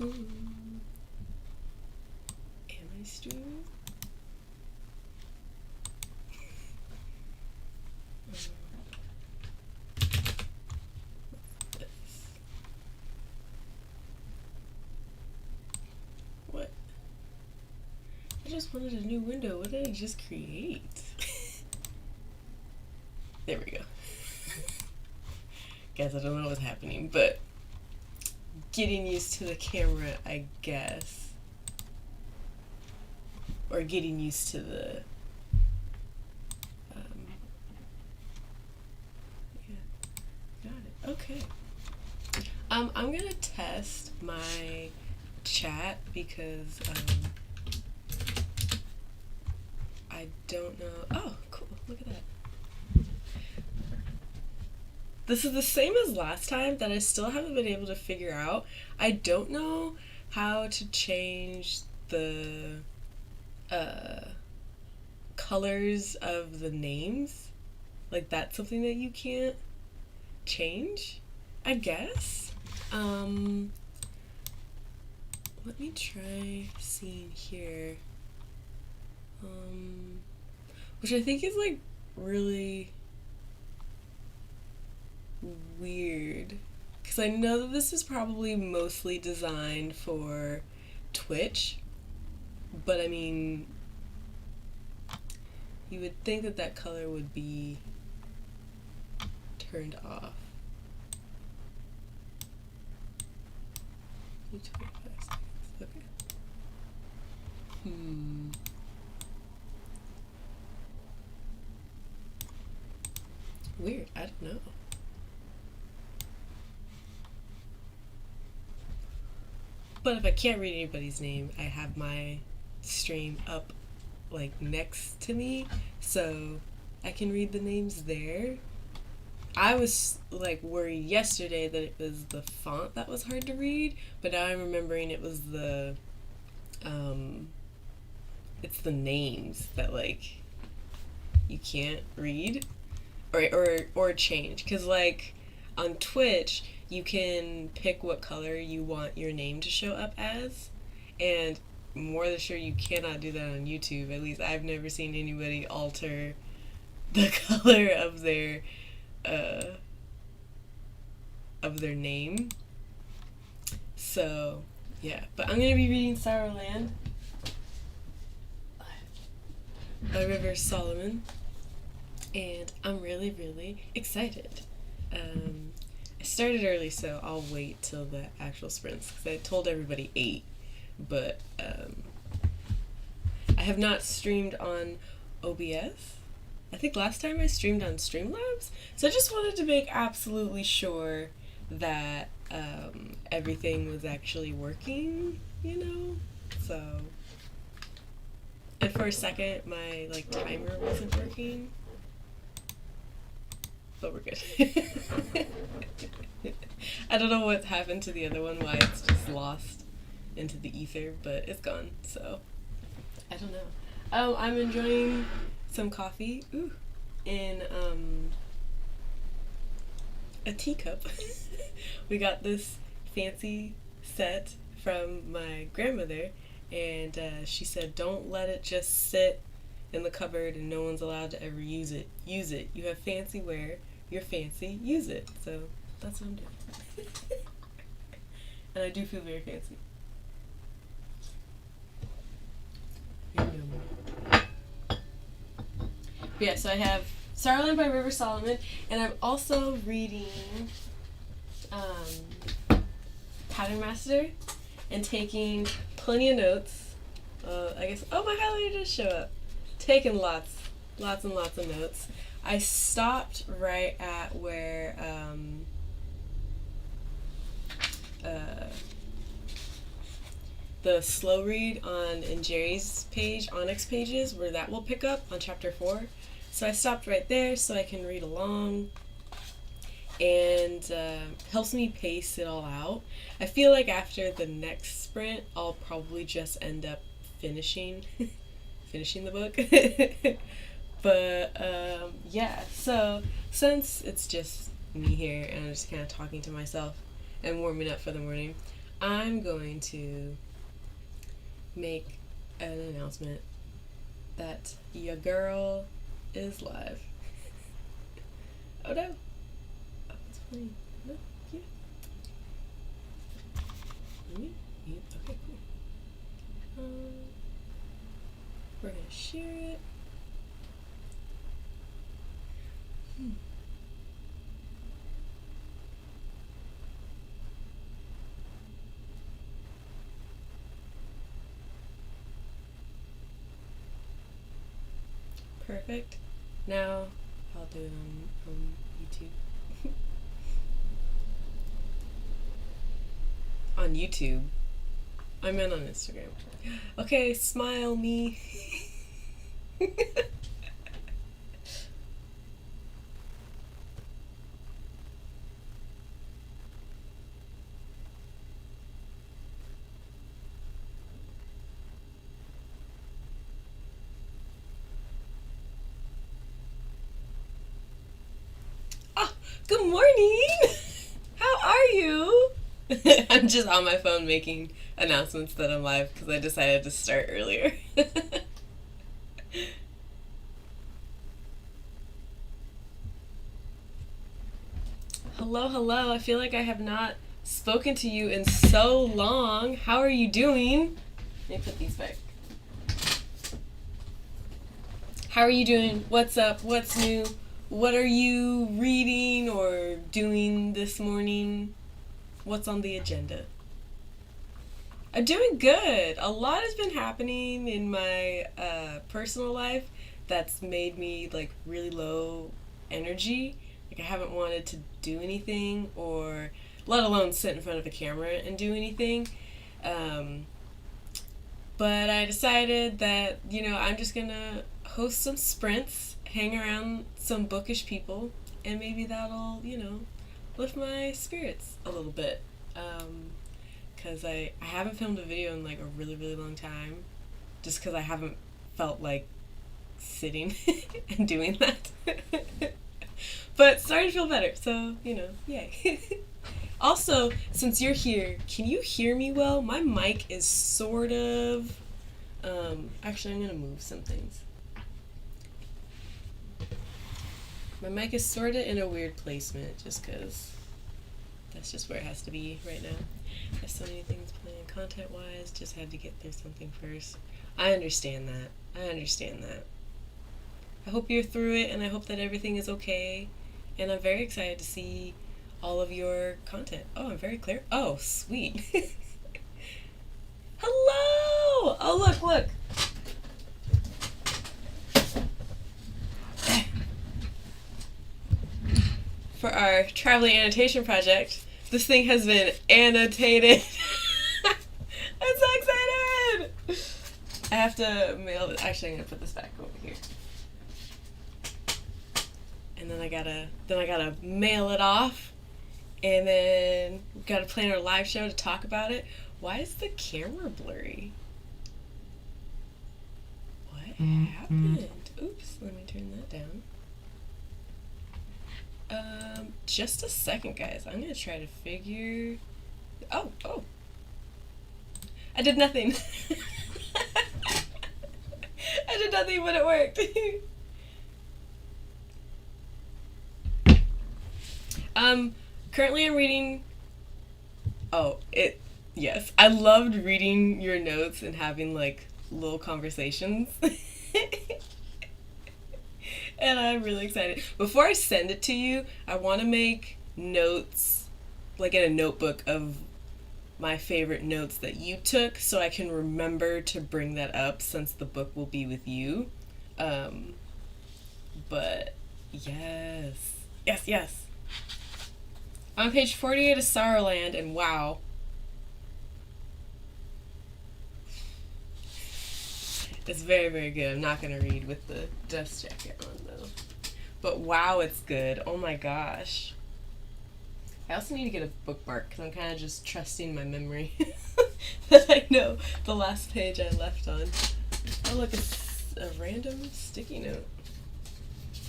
Am I streaming? What? I just wanted a new window. What did I just create? There we go. Guess I don't know what's happening, but getting used to the camera, I guess. Or getting used to the yeah, got it. Okay. I'm gonna test my chat because I don't know. Oh, cool. Look at that. This is the same as last time that I still haven't been able to figure out. I don't know how to change the colors of the names. Like, that's something that you can't change, I guess. Let me try seeing here. Which I think is like really weird, because I know that this is probably mostly designed for Twitch, but I mean, you would think that that color would be turned off. 25 seconds. Okay. Weird. I don't know. But if I can't read anybody's name, I have my stream up like next to me, so I can read the names there. I was like worried yesterday that it was the font that was hard to read, but now I'm remembering it was the it's the names that like you can't read or change, because like on Twitch you can pick what color you want your name to show up as, and more than sure you cannot do that on YouTube. At least I've never seen anybody alter the color of their name. So yeah, but I'm gonna be reading Sourland by River Solomon, and I'm really excited. I started early, so I'll wait till the actual sprints, because I told everybody 8, but I have not streamed on OBS. I think last time I streamed on Streamlabs, so I just wanted to make absolutely sure that everything was actually working, you know? So, and for a second my like timer wasn't working, but we're good. I don't know what happened to the other one, why it's just lost into the ether, but it's gone, so I don't know. I'm enjoying some coffee in a teacup. We got this fancy set from my grandmother, and she said, don't let it just sit in the cupboard and no one's allowed to ever use it. Use it. You have fancy wear, you're fancy, use it. So that's what I'm doing. And I do feel very fancy. Yeah, so I have Sourland by River Solomon, and I'm also reading Pattern Master and taking plenty of notes. I guess, oh, my highlighter did show up. Taking lots and lots of notes. I stopped right at where the slow read on in Jerry's page, Onyx pages, where that will pick up on chapter 4. So I stopped right there so I can read along, and helps me pace it all out. I feel like after the next sprint, I'll probably just end up finishing the book. But yeah, so since it's just me here and I'm just kind of talking to myself and warming up for the morning, I'm going to make an announcement that your girl is live. Oh no. Oh, it's funny. No, cute. Mute. Okay, cool. We're gonna share it. Perfect. Now I'll do it on YouTube. On YouTube. I meant on Instagram. Okay, smile me. Good morning! How are you? I'm just on my phone making announcements that I'm live because I decided to start earlier. Hello, hello. I feel like I have not spoken to you in so long. How are you doing? Let me put these back. How are you doing? What's up? What's new? What are you reading or doing this morning? What's on the agenda? I'm doing good. A lot has been happening in my personal life that's made me like really low energy. Like I haven't wanted to do anything or let alone sit in front of a camera and do anything. But I decided that, I'm just gonna host some sprints, hang around some bookish people, and maybe that'll, lift my spirits a little bit. Because I haven't filmed a video in like a really, really long time, just because I haven't felt like sitting and doing that. But starting to feel better, so, yay. Also, since you're here, can you hear me well? My mic is sort of... actually, I'm going to move some things. My mic is sort of in a weird placement, just because that's just where it has to be right now. There's so many things planned content-wise, just had to get through something first. I understand that. I hope you're through it, and I hope that everything is okay. And I'm very excited to see all of your content. Oh, I'm very clear. Oh, sweet. Hello! Oh, look. For our traveling annotation project, this thing has been annotated. I'm so excited! I have to mail it. Actually, I'm gonna put this back over here. And then I gotta mail it off, and then we gotta plan our live show to talk about it. Why is the camera blurry? What happened? Oops, let me turn that down. Just a second, guys. I'm gonna try to figure... Oh! I did nothing. I did nothing, but it worked. Currently I'm reading... Yes. I loved reading your notes and having, like, little conversations. And I'm really excited. Before I send it to you, I want to make notes, like in a notebook of my favorite notes that you took, so I can remember to bring that up since the book will be with you. But yes. On page 48 of Sorrowland, and wow. It's very, very good. I'm not going to read with the dust jacket on, though. But wow, it's good. Oh my gosh. I also need to get a bookmark, because I'm kind of just trusting my memory that I know the last page I left on. Oh, look, it's a random sticky note.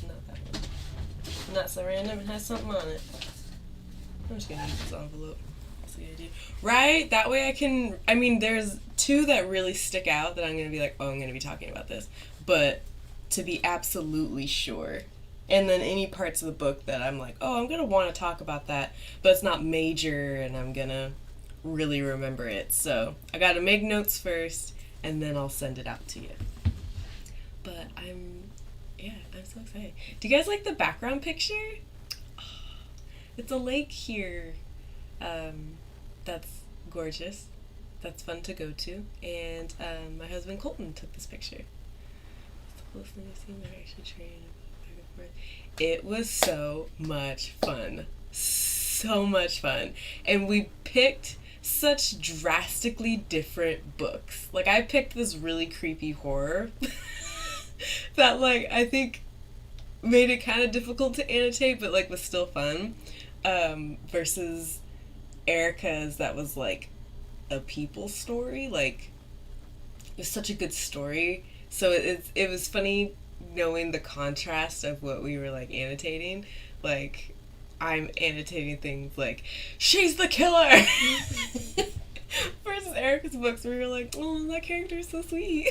Not that one. Not so random. It has something on it. I'm just going to use this envelope. That's a good idea. Right? That way I can, I mean, there's two that really stick out that I'm going to be like, oh, I'm going to be talking about this. But to be absolutely sure. And then any parts of the book that I'm like, oh, I'm going to want to talk about that, but it's not major and I'm going to really remember it. So I got to make notes first and then I'll send it out to you. But I'm so excited. Do you guys like the background picture? It's a lake here. That's gorgeous. That's fun to go to. And my husband Colton took this picture. It's the coolest thing I've seen. They're actually training back and forth. It was so much fun. So much fun. And we picked such drastically different books. Like, I picked this really creepy horror that, like, I think made it kind of difficult to annotate, but, like, was still fun. Versus Erica's that was, like, a people story. Like, it was such a good story. So it was funny knowing the contrast of what we were, like, annotating. Like, I'm annotating things like, she's the killer! Versus Erica's books where we were like, oh, that character is so sweet.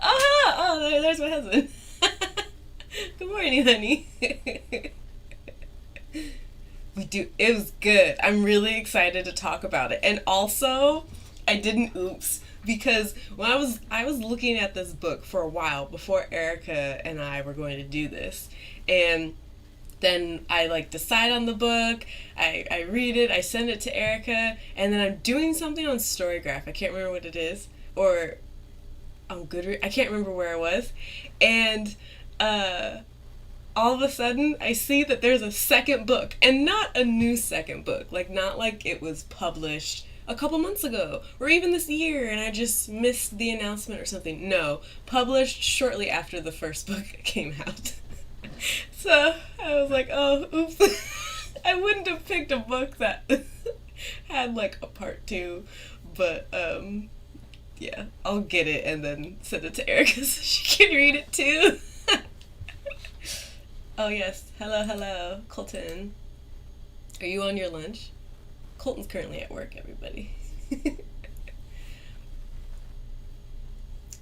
Oh, there's my husband. Good morning, honey. It was good. I'm really excited to talk about it. And also, I didn't oops, because when I was looking at this book for a while before Erica and I were going to do this. And then I, like, decide on the book, I read it, I send it to Erica, and then I'm doing something on Storygraph. I can't remember what it is. Or on Goodreads. I can't remember where I was. And all of a sudden, I see that there's a second book. And not a new second book. Like, not like it was published a couple months ago. Or even this year, and I just missed the announcement or something. No. Published shortly after the first book came out. So, I was like, oh, oops. I wouldn't have picked a book that had, like, a part 2. But, yeah, I'll get it and then send it to Erica so she can read it too. Oh yes, hello, Colton. Are you on your lunch? Colton's currently at work, everybody.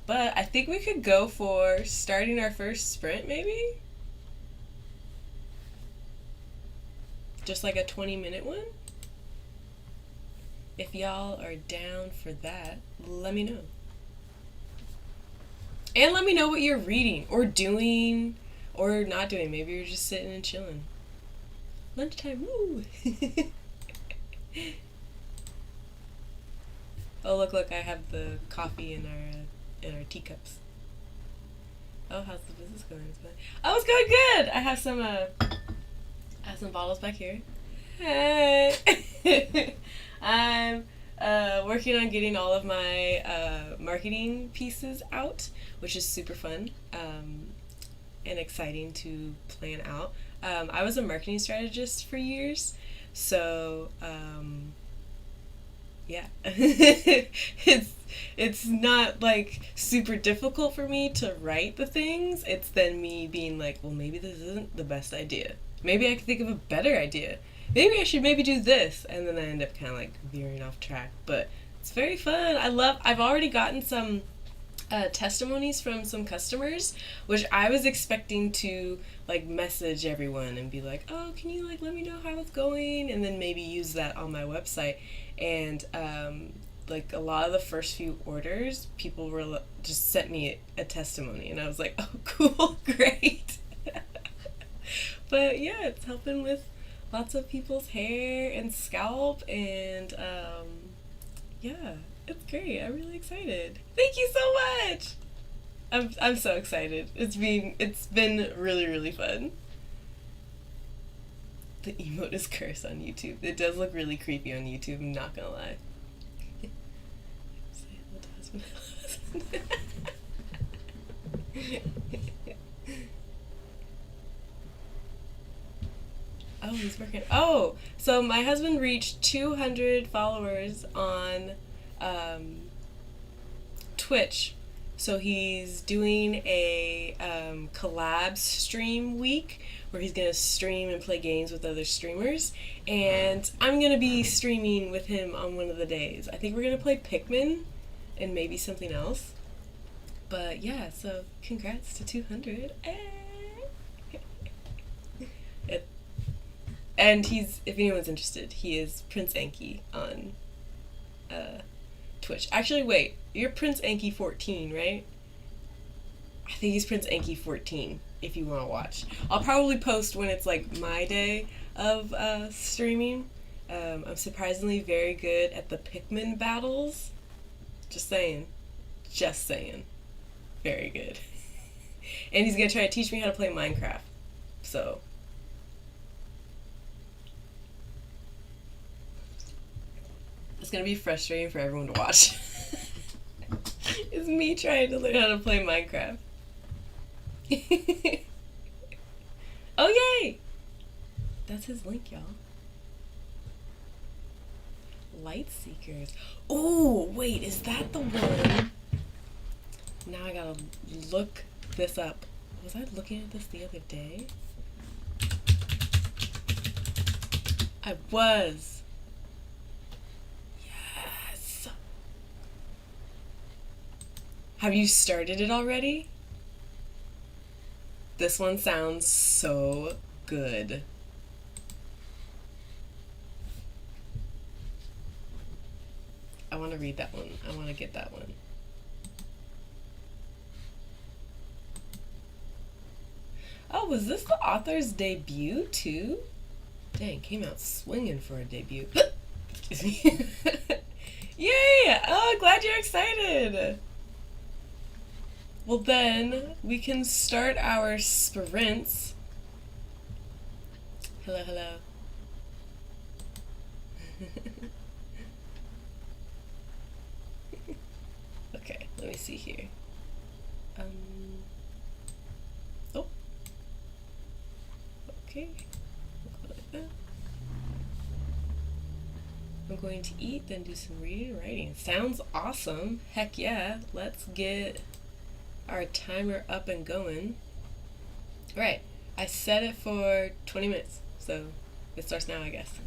But I think we could go for starting our first sprint, maybe? Just like a 20-minute one? If y'all are down for that, let me know. And let me know what you're reading or doing or not doing. Maybe you're just sitting and chilling. Lunchtime, woo! Oh, look, I have the coffee in our teacups. Oh, how's the business going? Oh, it's going good! I have some bottles back here. Hey! I'm working on getting all of my marketing pieces out, which is super fun and exciting to plan out. I was a marketing strategist for years, so yeah. It's not like super difficult for me to write the things. It's then me being like, well, maybe this isn't the best idea. Maybe I could think of a better idea. Maybe I should maybe do this, and then I end up kind of like veering off track. But it's very fun. I've already gotten some testimonies from some customers, which I was expecting to like message everyone and be like, oh, can you like let me know how it's going, and then maybe use that on my website. And like a lot of the first few orders, people were just sent me a testimony, and I was like, oh, cool, great. But yeah, it's helping with lots of people's hair and scalp, and yeah, it's great. I'm really excited. Thank you so much. I'm so excited. It's been really, really fun. The emote is cursed on YouTube. It does look really creepy on YouTube, I'm not gonna lie. Oh, he's working. Oh, so my husband reached 200 followers on Twitch. So he's doing a collab stream week where he's gonna stream and play games with other streamers, and I'm gonna be streaming with him on one of the days. I think we're gonna play Pikmin and maybe something else. But yeah, so congrats to 200. It, and he's, if anyone's interested, he is Prince Anki on Twitch. Actually, wait, you're Prince Anki 14, right? I think he's Prince Anki 14 if you want to watch. I'll probably post when it's like my day of streaming. I'm surprisingly very good at the Pikmin battles. Just saying. Just saying. Very good. And he's gonna try to teach me how to play Minecraft. So. It's gonna be frustrating for everyone to watch. It's me trying to learn how to play Minecraft. Oh, yay! That's his link, y'all. Light Seekers. Oh, wait, is that the one? Now I gotta look this up. Was I looking at this the other day? I was. Yes. Have you started it already? This one sounds so good. I want to read that one. I want to get that one. Oh, was this the author's debut too? Dang, came out swinging for a debut. Excuse me. Yay! Oh, glad you're excited. Well, then we can start our sprints. Hello, hello. Okay, let me see here. Oh. Okay. We'll go like that. I'm going to eat, then do some reading and writing. Sounds awesome. Heck yeah. Let's get our timer up and going. Alright, I set it for 20 minutes, so it starts now, I guess.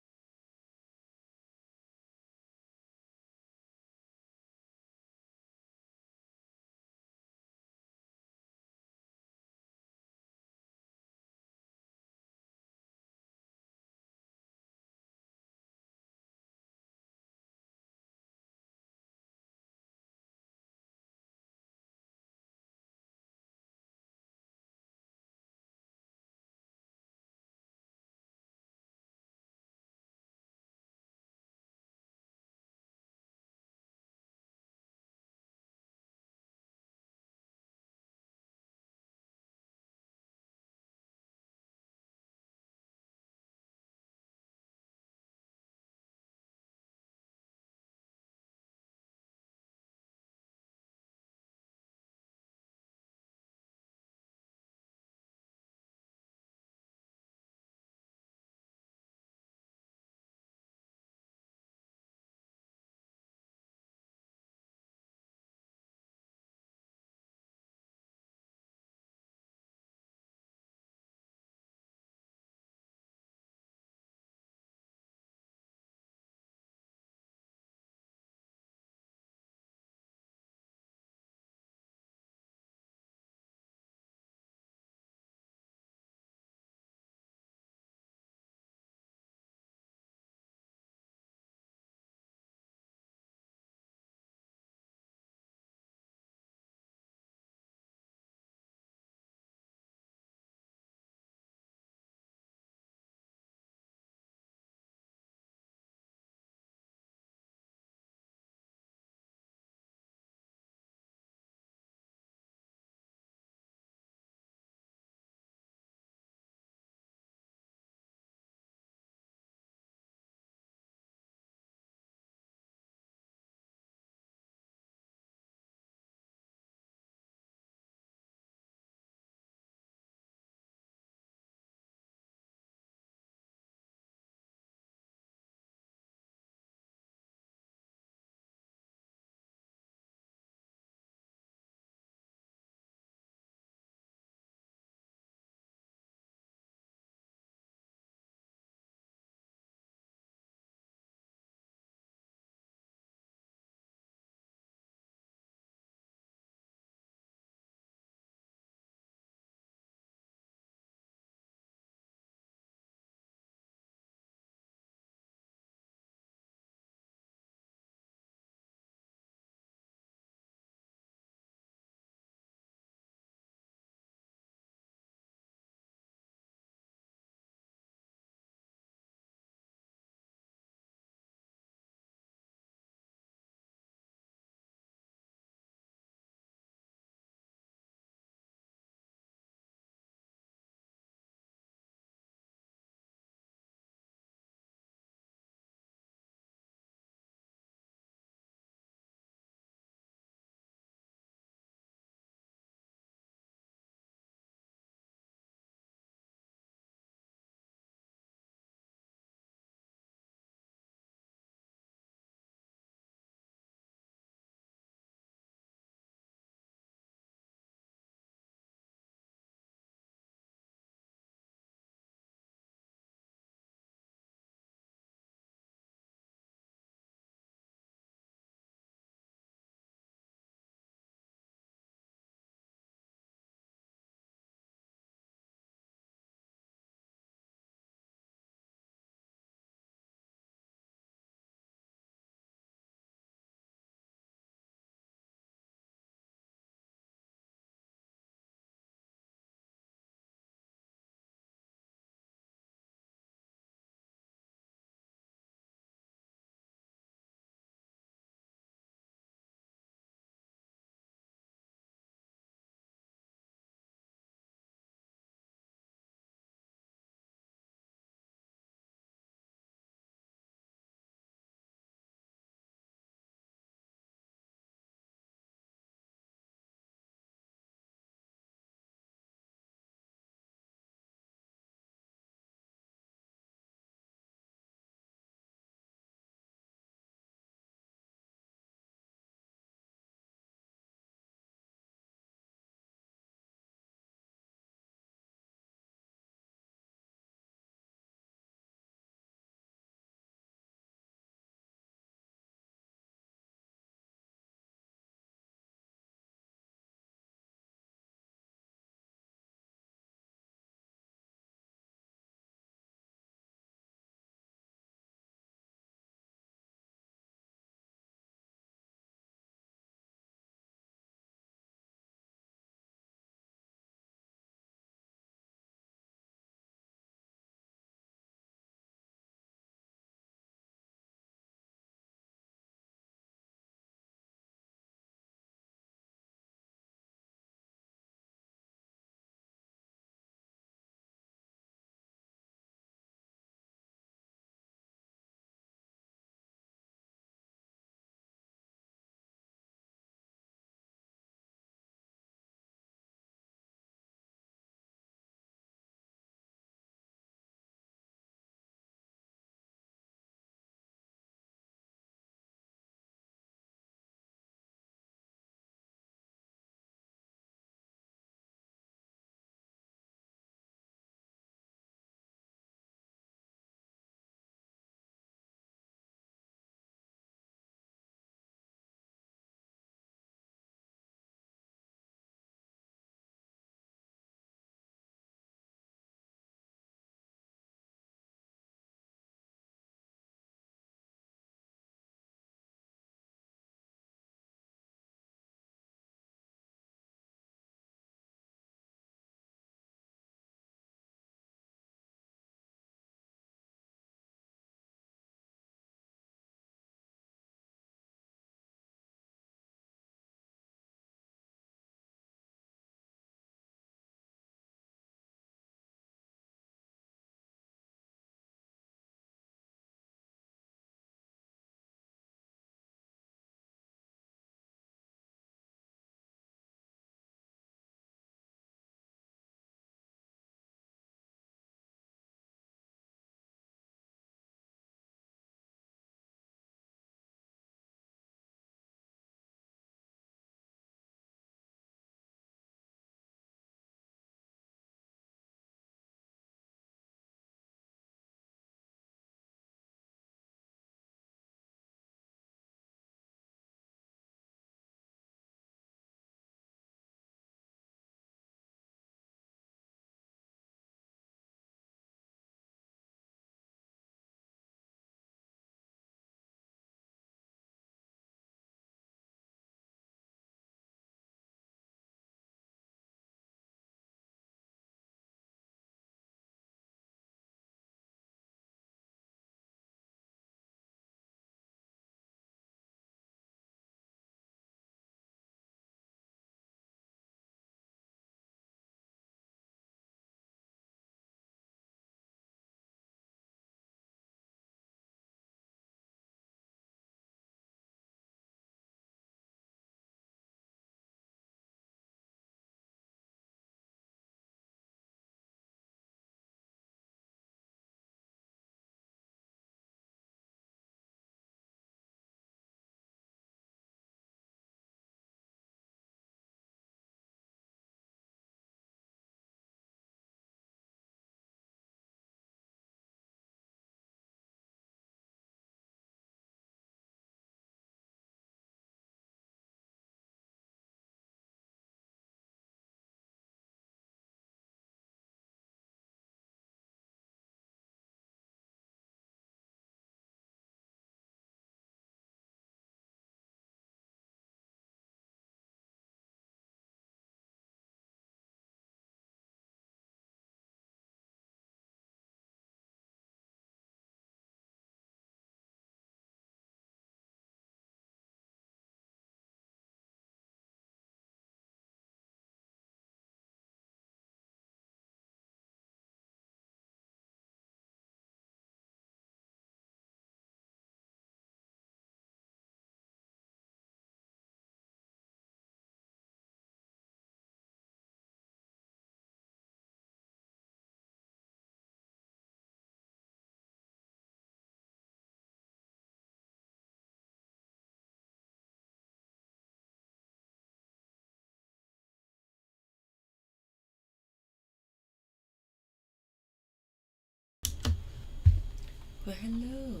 Well, hello.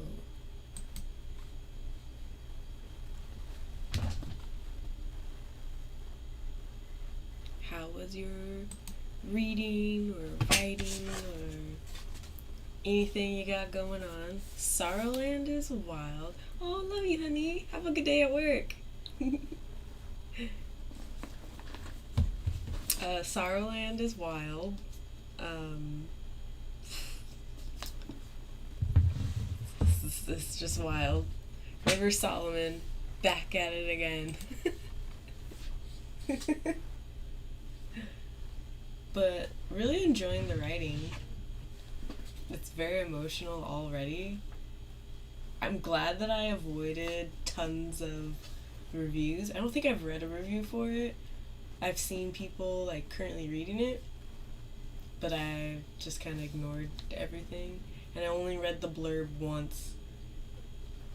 How was your reading or writing or anything you got going on? Sorrowland is wild. Oh, love you, honey. Have a good day at work. Sorrowland is wild. This is just wild. River Solomon, back at it again. But really enjoying the writing. It's very emotional already. I'm glad that I avoided tons of reviews. I don't think I've read a review for it. I've seen people like currently reading it, but I just kind of ignored everything. And I only read the blurb once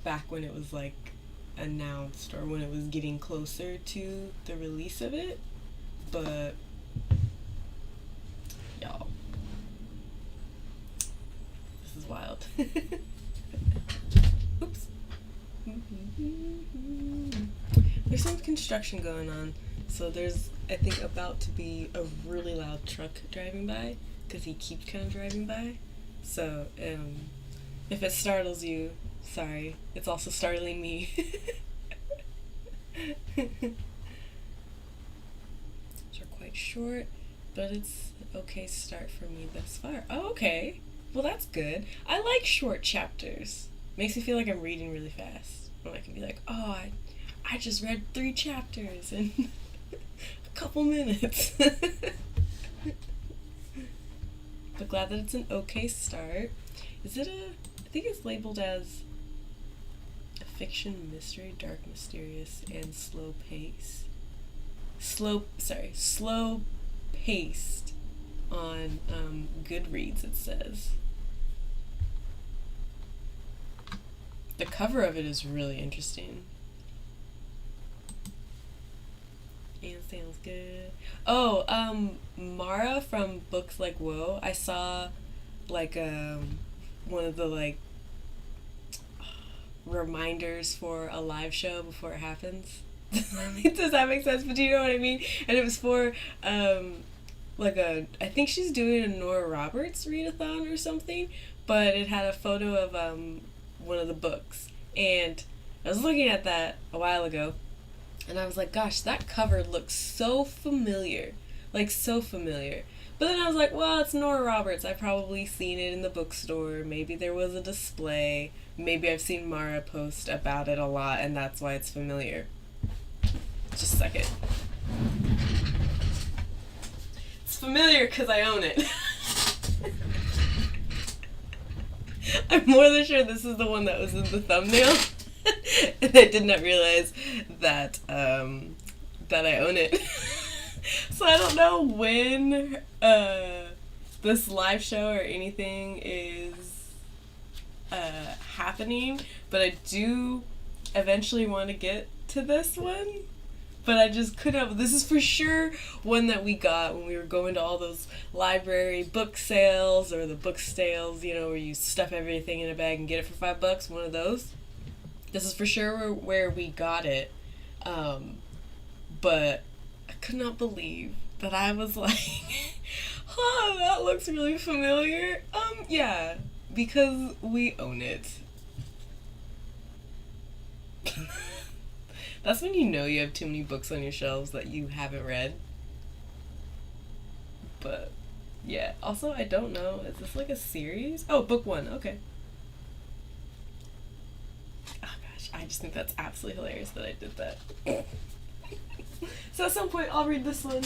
back when it was like announced or when it was getting closer to the release of it. But y'all, this is wild. Oops. There's some construction going on, so there's, I think, about to be a really loud truck driving by, because he keeps kind of driving by. So, if it startles you, sorry. It's also startling me. These are quite short, but it's okay start for me thus far. Oh, okay. Well, that's good. I like short chapters. Makes me feel like I'm reading really fast. Or I can be like, oh, I just read 3 chapters in a couple minutes. But glad that it's an okay start. Is it I think it's labeled as a fiction, mystery, dark, mysterious, and slow pace. Slow paced on Goodreads, it says. The cover of it is really interesting. And sounds good. Oh, Mara from Books Like Whoa. I saw like one of the like reminders for a live show before it happens. Does that make sense? But do you know what I mean? And it was for I think she's doing a Nora Roberts readathon or something, but it had a photo of one of the books, and I was looking at that a while ago, and I was like, gosh, that cover looks so familiar, like so familiar. But then I was like, well, it's Nora Roberts. I've probably seen it in the bookstore. Maybe there was a display. Maybe I've seen Mara post about it a lot, and that's why it's familiar. Just a second. It's familiar because I own it. I'm more than sure this is the one that was in the thumbnail. And I did not realize that that I own it. So I don't know when this live show or anything is happening, but I do eventually want to get to this one. But I just couldn't. This is for sure one that we got when we were going to all those library book sales or the book sales, you know, where you stuff everything in a bag and get it for $5. One of those. This is for sure where we got it. But I could not believe that I was like, huh, that looks really familiar. Yeah, because we own it. That's when you know you have too many books on your shelves that you haven't read. But, yeah. Also, I don't know. Is this like a series? Oh, book 1. Okay. Oh, gosh. I just think that's absolutely hilarious that I did that. So at some point, I'll read this one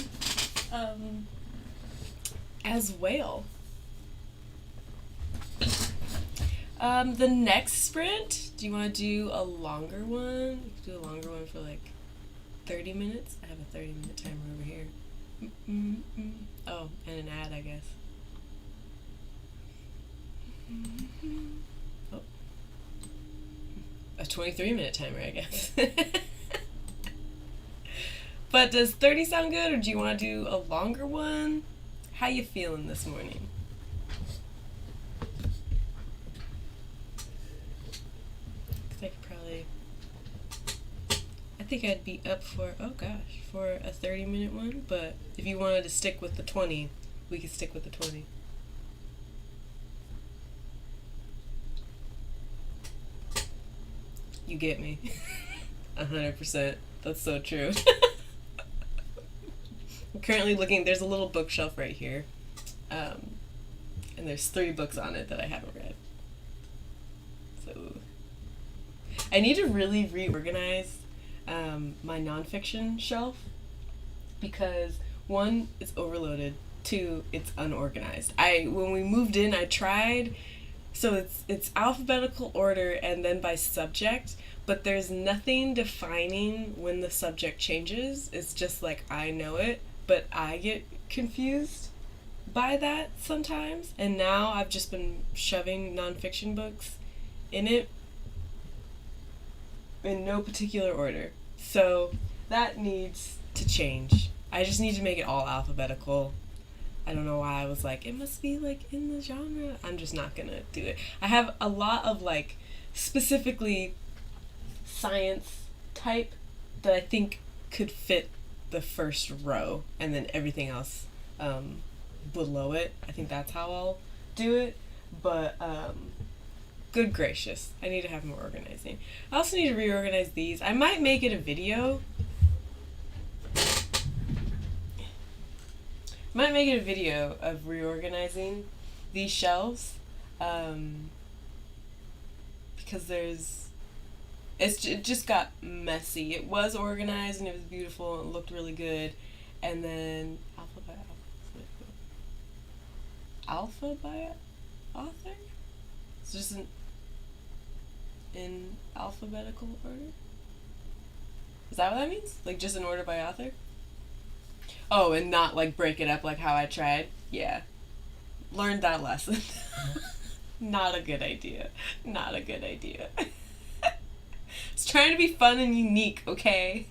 as well. The next sprint, do you want to do a longer one? You can do a longer one for like 30 minutes. I have a 30-minute timer over here. Oh, and an ad, I guess. Oh. A 23-minute timer, I guess. But does 30 sound good, or do you want to do a longer one? How you feeling this morning? think I'd be up for, oh gosh, for a 30-minute one, but if you wanted to stick with the 20, we could stick with the 20. You get me. 100%. That's so true. I'm currently looking, there's a little bookshelf right here. And there's 3 books on it that I haven't read. So I need to really reorganize my nonfiction shelf because 1, it's overloaded. 2, it's unorganized. When we moved in, I tried, so it's alphabetical order and then by subject, but there's nothing defining when the subject changes. It's just like I know it, but I get confused by that sometimes. And now I've just been shoving nonfiction books in it in no particular order. So that needs to change. I just need to make it all alphabetical. I don't know why I was like, it must be like in the genre. I'm just not gonna do it. I have a lot of like specifically science type that I think could fit the first row and then everything else below it. I think that's how I'll do it. But good gracious, I need to have more organizing. I also need to reorganize these. I might make it a video. Of reorganizing these shelves because it just got messy. It was organized and it was beautiful and it looked really good, and then alpha by author? It's just in alphabetical order? Is that what that means? Like just in order by author? Oh, and not like break it up like how I tried? Yeah. Learned that lesson. Not a good idea. Not a good idea. It's trying to be fun and unique, okay?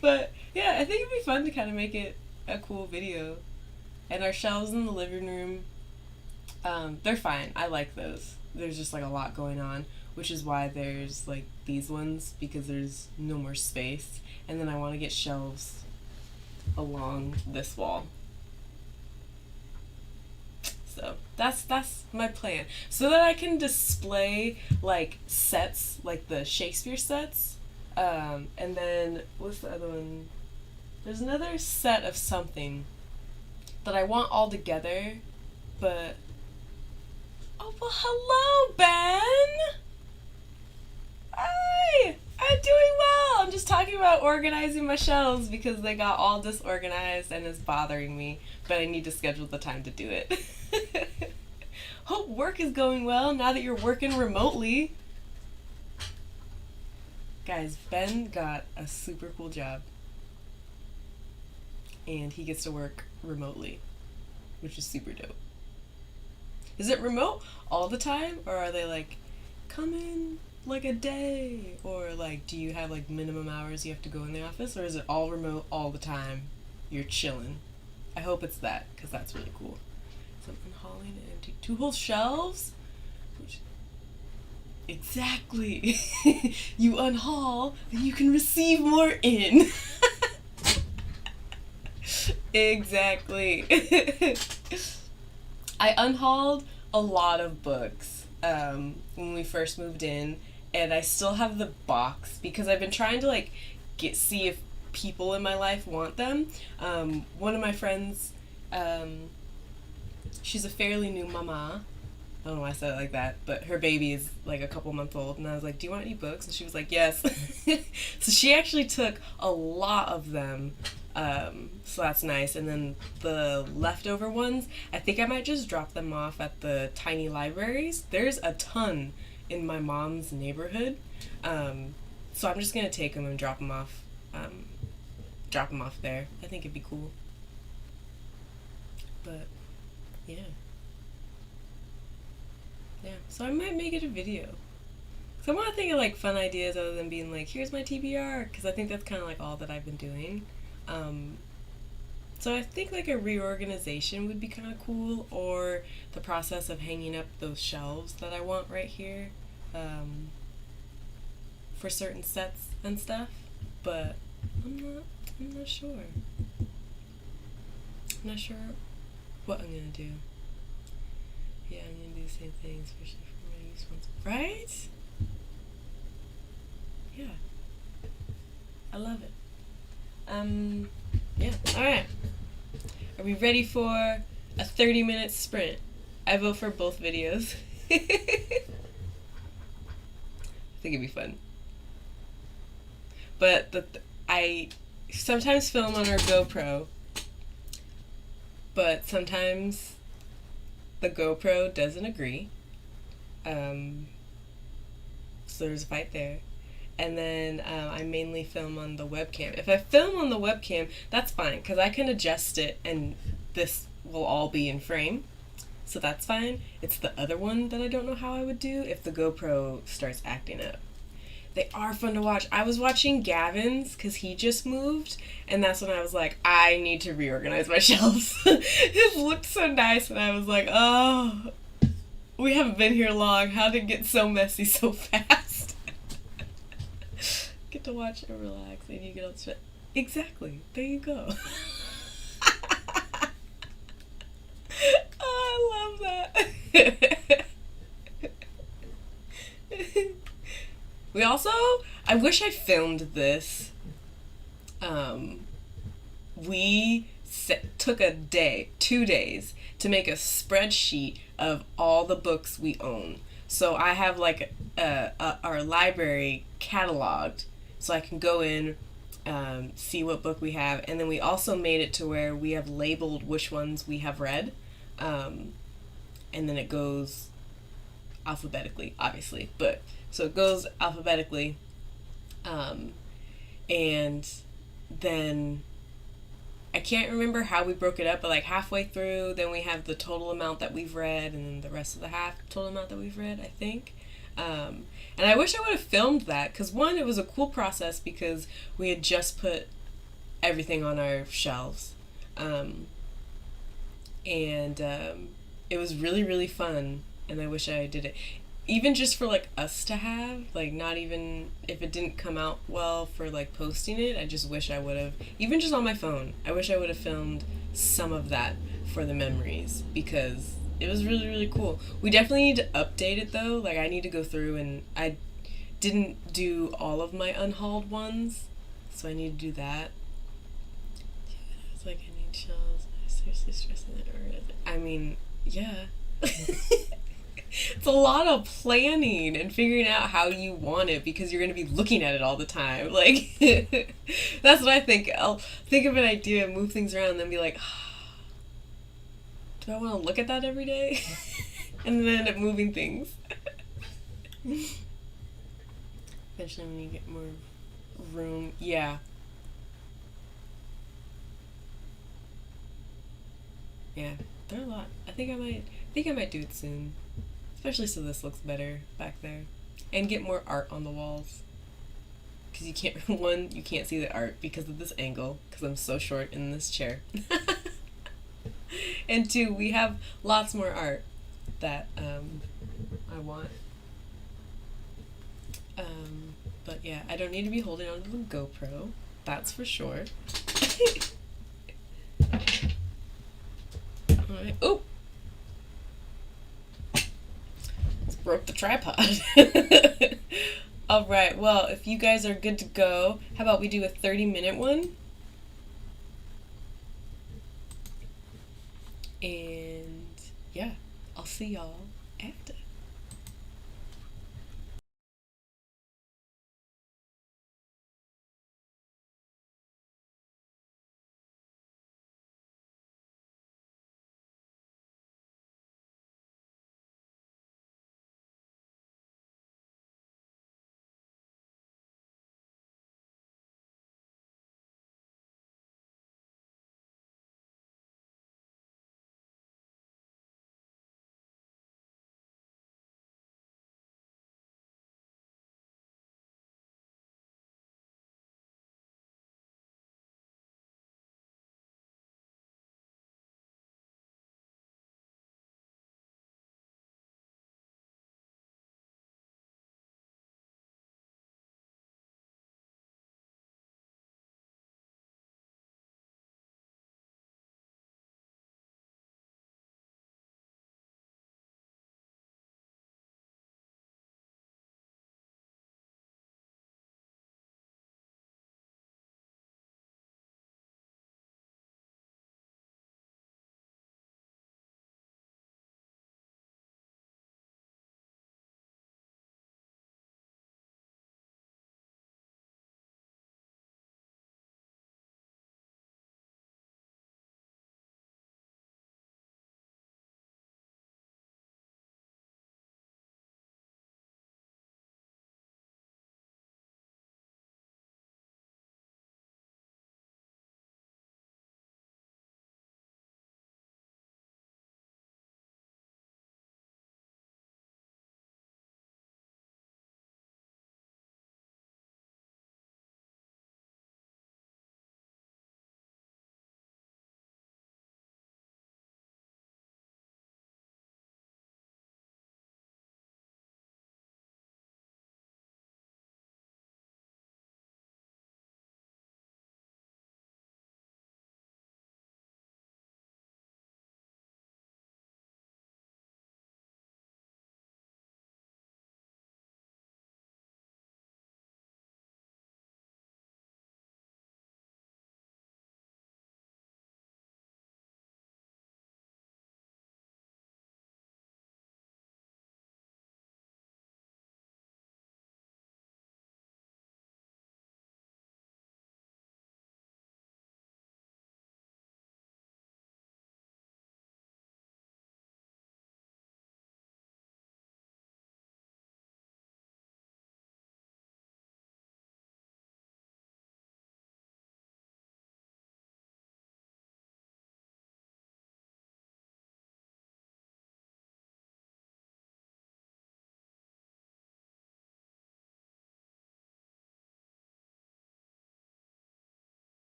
But yeah, I think it'd be fun to kind of make it a cool video. And our shelves in the living room, they're fine. I like those. There's just like a lot going on, which is why there's like these ones, because there's no more space. And then I want to get shelves along this wall. So that's my plan, so that I can display like sets, like the Shakespeare sets, and then what's the other one? There's another set of something that I want all together, but oh well, hello Ben. Hi, I'm doing well. I'm just talking about organizing my shelves because they got all disorganized and it's bothering me, but I need to schedule the time to do it. Hope work is going well now that you're working remotely. Guys, Ben got a super cool job and he gets to work remotely, which is super dope. Is it remote all the time, or are they like, come in like a day, or like do you have like minimum hours you have to go in the office, or is it all remote all the time? You're chilling. I hope it's that, because that's really cool. So I'm unhauling and empty 2 whole shelves. Exactly. You unhaul and you can receive more in. Exactly. I unhauled a lot of books when we first moved in, and I still have the box because I've been trying to like see if people in my life want them. One of my friends, she's a fairly new mama. I don't know why I said it like that, but her baby is like a couple months old, and I was like, do you want any books? And she was like, yes. So she actually took a lot of them, so that's nice. And then the leftover ones, I think I might just drop them off at the tiny libraries. There's a ton in my mom's neighborhood, so I'm just gonna take them and drop them off there. I think it'd be cool. But yeah. Yeah, so I might make it a video. So I want to think of like fun ideas other than being like, here's my TBR, because I think that's kind of like all that I've been doing. So I think like a reorganization would be kind of cool, or the process of hanging up those shelves that I want right here. for certain sets and stuff, but I'm not sure. I'm not sure what I'm gonna do. Yeah, I'm gonna do the same thing, especially for my use ones. Right? Yeah. I love it. Yeah. Alright. Are we ready for a 30-minute sprint? I vote for both videos. I think it'd be fun. But I sometimes film on our GoPro, but sometimes the GoPro doesn't agree. So there's a fight there. And then I mainly film on the webcam. If I film on the webcam, that's fine, because I can adjust it and this will all be in frame. So that's fine. It's the other one that I don't know how I would do if the GoPro starts acting up. They are fun to watch. I was watching Gavin's because he just moved, and that's when I was like, I need to reorganize my shelves. It looked so nice, and I was like, oh, we haven't been here long. How did it get so messy so fast? Get to watch and relax, and you get all stressed. Exactly. There you go. Oh, I love that. We also, I wish I filmed this. We took a day, 2 days, to make a spreadsheet of all the books we own. So I have like our library cataloged, so I can go in, see what book we have, and then we also made it to where we have labeled which ones we have read, and then it goes alphabetically, obviously, but so it goes alphabetically, and then I can't remember how we broke it up, but like halfway through, then we have the total amount that we've read, and then the rest of the total amount that we've read, I think. And I wish I would have filmed that, because one, it was a cool process because we had just put everything on our shelves, and it was really, really fun, and I wish I did it. Even just for like us to have, like, not even if it didn't come out well for like posting it, I just wish I would have, even just on my phone, I wish I would have filmed some of that for the memories, because it was really, really cool. We definitely need to update it though. Like, I need to go through, and I didn't do all of my unhauled ones, so I need to do that. It's like, I need shells. I'm seriously stressing it. I mean, yeah. It's a lot of planning and figuring out how you want it, because you're going to be looking at it all the time. Like, that's what I think. I'll think of an idea, move things around, and then be like, do I want to look at that every day? And then end up moving things. Especially when you get more room. Yeah. Yeah. There are a lot. I think I might do it soon. Especially so this looks better back there. And get more art on the walls. Because you can't, one, you can't see the art because of this angle, because I'm so short in this chair. And two, we have lots more art that I want. But yeah, I don't need to be holding on to the GoPro. That's for sure. Alright. Oh! Broke the tripod. Alright, well, if you guys are good to go, how about we do a 30-minute one? And yeah, I'll see y'all after.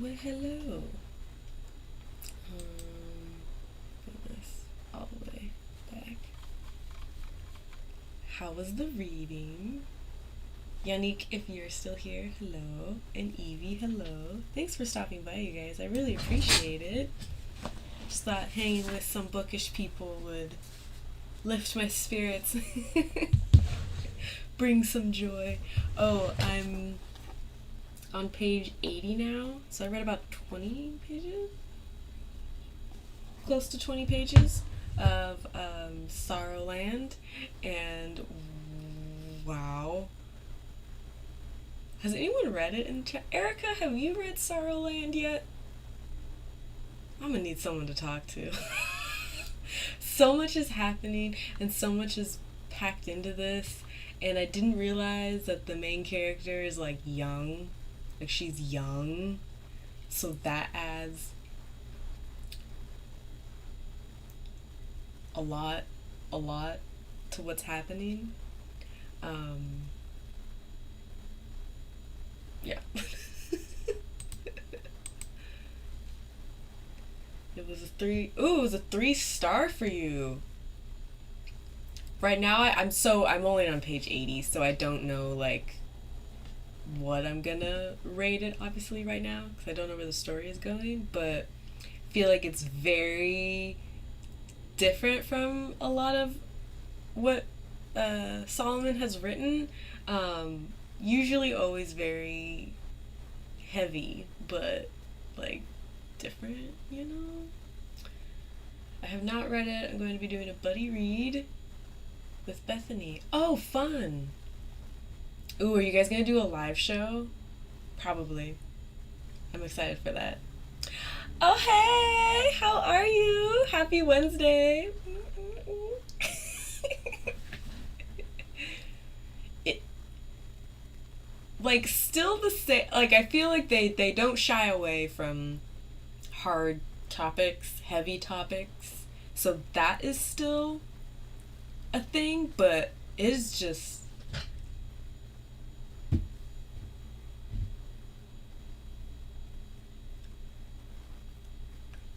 Well, hello. Goodness, all the way back. How was the reading? Yannick, if you're still here, hello. And Evie, hello. Thanks for stopping by, you guys. I really appreciate it. Just thought hanging with some bookish people would lift my spirits. Bring some joy. Oh, I'm on page 80 now, so I read about 20 pages? Close to 20 pages of Sorrowland, and wow. Has anyone read it in chat? Erica, have you read Sorrowland yet? I'm gonna need someone to talk to. So much is happening, and so much is packed into this, and I didn't realize that the main character is like young. Like she's young. So that adds a lot to what's happening. Yeah. It was a 3. Ooh, it was a 3-star for you. Right now, I'm only on page 80, so I don't know like what I'm gonna rate it obviously right now because I don't know where the story is going, but I feel like it's very different from a lot of what Solomon has written. Usually always very heavy, but like different, you know? I have not read it. I'm going to be doing a buddy read with Bethany. Oh, fun! Ooh, are you guys gonna do a live show? Probably. I'm excited for that. Oh, hey! How are you? Happy Wednesday! It, like, still the same. Like, I feel like they don't shy away from hard topics, heavy topics. So that is still a thing, but it is just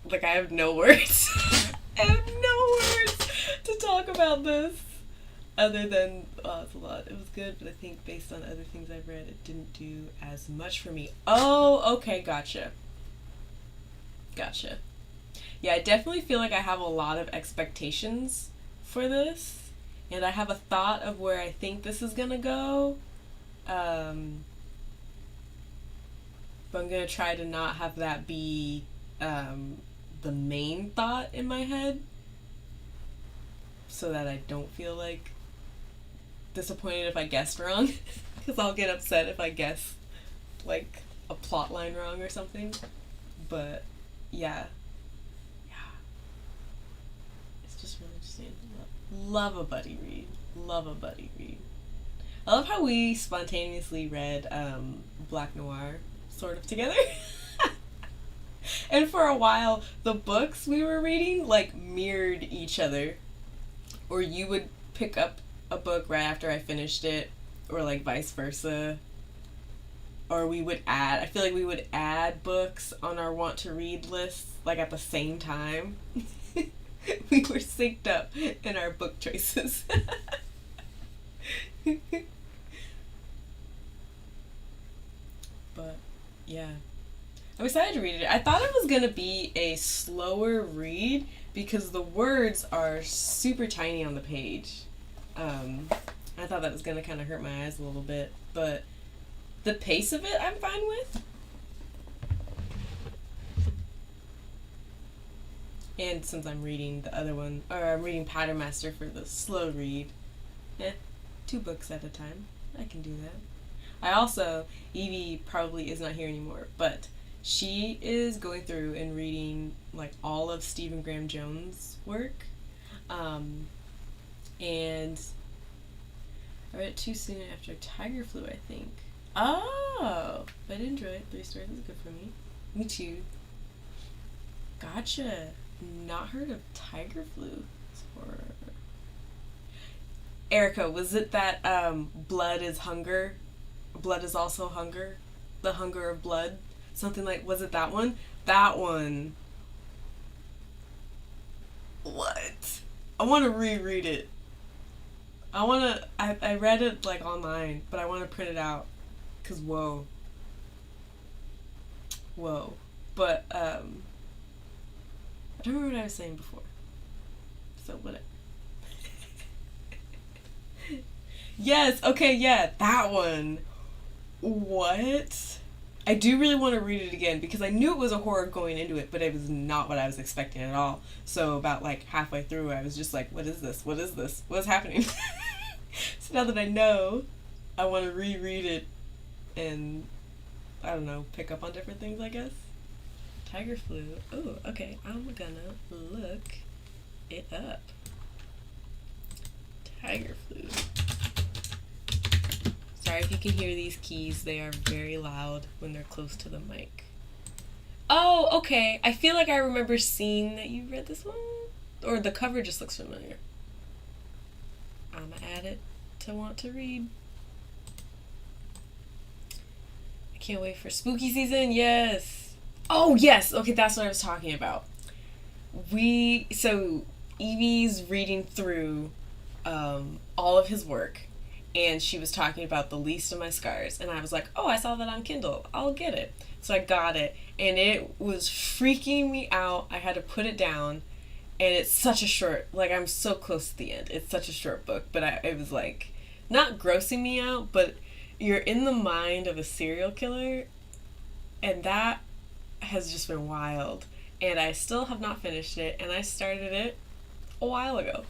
like I have no words. I have no words to talk about this other than it's a lot. It was good, but I think based on other things I've read, it didn't do as much for me. Oh, okay, gotcha. Yeah, I definitely feel like I have a lot of expectations for this, and I have a thought of where I think this is gonna go. But I'm gonna try to not have that be the main thought in my head, so that I don't feel like disappointed if I guessed wrong, because I'll get upset if I guess like a plot line wrong or something. But yeah, it's just really interesting. Love a buddy read. I love how we spontaneously read Black Noir sort of together. And for a while, the books we were reading like mirrored each other. Or you would pick up a book right after I finished it, or like vice versa. Or we would add, I feel like we would add books on our want to read lists like at the same time. We were synced up in our book choices. But yeah, I'm excited to read it. I thought it was gonna be a slower read because the words are super tiny on the page. I thought that was gonna kind of hurt my eyes a little bit, but the pace of it I'm fine with. And since I'm reading the other one, or I'm reading Pattern Master for the slow read, 2 books at a time, I can do that. I also, Evie probably is not here anymore, but she is going through and reading like all of Stephen Graham Jones' work. And I read it too soon after Tiger Flu, I think. Oh, but I did enjoy it. 3 stars is good for me. Me too. Gotcha. Not heard of Tiger Flu. Or Erica, was it that blood is hunger? Blood is also hunger? The hunger of blood? Something like, was it that one? That one. What? I want to reread it. I read it like online, but I want to print it out. Cause whoa. But, I don't remember what I was saying before. So whatever. Yes, okay, yeah, that one. What? I do really want to read it again because I knew it was a horror going into it, but it was not what I was expecting at all. So about like halfway through, I was just like, what is this? What is this? What's happening? So now that I know, I want to reread it and, I don't know, pick up on different things, I guess. Tiger flu. Oh, okay, I'm gonna look it up. Tiger flu. Sorry if you can hear these keys, they are very loud when they're close to the mic. Oh, okay. I feel like I remember seeing that you read this one. Or the cover just looks familiar. I'm gonna add it to want to read. I can't wait for spooky season, yes! Oh, yes! Okay, that's what I was talking about. So, Evie's reading through all of his work. And she was talking about The Least of My Scars. And I was like, oh, I saw that on Kindle. I'll get it. So I got it. And it was freaking me out. I had to put it down. And it's such a short, like, I'm so close to the end. It's such a short book. But it was, like, not grossing me out. But you're in the mind of a serial killer. And that has just been wild. And I still have not finished it. And I started it a while ago.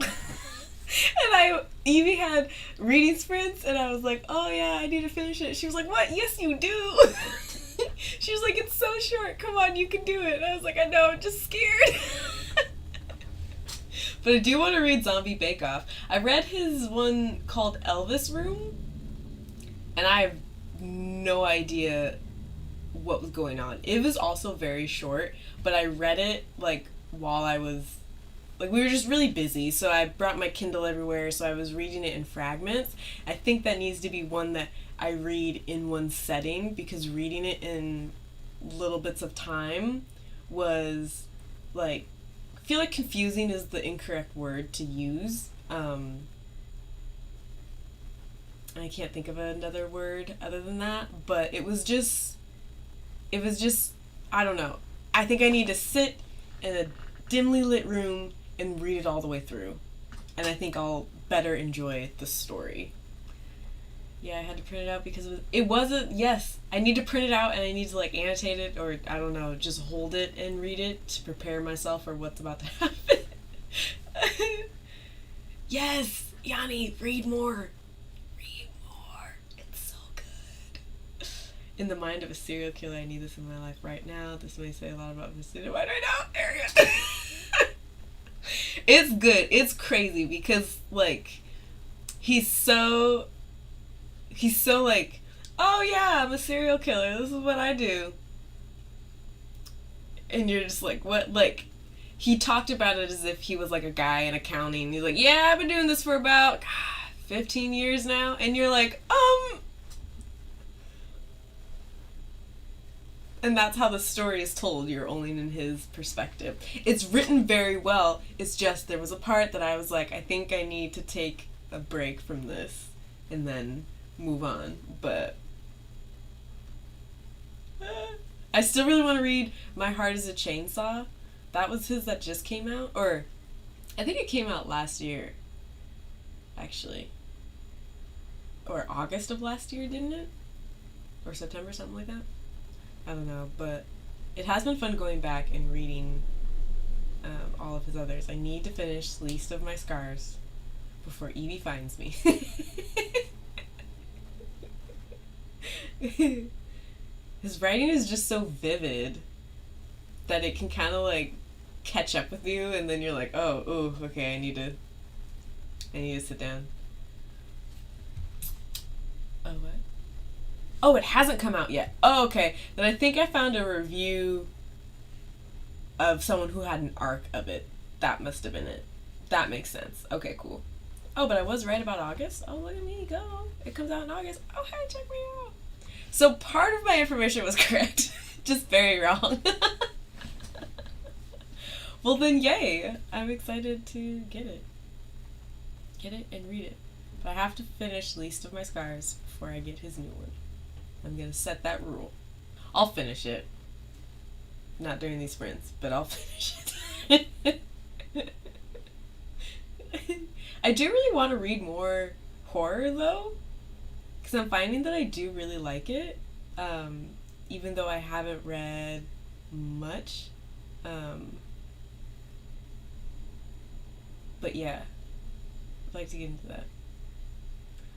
And Evie had reading sprints, and I was like, oh yeah, I need to finish it. She was like, what? Yes, you do. She was like, it's so short. Come on, you can do it. And I was like, I know, I'm just scared. But I do want to read Zombie Bake Off. I read his one called Elvis Room, and I have no idea what was going on. It was also very short, but I read it, like, while I was... Like, we were just really busy, so I brought my Kindle everywhere, so I was reading it in fragments. I think that needs to be one that I read in one setting, because reading it in little bits of time was, like, I feel like confusing is the incorrect word to use. I can't think of another word other than that, but it was just, I don't know. I think I need to sit in a dimly lit room and read it all the way through. And I think I'll better enjoy the story. Yeah, I had to print it out because it wasn't, yes, I need to print it out and I need to, like, annotate it, or, I don't know, just hold it and read it to prepare myself for what's about to happen. Yes, Yanni, read more. Read more. It's so good. In the mind of a serial killer, I need this in my life right now. This may say a lot about my state of mind right now. There you go. It's good. It's crazy because, like, he's so like, oh yeah, I'm a serial killer. This is what I do. And you're just like, what? Like, he talked about it as if he was like a guy in accounting. He's like, yeah, I've been doing this for about 15 years now. And you're like, And that's how the story is told. You're only in his perspective. It's written very well. It's just there was a part that I was like, I think I need to take a break from this and then move on. But I still really want to read My Heart is a Chainsaw. That was his that just came out. Or I think it came out last year, actually. Or August of last year, didn't it? Or September, something like that. I don't know, but it has been fun going back and reading all of his others. I need to finish Least of My Scars before Evie finds me. His writing is just so vivid that it can kind of, like, catch up with you, and then you're like, oh, ooh, okay, I need to sit down. Oh, what? Oh, it hasn't come out yet. Oh, okay. Then I think I found a review of someone who had an arc of it. That must have been it. That makes sense. Okay, cool. Oh, but I was right about August. Oh, look at me go. It comes out in August. Oh, hey, check me out. So part of my information was correct. Just very wrong. Well then, yay! I'm excited to get it. Get it and read it. But I have to finish Least of My Scars before I get his new one. I'm gonna set that rule. I'll finish it. Not during these sprints, but I'll finish it. I do really want to read more horror though, because I'm finding that I do really like it, even though I haven't read much. But yeah, I'd like to get into that.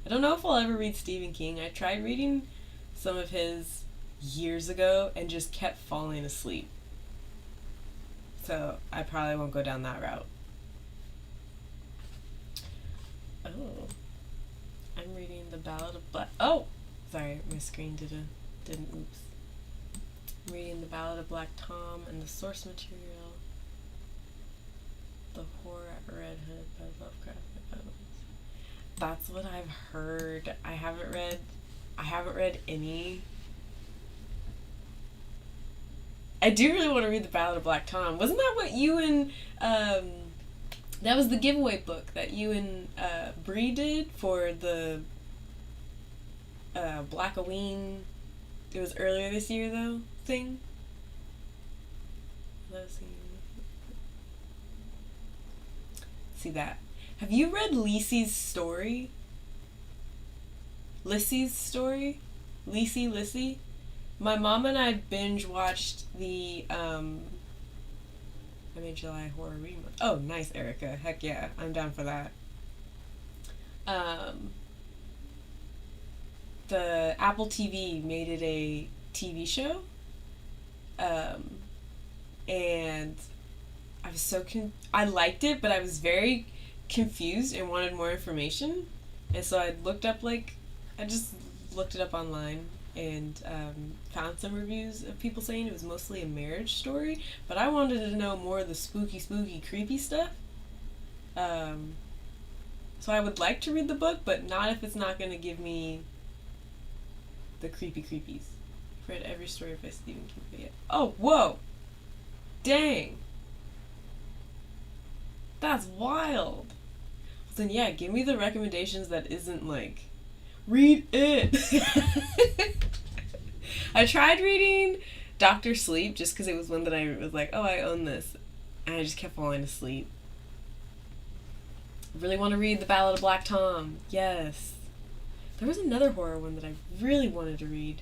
I don't know if I'll ever read Stephen King. I tried reading some of his years ago and just kept falling asleep. So I probably won't go down that route. Oh. I'm reading The Ballad of Black... Oh! Sorry, my screen didn't oops. I'm reading The Ballad of Black Tom and the source material. The Horror at Red Hood by Lovecraft. That's what I've heard. I haven't read any. I do really want to read The Ballad of Black Tom. Wasn't that what you and that was the giveaway book that you and Bree did for the Blackoween, it was earlier this year though, thing? Let's see that. Have you read Lisey's story? Lisey's story? Lissy? My mom and I binge watched the I made July horror reading month. Oh, nice, Erica. Heck yeah, I'm down for that. The Apple TV made it a TV show. And I was I liked it, but I was very confused and wanted more information. And so I just looked it up online and found some reviews of people saying it was mostly a marriage story, but I wanted to know more of the spooky, creepy stuff. So I would like to read the book, but not if it's not going to give me the creepies. I've read every story by Stephen King yet. Oh, whoa! Dang! That's wild! Then yeah, give me the recommendations that isn't like, read it! I tried reading Dr. Sleep just because it was one that I was like, oh, I own this. And I just kept falling asleep. I really want to read The Ballad of Black Tom. Yes. There was another horror one that I really wanted to read.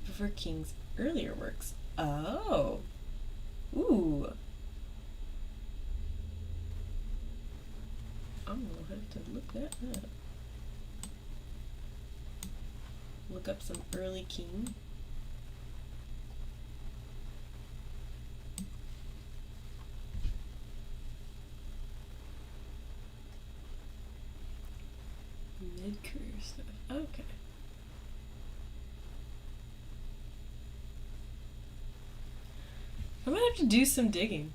I prefer King's earlier works. Oh. Ooh. I'm gonna have to look that up. Look up some early King. Mid-career stuff. Okay. I might have to do some digging.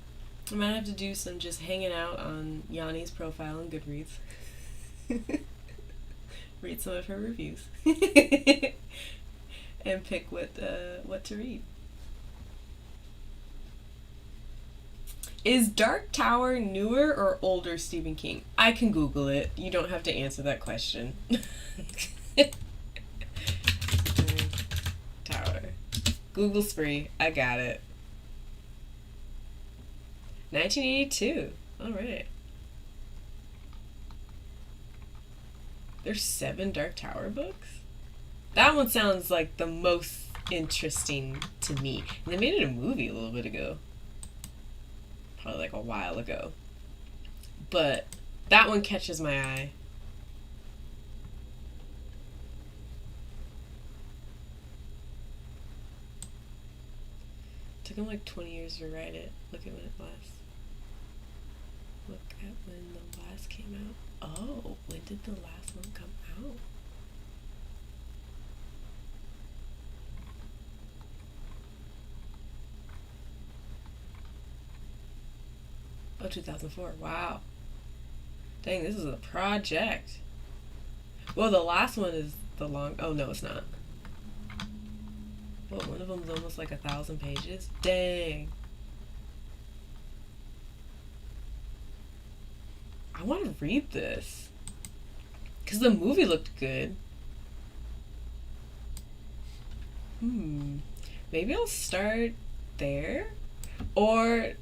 I might have to do some just hanging out on Yanni's profile on Goodreads. Read some of her reviews. And pick what to read. Is Dark Tower newer or older Stephen King? I can Google it. You don't have to answer that question. Tower. Google's free. I got it. 1982. Alright. There's 7 Dark Tower books? That one sounds like the most interesting to me. And they made it a movie a little bit ago. Probably like a while ago. But that one catches my eye. Took him like 20 years to write it. Look at when it last. Look at when the last came out. Oh, when did the last one come out? Oh, 2004. Wow. Dang, this is a project. Well, the last one is the long... Oh, no, it's not. What, one of them's almost like 1,000 pages? Dang. I want to read this. Because the movie looked good. Maybe I'll start there? Or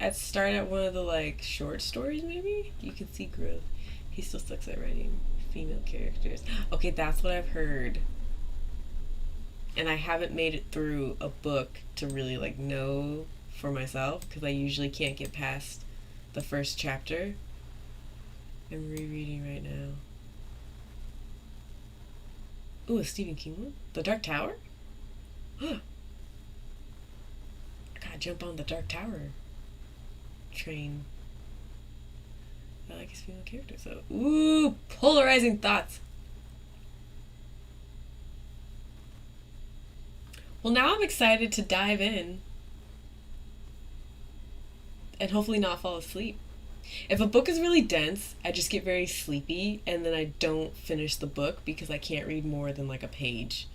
I'd start at one of the, like, short stories, maybe? You can see growth. He still sucks at writing female characters. Okay, that's what I've heard. And I haven't made it through a book to really, like, know for myself, because I usually can't get past the first chapter. I'm rereading right now. Ooh, a Stephen King one? The Dark Tower? I gotta jump on the Dark Tower train. I like his female character, so ooh, polarizing thoughts. Well, now I'm excited to dive in and hopefully not fall asleep. If a book is really dense, I just get very sleepy and then I don't finish the book because I can't read more than like a page.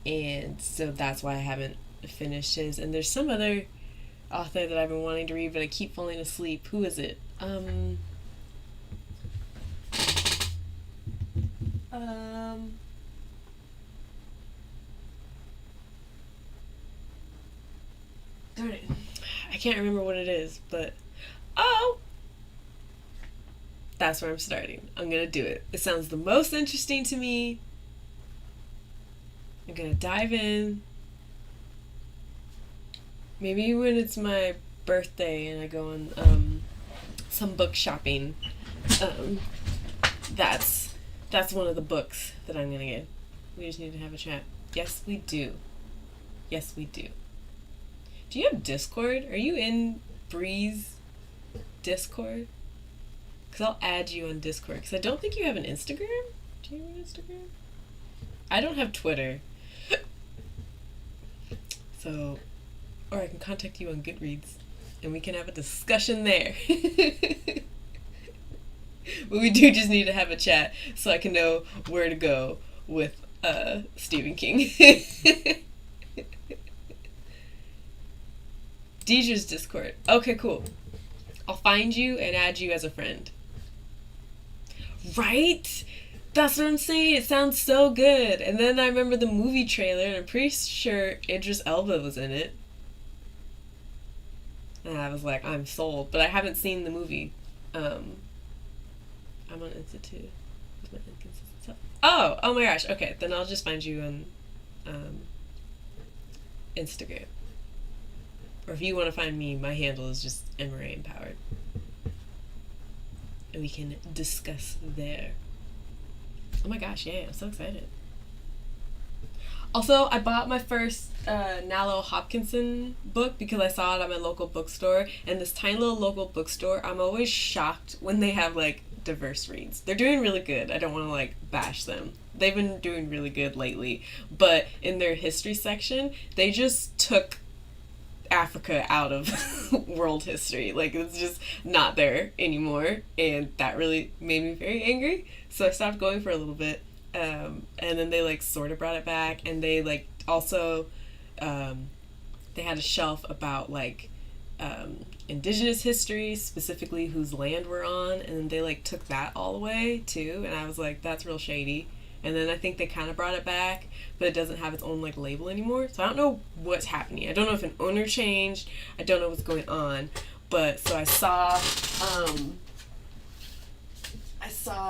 And so that's why I haven't finished his. And there's some other author that I've been wanting to read, but I keep falling asleep. Who is it? Darn it. I can't remember what it is, but that's where I'm starting. I'm gonna do it. It sounds the most interesting to me. I'm gonna dive in. Maybe when it's my birthday and I go on some book shopping, that's one of the books that I'm gonna get. We just need to have a chat. Yes, we do. Yes, we do. Do you have Discord? Are you in Bree's Discord? Because I'll add you on Discord. Because I don't think you have an Instagram. Do you have an Instagram? I don't have Twitter. So, or I can contact you on Goodreads. And we can have a discussion there. But we do just need to have a chat so I can know where to go with Stephen King. Deidre's Discord. Okay, cool. I'll find you and add you as a friend. Right? That's what I'm saying. It sounds so good. And then I remember the movie trailer, and I'm pretty sure Idris Elba was in it. And I was like, I'm sold. But I haven't seen the movie. I'm on Institute. Oh my gosh. Okay, then I'll just find you on Instagram. Or if you want to find me, my handle is just Emery Empowered. And we can discuss there. Oh my gosh, yay, I'm so excited. Also, I bought my first Nalo Hopkinson book because I saw it at my local bookstore. And this tiny little local bookstore, I'm always shocked when they have, like, diverse reads. They're doing really good. I don't want to, like, bash them. They've been doing really good lately. But in their history section, they just took Africa out of world history. Like, it's just not there anymore, and that really made me very angry, so I stopped going for a little bit, and then they like sort of brought it back, and they like also they had a shelf about like indigenous history, specifically whose land we're on, and then they like took that all away too, and I was like, that's real shady. And then I think they kind of brought it back, but it doesn't have its own like label anymore. So I don't know what's happening. I don't know if an owner changed. I don't know what's going on. But so I saw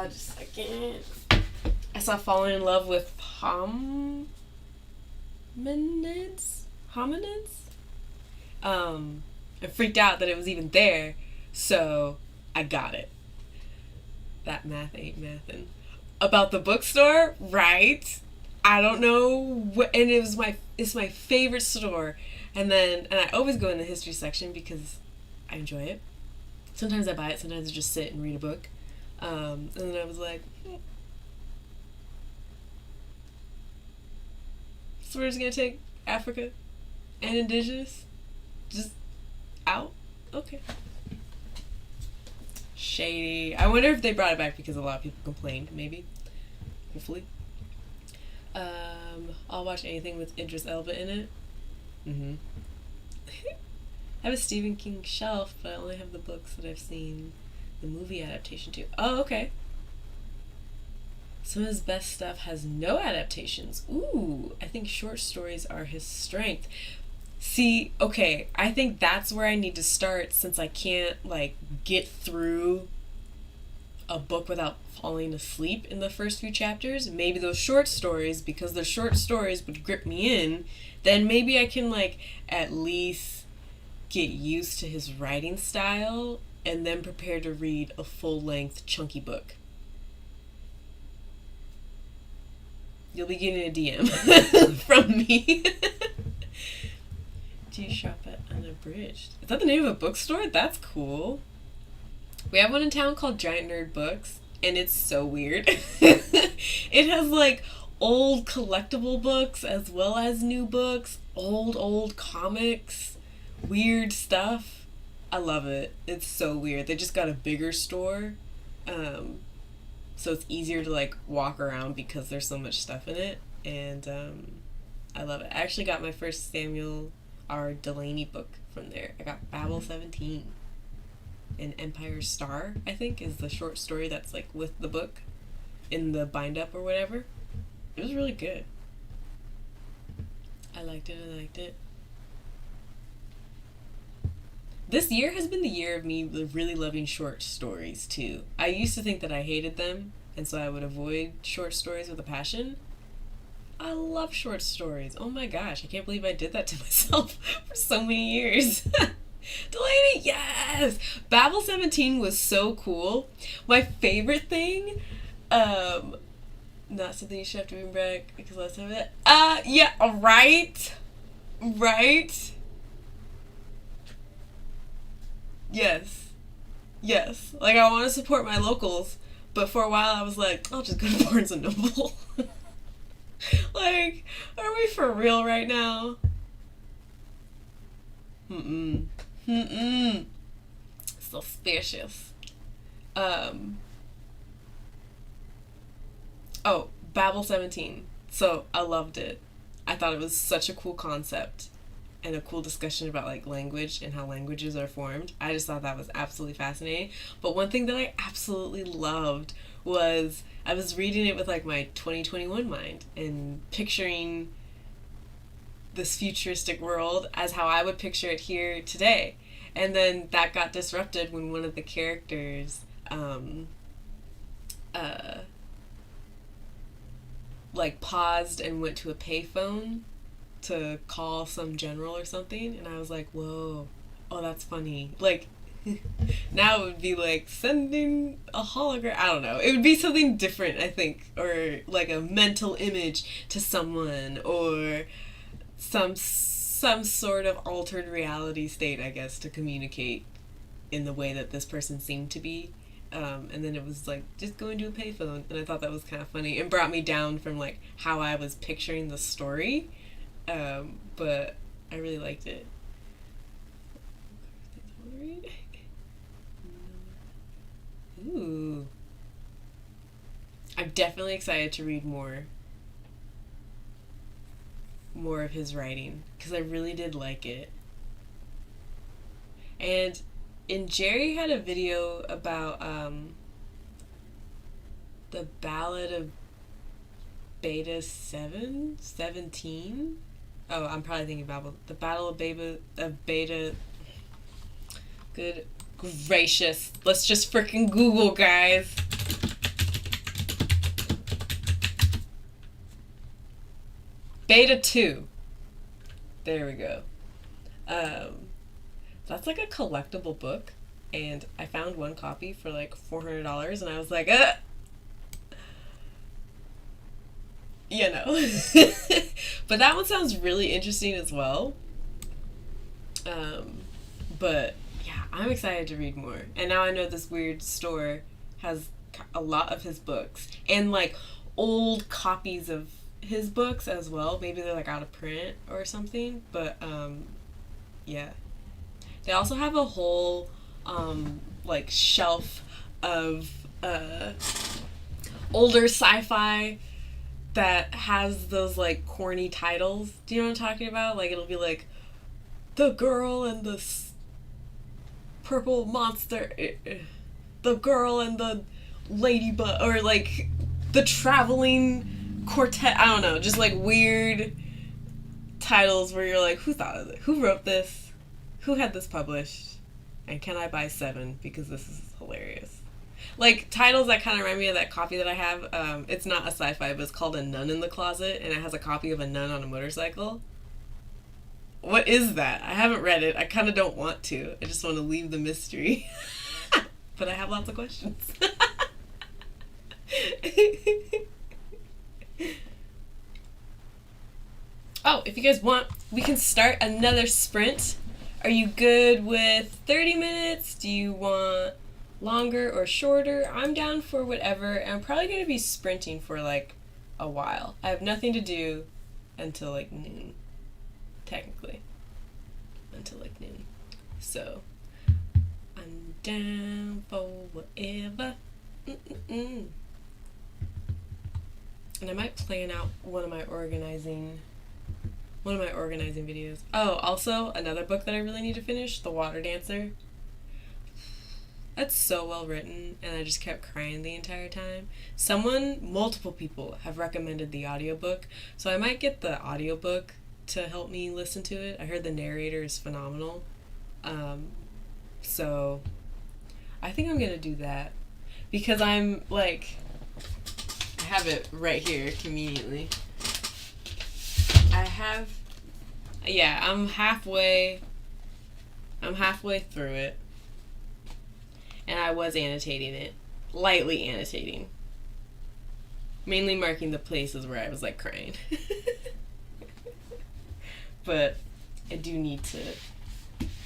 just a second. I saw Falling in Love with Hominids. I freaked out that it was even there, so I got it. That math ain't mathin'. About the bookstore, right? I don't know what, and it's my favorite store. And I always go in the history section because I enjoy it. Sometimes I buy it, sometimes I just sit and read a book. And then I was like, so we're just gonna take Africa and indigenous just out? Okay. Shady. I wonder if they brought it back because a lot of people complained, maybe. Hopefully. I'll watch anything with Idris Elba in it. Mm-hmm. I have a Stephen King shelf, but I only have the books that I've seen the movie adaptation to. Oh, okay. Some of his best stuff has no adaptations. Ooh, I think short stories are his strength. See, okay, I think that's where I need to start since I can't, like, get through a book without falling asleep in the first few chapters. Maybe those short stories, because the short stories would grip me in, then maybe I can, like, at least get used to his writing style and then prepare to read a full-length, chunky book. You'll be getting a DM from me. Do you shop at Unabridged? Is that the name of a bookstore? That's cool. We have one in town called Giant Nerd Books, and it's so weird. It has, like, old collectible books as well as new books, old comics, weird stuff. I love it. It's so weird. They just got a bigger store, so it's easier to, like, walk around because there's so much stuff in it, and I love it. I actually got my first Samuel R. Delaney book from there. I got Babel 17. And Empire Star, I think, is the short story that's, like, with the book in the bind-up or whatever. It was really good. I liked it. This year has been the year of me really loving short stories, too. I used to think that I hated them, and so I would avoid short stories with a passion. I love short stories. Oh my gosh, I can't believe I did that to myself for so many years. Delaney, yes! Babel 17 was so cool. My favorite thing, not something you should have to bring back because last time that, yeah, right? Yes. Like, I want to support my locals, but for a while I was like, I'll just go to Barnes and Noble. Like, are we for real right now? Suspicious. Oh, Babel 17. So, I loved it. I thought it was such a cool concept and a cool discussion about, like, language and how languages are formed. I just thought that was absolutely fascinating. But one thing that I absolutely loved was I was reading it with, like, my 2021 mind and picturing this futuristic world as how I would picture it here today. And then that got disrupted when one of the characters like paused and went to a payphone to call some general or something, and I was like, whoa, oh, that's funny. Like, now it would be like sending a hologram. I don't know. It would be something different, I think, or like a mental image to someone, or some sort of altered reality state, I guess, to communicate in the way that this person seemed to be. And then it was like just going to a payphone, and I thought that was kind of funny and brought me down from like how I was picturing the story. But I really liked it. Ooh. I'm definitely excited to read more of his writing because I really did like it. And Jerry had a video about the Ballad of Beta 17. Oh, I'm probably thinking about the Battle of Beta. Good gracious. Let's just freaking Google, guys. Beta 2. There we go. That's like a collectible book, and I found one copy for like $400, and I was like, you know. But that one sounds really interesting as well. But yeah, I'm excited to read more. And now I know this weird store has a lot of his books and like old copies of his books as well. Maybe they're like out of print or something. But yeah. They also have a whole like shelf of older sci-fi that has those like corny titles. Do you know what I'm talking about? Like it'll be like the girl and the purple monster, the girl and the ladybug, or like the traveling quartet. I don't know, just like weird titles where you're like, who thought of it? Who wrote this? Who had this published? And can I buy 7 because this is hilarious? Like titles that kind of remind me of that copy that I have. It's not a sci-fi, but it's called A Nun in the Closet, and it has a copy of a nun on a motorcycle. What is that? I haven't read it. I kind of don't want to. I just want to leave the mystery. But I have lots of questions. Oh, if you guys want, we can start another sprint. Are you good with 30 minutes? Do you want longer or shorter? I'm down for whatever. I'm probably going to be sprinting for like a while. I have nothing to do until like noon. Technically. Until like noon. So, I'm down for whatever. And I might plan out one of my organizing videos. Oh, also, another book that I really need to finish, The Water Dancer. That's so well written, and I just kept crying the entire time. Multiple people have recommended the audiobook, so I might get the audiobook to help me listen to it. I heard the narrator is phenomenal. So I think I'm gonna do that because I'm like, I have it right here conveniently. I'm halfway through it, and I was annotating it, lightly annotating, mainly marking the places where I was like crying. But I do need to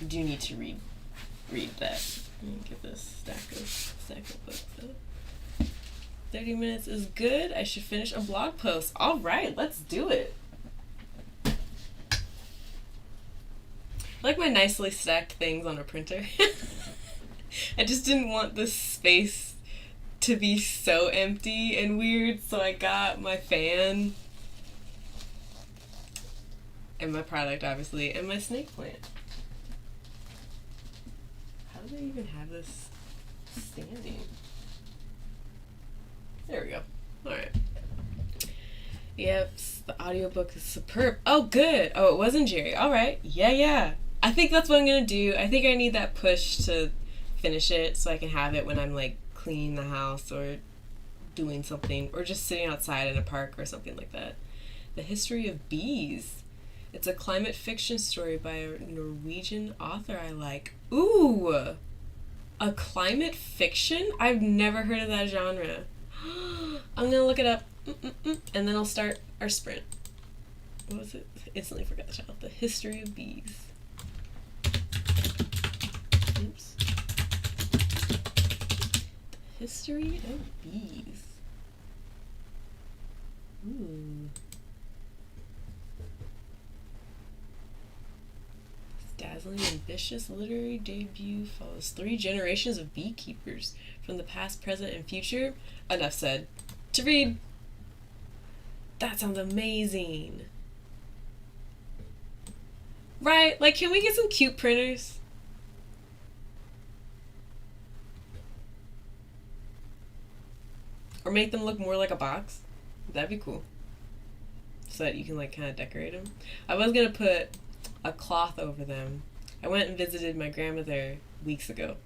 read that. Let me get this stack of books up. 30 minutes is good. I should finish a blog post. All right, let's do it. I like my nicely stacked things on a printer. I just didn't want the space to be so empty and weird, so I got my fan and my product, obviously, and my snake plant. How do they even have this standing? There we go. Alright. Yep, the audiobook is superb. Oh, good. Oh, it wasn't Jerry. Alright. Yeah. I think that's what I'm gonna do. I think I need that push to finish it so I can have it when I'm like cleaning the house or doing something, or just sitting outside in a park or something like that. The History of Bees. It's a climate fiction story by a Norwegian author I like. Ooh! A climate fiction? I've never heard of that genre. I'm gonna look it up. And then I'll start our sprint. What was it? Instantly forgot the title. The History of Bees. Oops. The History of Bees. Ooh. Dazzling, ambitious literary debut follows 3 generations of beekeepers from the past, present, and future. Enough said. To read. That sounds amazing. Right? Like, can we get some cute printers? Or make them look more like a box? That'd be cool. So that you can, like, kind of decorate them. I was gonna put a cloth over them. I went and visited my grandmother weeks ago,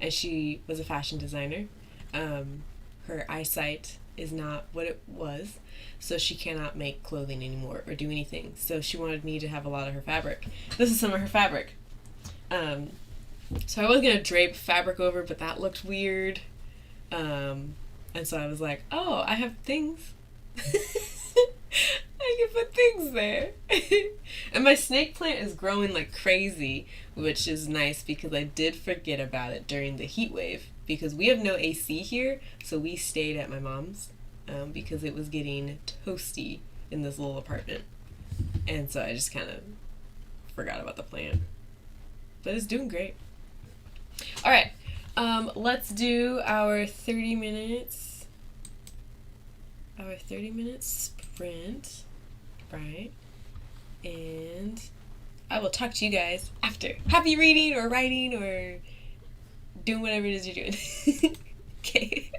and she was a fashion designer. Her eyesight is not what it was, so she cannot make clothing anymore or do anything. So she wanted me to have a lot of her fabric. This is some of her fabric. So I was gonna drape fabric over, but that looked weird. And so I was like, oh, I have things. I can put things there. And my snake plant is growing like crazy, which is nice because I did forget about it during the heat wave, because we have no AC here, so we stayed at my mom's because it was getting toasty in this little apartment. And so I just kind of forgot about the plant. But it's doing great. All right, let's do our 30 minutes. Our 30 minutes Brent, Brian, and I will talk to you guys after. Happy reading or writing or doing whatever it is you're doing. Okay.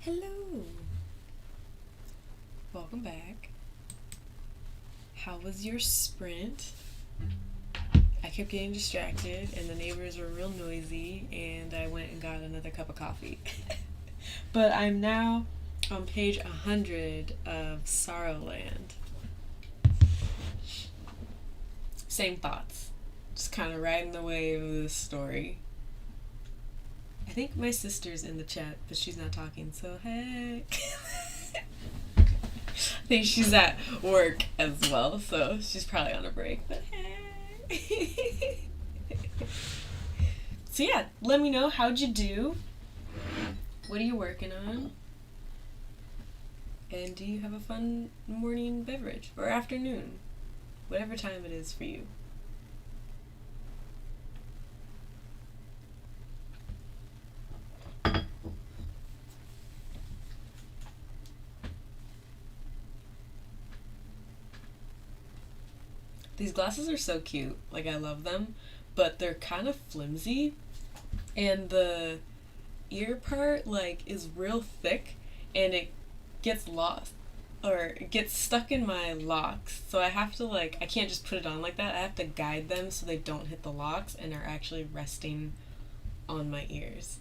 Hello. Welcome back. How was your sprint? I kept getting distracted and the neighbors were real noisy and I went and got another cup of coffee. But I'm now on page 100 of Sorrowland. Same thoughts. Just kind of riding the wave of this story. I think my sister's in the chat, but she's not talking, so hey. I think she's at work as well, so she's probably on a break, but hey. So yeah, let me know, how'd you do? What are you working on? And do you have a fun morning beverage? Or afternoon? Whatever time it is for you. These glasses are so cute. Like, I love them. But they're kind of flimsy. And the ear part, like, is real thick. And it gets lost. Or it gets stuck in my locks. So I have to, like, I can't just put it on like that. I have to guide them so they don't hit the locks and are actually resting on my ears.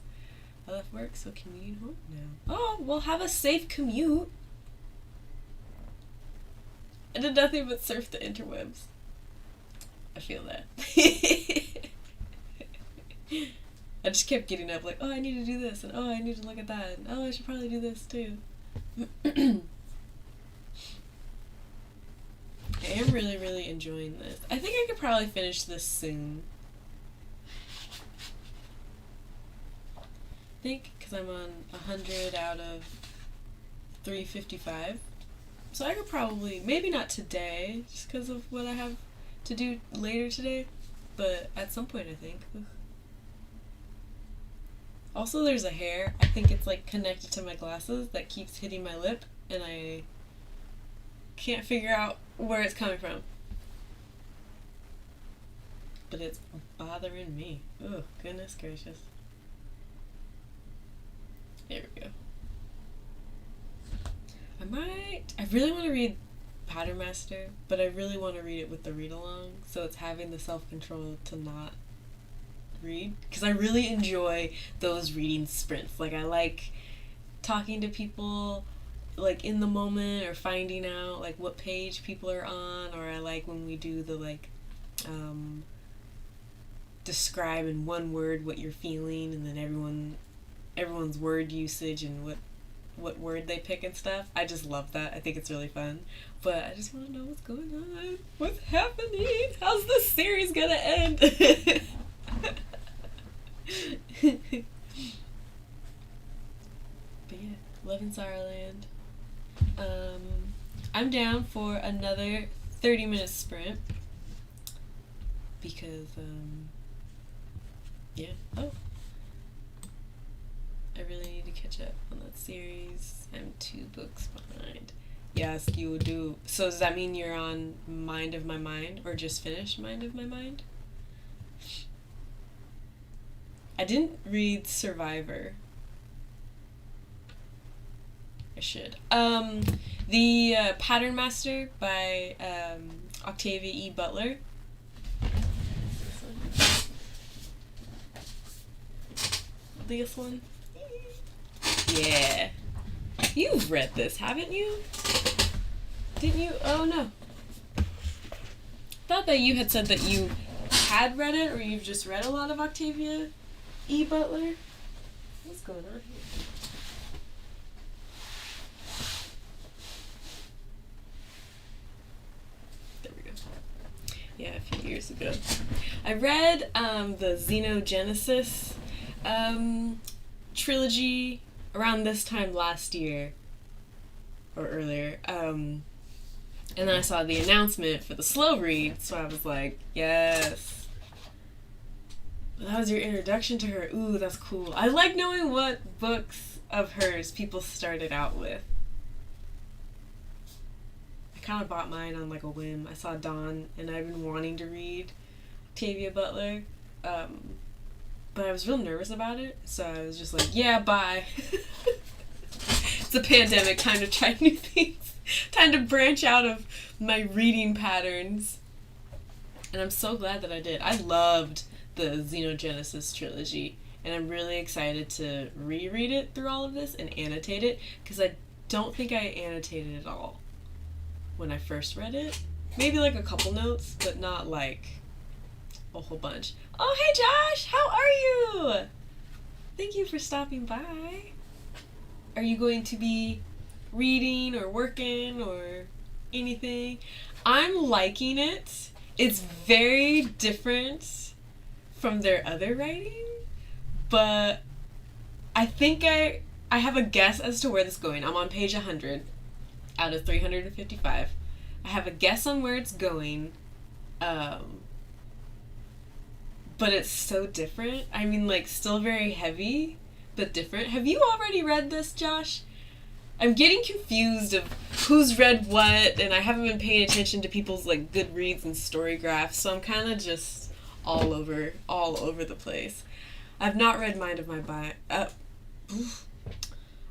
I left work, so commuting home now. Oh, well, have a safe commute. I did nothing but surf the interwebs. I feel that. I just kept getting up like, oh, I need to do this, and oh, I need to look at that, and oh, I should probably do this too. I am really, really enjoying this. I think I could probably finish this soon. I think, because I'm on 100 out of 355. So I could probably, maybe not today, just because of what I have to do later today, but at some point I think. Also, there's a hair, I think it's like connected to my glasses, that keeps hitting my lip, and I can't figure out where it's coming from. But it's bothering me. Oh, goodness gracious. There we go. I really want to read Pattern Master, but I really want to read it with the read along, so it's having the self-control to not read, because I really enjoy those reading sprints. Like, I like talking to people, like, in the moment, or finding out, like, what page people are on, or I like when we do the, like, describe in one word what you're feeling, and then everyone's word usage and what word they pick and stuff. I just love that. I think it's really fun. But I just want to know what's going on. What's happening? How's this series gonna end? But yeah, loving Sorrowland. I'm down for another 30-minute sprint. Because, yeah. Oh. I really need to catch up on that series. I'm 2 books behind. Yes, you do. So does that mean you're on Mind of My Mind, or just finished Mind of My Mind? I didn't read Survivor. I should. The Pattern Master by Octavia E. Butler. This one. Yeah. You've read this, haven't you? Didn't you? Oh, no. Thought that you had said that you had read it, or you've just read a lot of Octavia E. Butler. What's going on here? There we go. Yeah, a few years ago. I read the Xenogenesis trilogy around this time last year, or earlier, and then I saw the announcement for the slow read, so I was like, yes. That was your introduction to her. Ooh, that's cool. I like knowing what books of hers people started out with. I kind of bought mine on like a whim. I saw Dawn, and I've been wanting to read Octavia Butler, but I was real nervous about it, so I was just like, yeah, bye. It's a pandemic, time to try new things. Time to branch out of my reading patterns. And I'm so glad that I did. I loved the Xenogenesis trilogy, and I'm really excited to reread it through all of this and annotate it, because I don't think I annotated it all when I first read it. Maybe like a couple notes, but not like a whole bunch. Oh, hey Josh! How are you? Thank you for stopping by. Are you going to be reading or working or anything? I'm liking it. It's very different from their other writing, but I think I have a guess as to where this is going. I'm on page 100 out of 355. I have a guess on where it's going, but it's so different. I mean, like, still very heavy, but different. Have you already read this, Josh? I'm getting confused of who's read what, and I haven't been paying attention to people's, like, Goodreads and story graphs, so I'm kind of just all over the place. I've not read Mind of My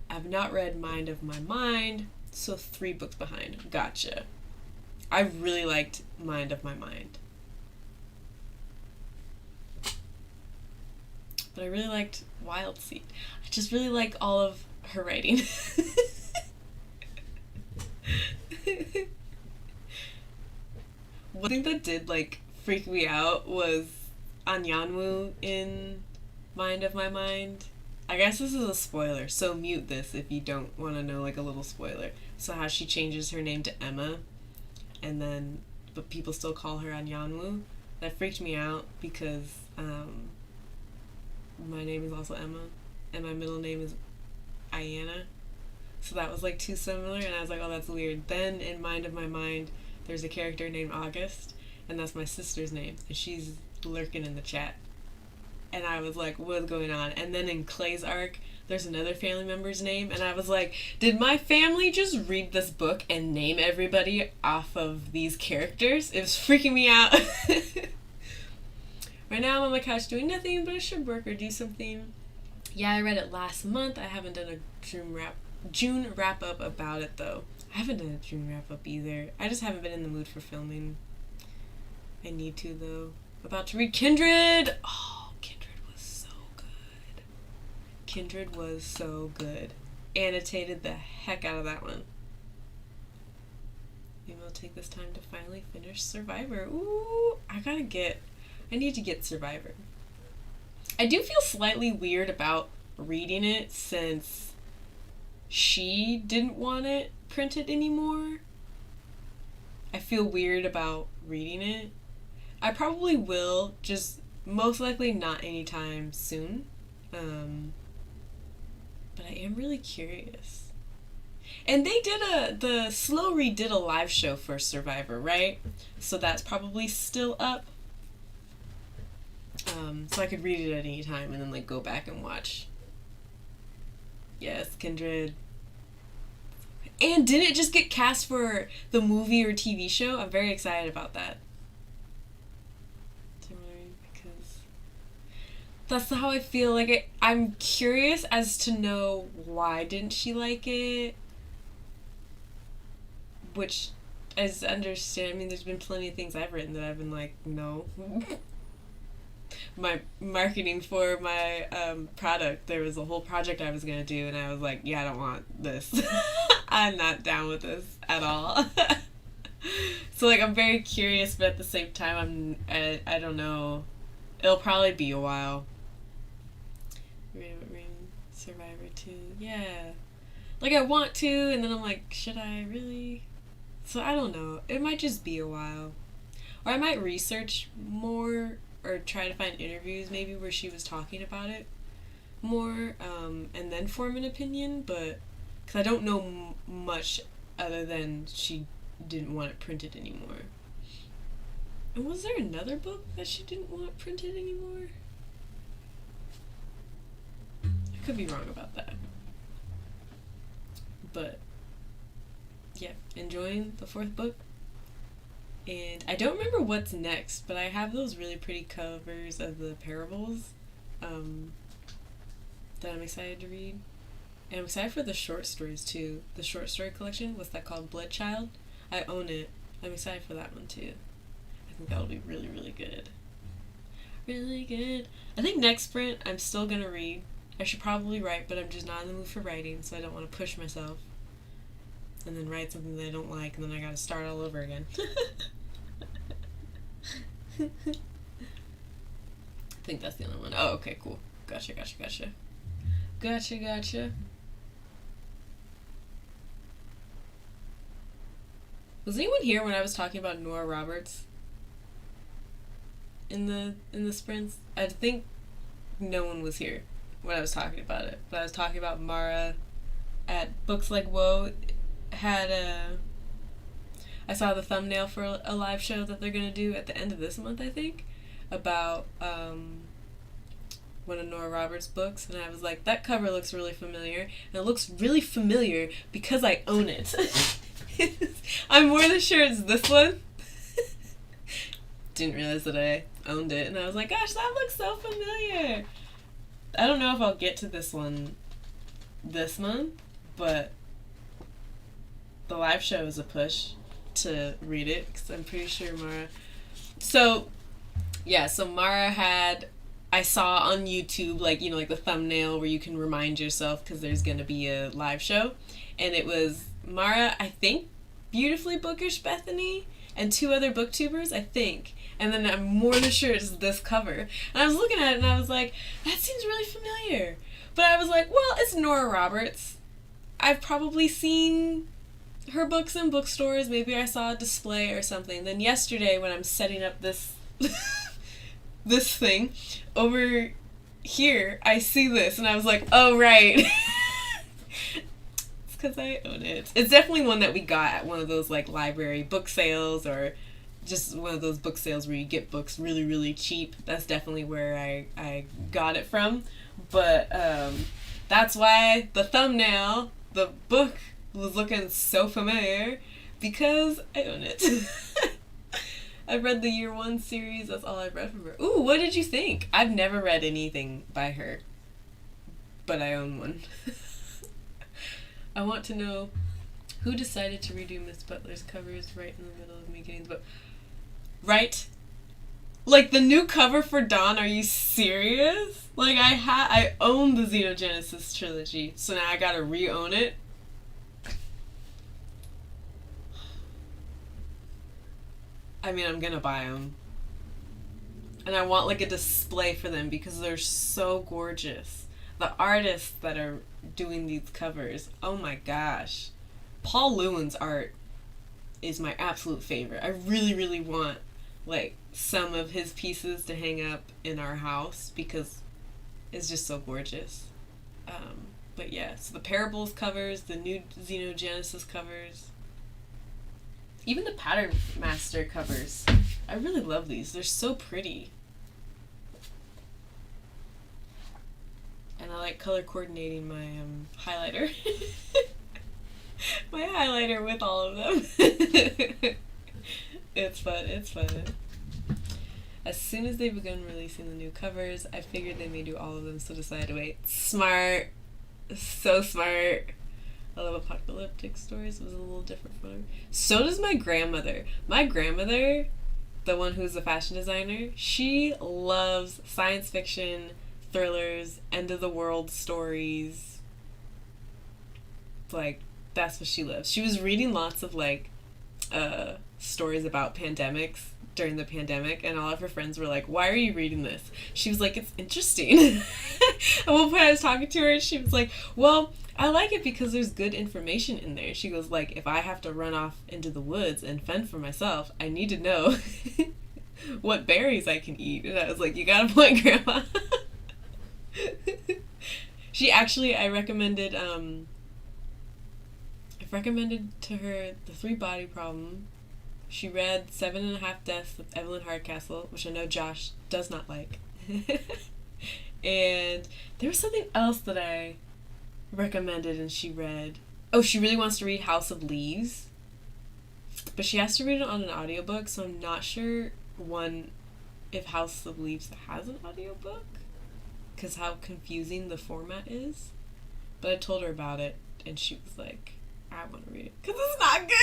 I've not read Mind of My Mind, so 3 books behind. Gotcha. I really liked Mind of My Mind. But I really liked Wild Seed. I just really like all of her writing. One thing that did, like, freak me out was Anyanwu in Mind of My Mind. I guess this is a spoiler, so mute this if you don't want to know, like, a little spoiler. So how she changes her name to Emma, and then, but people still call her Anyanwu. That freaked me out because, my name is also Emma, and my middle name is Ayana. So that was, like, too similar, and I was like, oh, that's weird. Then, in Mind of My Mind, there's a character named August, and that's my sister's name, and she's lurking in the chat. And I was like, what's going on? And then in Clay's arc, there's another family member's name, and I was like, did my family just read this book and name everybody off of these characters? It was freaking me out. Right now I'm on my couch doing nothing, but I should work or do something. Yeah, I read it last month. I haven't done a June wrap-up about it, though. I haven't done a June wrap-up either. I just haven't been in the mood for filming. I need to, though. About to read Kindred! Oh, Kindred was so good. Kindred was so good. Annotated the heck out of that one. Maybe I'll take this time to finally finish Survivor. Ooh, I need to get Survivor. I do feel slightly weird about reading it since she didn't want it printed anymore. I feel weird about reading it. I probably will, just most likely not anytime soon. But I am really curious. And they the Slow Read did a live show for Survivor, right? So that's probably still up. So I could read it at any time and then, like, go back and watch. Yes, Kindred. And didn't it just get cast for the movie or TV show? I'm very excited about that. Because that's how I feel. Like, I'm curious as to know why didn't she like it. Which, as understand, I mean, there's been plenty of things I've written that I've been like, no. My marketing for my product, there was a whole project I was going to do, and I was like, yeah, I don't want this. I'm not down with this at all. So, like, I'm very curious, but at the same time, I don't know. It'll probably be a while. Survivor 2, yeah. Like, I want to, and then I'm like, should I really? So, I don't know. It might just be a while. Or I might research more, or try to find interviews maybe where she was talking about it more, and then form an opinion, but because I don't know much other than she didn't want it printed anymore. And was there another book that she didn't want printed anymore? I could be wrong about that. But yeah, enjoying the 4th book. And I don't remember what's next, but I have those really pretty covers of the parables that I'm excited to read. And I'm excited for the short stories too. The short story collection, what's that called? Blood Child? I own it. I'm excited for that one too. I think that'll be really, really good. Really good. I think next sprint I'm still gonna read. I should probably write, but I'm just not in the mood for writing, so I don't want to push myself. And then write something that I don't like, and then I gotta start all over again. I think that's the only one. Oh, okay, cool. Gotcha. Was anyone here when I was talking about Nora Roberts in the sprints? I think no one was here when I was talking about it. But I was talking about Mara at Books Like Whoa had I saw the thumbnail for a live show that they're gonna do at the end of this month, I think, about one of Nora Roberts' books, and I was like, that cover looks really familiar, and it looks really familiar because I own it. I'm more than sure it's this one. Didn't realize that I owned it, and I was like, gosh, that looks so familiar. I don't know if I'll get to this one this month, but the live show is a push to read it, because I'm pretty sure Mara... So Mara had... I saw on YouTube, like the thumbnail where you can remind yourself because there's going to be a live show. And it was Mara, I think, Beautifully Bookish Bethany, and 2 other booktubers, I think. And then I'm more than sure it's this cover. And I was looking at it and I was like, that seems really familiar. But I was like, well, it's Nora Roberts. I've probably seen her books in bookstores. Maybe I saw a display or something. Then yesterday when I'm setting up this... this thing over here, I see this and I was like, oh right. It's because I own it. It's definitely one that we got at one of those like library book sales, or just one of those book sales where you get books really, really cheap. That's definitely where I got it from. But that's why the thumbnail, the book, was looking so familiar, because I own it. I've read the Year One series. That's all I've read from her. Ooh, what did you think? I've never read anything by her, but I own one. I want to know who decided to redo Miss Butler's covers right in the middle of me getting the book. Right? Like the new cover for Dawn, are you serious? Like I own the Xenogenesis trilogy, so now I gotta re-own it. I mean, I'm gonna buy them. And I want like a display for them because they're so gorgeous. The artists that are doing these covers, oh my gosh. Paul Lewin's art is my absolute favorite. I really, really want like some of his pieces to hang up in our house because it's just so gorgeous. But yeah, so the Parables covers, the new Xenogenesis covers, even the Pattern Master covers. I really love these. They're so pretty. And I like color coordinating my highlighter. My highlighter with all of them. It's fun. As soon as they begun releasing the new covers, I figured they may do all of them, so decided to wait. Smart. So smart. I love apocalyptic stories. It was a little different for her. So does my grandmother. My grandmother, the one who's a fashion designer, she loves science fiction, thrillers, end of the world stories. Like, that's what she loves. She was reading lots of like stories about pandemics during the pandemic, and all of her friends were like, why are you reading this? She was like, it's interesting. At one point I was talking to her and she was like, well, I like it because there's good information in there. She goes like, if I have to run off into the woods and fend for myself, I need to know what berries I can eat. And I was like, you got a point, Grandma. She actually, I recommended to her The Three Body Problem. She read 7.5 Deaths of Evelyn Hardcastle, which I know Josh does not like. And there was something else that I recommended and she read. Oh, she really wants to read House of Leaves, but she has to read it on an audiobook, so I'm not sure, one, if House of Leaves has an audiobook, because how confusing the format is. But I told her about it, and she was like, I want to read it. Because it's not good!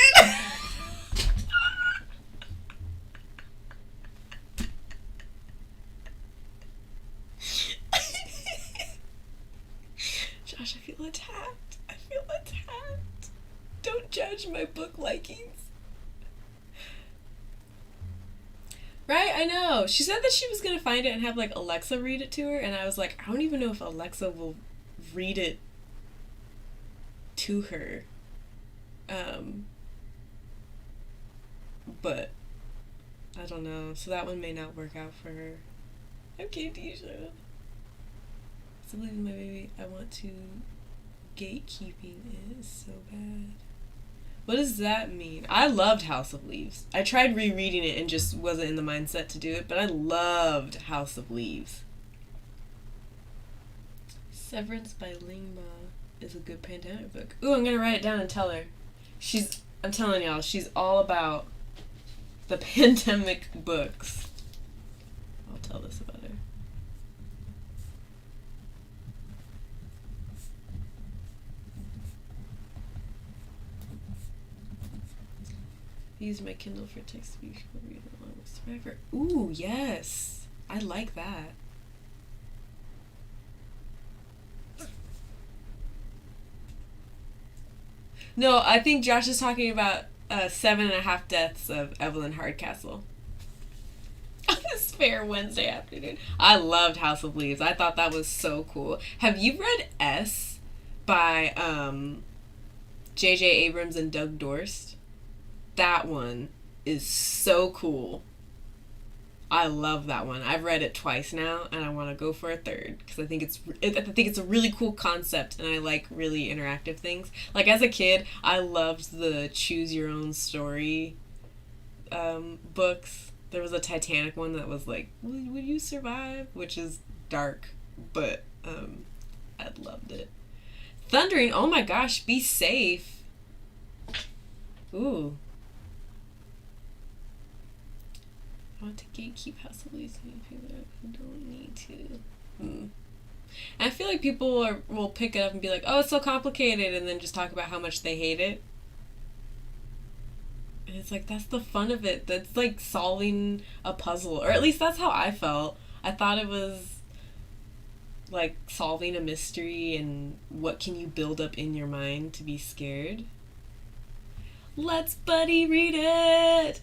Josh, I feel attacked. I feel attacked. Don't judge my book likings. Right, I know. She said that she was going to find it and have, like, Alexa read it to her, and I was like, I don't even know if Alexa will read it to her. But I don't know. So that one may not work out for her. Okay, Deja. So leaving my baby, I want to. Gatekeeping is so bad. What does that mean? I loved House of Leaves. I tried rereading it and just wasn't in the mindset to do it, but I loved House of Leaves. Severance by Lingma is a good pandemic book. Ooh, I'm gonna write it down and tell her. I'm telling y'all, she's all about the pandemic books. I'll tell this about her. Use my Kindle for text speech for reading along with Survivor. Ooh, yes. I like that. No, I think Josh is talking about 7.5 Deaths of Evelyn Hardcastle. This fair Wednesday afternoon. I loved House of Leaves. I thought that was so cool. Have you read S by J.J. Abrams and Doug Dorst? That one is so cool. I love that one. I've read it twice now, and I want to go for a third because I think it's a really cool concept, and I like really interactive things. Like as a kid, I loved the choose your own story books. There was a Titanic one that was like, "Would you survive?" Which is dark, but I loved it. Thundering. Oh my gosh, be safe. Ooh. I want to gatekeep House of Leaves who don't need to. And I feel like people will pick it up and be like, oh, it's so complicated, and then just talk about how much they hate it. And it's like, that's the fun of it. That's like solving a puzzle. Or at least that's how I felt. I thought it was like solving a mystery and what can you build up in your mind to be scared. Let's buddy read it!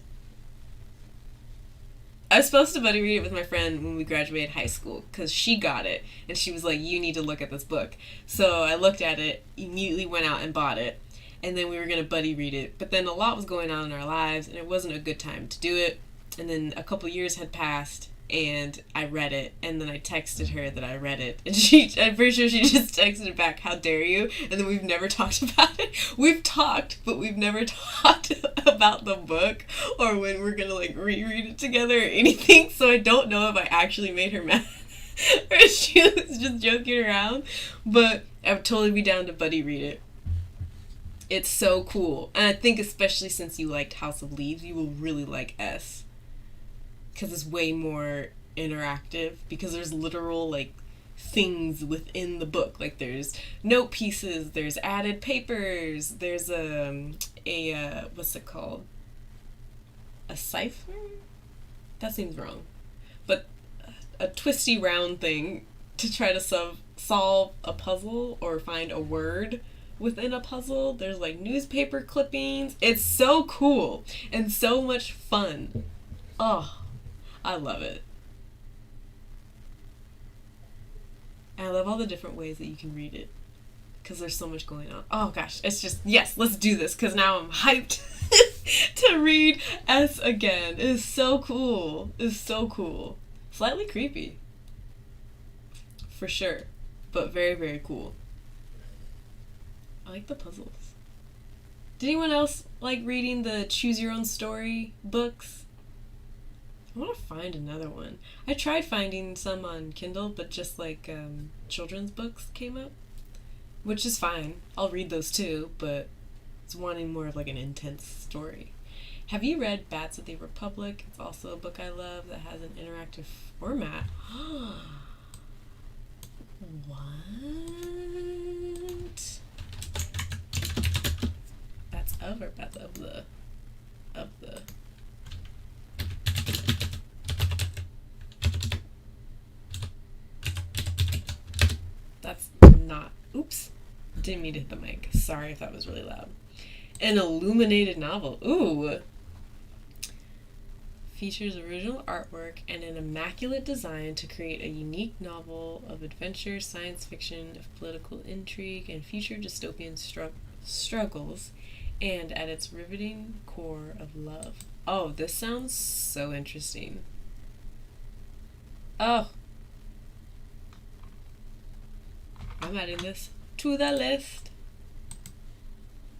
I was supposed to buddy read it with my friend when we graduated high school because she got it and she was like, you need to look at this book. So I looked at it, immediately went out and bought it, and then we were going to buddy read it. But then a lot was going on in our lives and it wasn't a good time to do it. And then a couple years had passed and I read it, and then I texted her that I read it, and I'm pretty sure she just texted back, how dare you? And then we've never talked about it. We've talked, but we've never talked about the book or when we're gonna like reread it together or anything, so I don't know if I actually made her mad or if she was just joking around, but I would totally be down to buddy read it. It's so cool, and I think especially since you liked House of Leaves, you will really like S. Because it's way more interactive, because there's literal like things within the book. Like there's note pieces, there's added papers, there's a what's it called? A cipher? That seems wrong. But a twisty round thing to try to solve a puzzle or find a word within a puzzle. There's like newspaper clippings. It's so cool and so much fun. Oh, I love it. And I love all the different ways that you can read it, because there's so much going on. Oh gosh, it's just, yes, let's do this, because now I'm hyped to read S again. It is so cool. It's so cool. Slightly creepy, for sure, but very, very cool. I like the puzzles. Did anyone else like reading the Choose Your Own Story books? I want to find another one. I tried finding some on Kindle, but just like children's books came up, which is fine. I'll read those too, but it's wanting more of like an intense story. Have you read Bats of the Republic? It's also a book I love that has an interactive format. What? of or path of the that's not, oops, didn't mean to hit the mic, sorry if that was really loud. An illuminated novel, ooh, features original artwork and an immaculate design to create a unique novel of adventure, science fiction, of political intrigue, and future dystopian struggles, and at its riveting core of love. Oh, this sounds so interesting. Oh, I'm adding this to the list.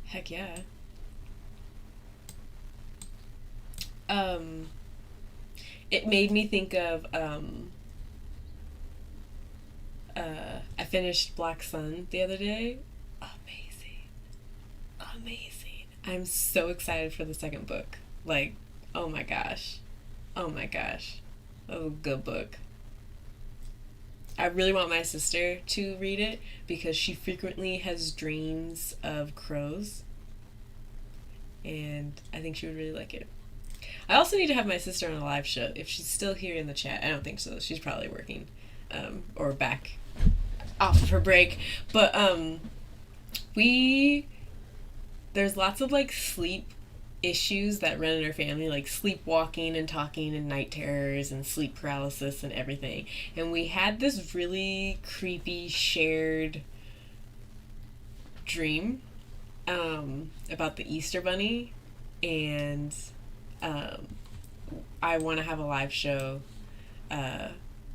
Heck yeah. It made me think of, I finished Black Sun the other day. Amazing. Amazing. I'm so excited for the second book. Like, oh my gosh. Oh my gosh. That was a good book. I really want my sister to read it because she frequently has dreams of crows. And I think she would really like it. I also need to have my sister on a live show. If she's still here in the chat, I don't think so. She's probably working, or back off of her break. But there's lots of like sleep issues that run in her family, like sleepwalking and talking and night terrors and sleep paralysis and everything. And we had this really creepy shared dream about the Easter Bunny, and I want to have a live show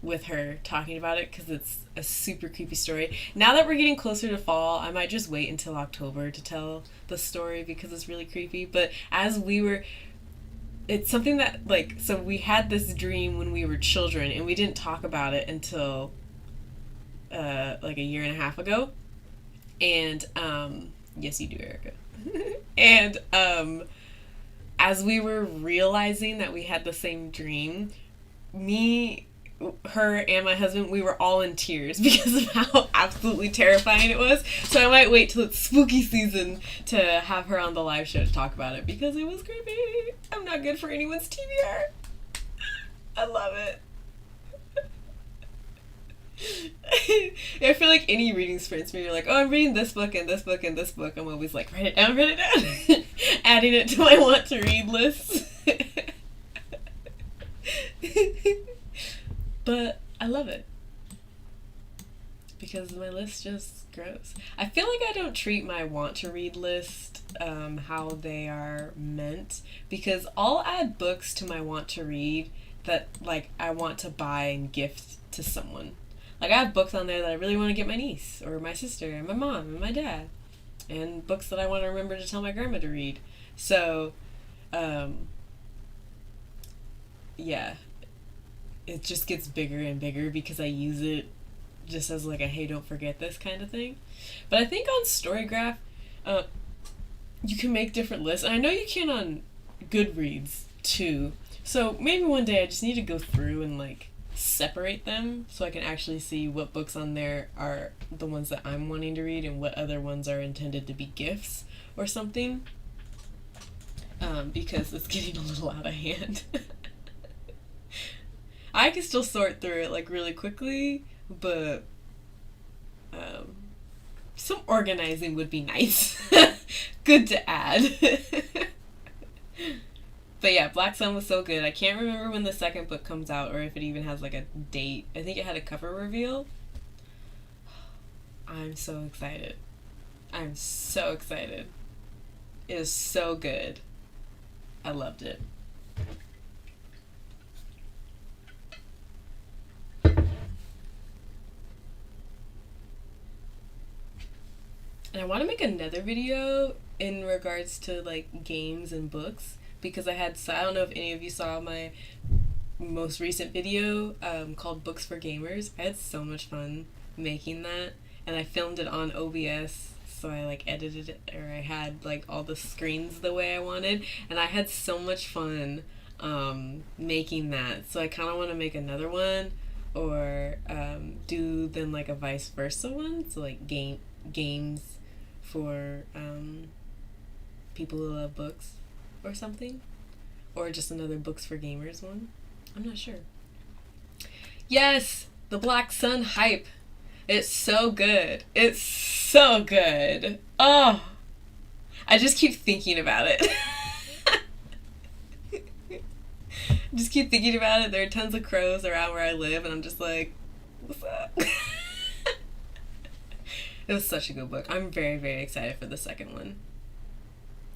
with her talking about it because it's a super creepy story. Now that we're getting closer to fall, I might just wait until October to tell the story because it's really creepy. But it's something that, like, so we had this dream when we were children and we didn't talk about it until like a year and a half ago. And yes, you do, Erica. And as we were realizing that we had the same dream, me, her, and my husband, we were all in tears because of how absolutely terrifying it was. So I might wait till it's spooky season to have her on the live show to talk about it because it was creepy. I'm not good for anyone's TBR. I love it. I feel like any reading sprints where you're like, oh, I'm reading this book and this book and this book, I'm always like, write it down, adding it to my want to read list. But I love it because my list just grows. I feel like I don't treat my want to read list how they are meant, because I'll add books to my want to read that like I want to buy and gift to someone. Like, I have books on there that I really want to get my niece, or my sister, and my mom, and my dad. And books that I want to remember to tell my grandma to read. So, yeah. It just gets bigger and bigger because I use it just as, like, a hey, don't forget this kind of thing. But I think on Storygraph, you can make different lists. And I know you can on Goodreads, too. So, maybe one day I just need to go through and, like, separate them so I can actually see what books on there are the ones that I'm wanting to read and what other ones are intended to be gifts or something, because it's getting a little out of hand. I can still sort through it like really quickly, but some organizing would be nice. Good to add. But yeah, Black Sun was so good. I can't remember when the second book comes out or if it even has like a date. I think it had a cover reveal. I'm so excited. I'm so excited. It is so good. I loved it. And I want to make another video in regards to like games and books. Because I don't know if any of you saw my most recent video called Books for Gamers. I had so much fun making that, and I filmed it on OBS, so I like edited it, or I had like all the screens the way I wanted, and I had so much fun making that. So I kind of want to make another one, or do then like a vice versa one, so like games for people who love books or something. Or just another books for gamers one. I'm not sure. Yes! The Black Sun hype. It's so good. It's so good. Oh! I just keep thinking about it. Just keep thinking about it. There are tons of crows around where I live, and I'm just like, what's up? It was such a good book. I'm very, very excited for the second one.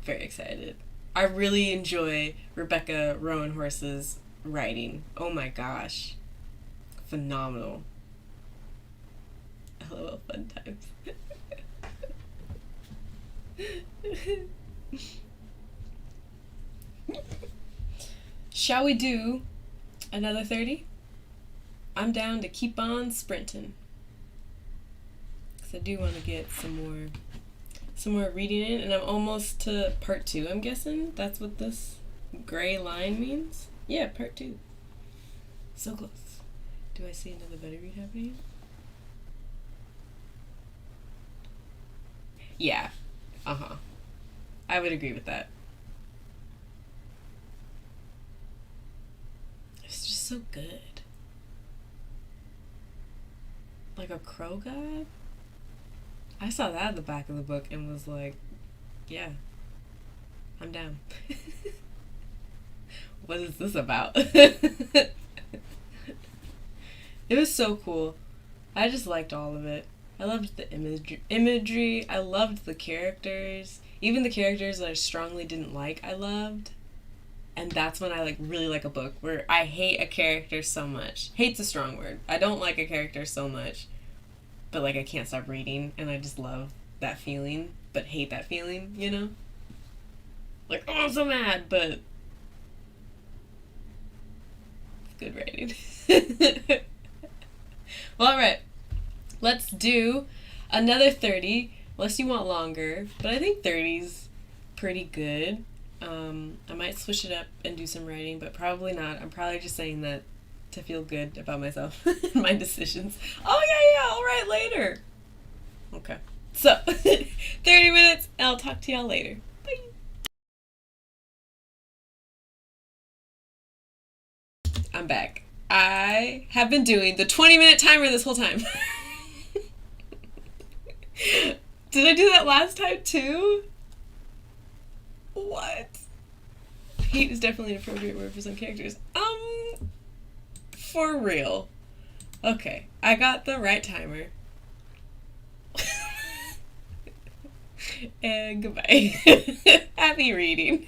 Very excited. I really enjoy Rebecca Roanhorse's writing. Oh my gosh. Phenomenal. LOL, fun times. Shall we do another 30? I'm down to keep on sprinting. Because I do want to get some more reading in, and I'm almost to part 2, I'm guessing. That's what this gray line means? Yeah, part 2. So close. Do I see another better read happening? Yeah. Uh-huh. I would agree with that. It's just so good. Like a crow god? I saw that at the back of the book and was like, yeah, I'm down. What is this about? It was so cool. I just liked all of it. I loved the imagery. I loved the characters. Even the characters that I strongly didn't like, I loved. And that's when I really like a book where I hate a character so much. Hate's a strong word. I don't like a character so much, but I can't stop reading, and I just love that feeling, but hate that feeling, you know? Oh, I'm so mad, but good writing. Well, alright. Let's do another 30, unless you want longer, but I think 30's pretty good. I might switch it up and do some writing, but probably not. I'm probably just saying that to feel good about myself and my decisions. Oh, yeah, I'll write later. Okay. So, 30 minutes, and I'll talk to y'all later. Bye. I'm back. I have been doing the 20-minute timer this whole time. Did I do that last time too? What? Hate is definitely an appropriate word for some characters. For real. Okay, I got the right timer. And goodbye. Happy reading.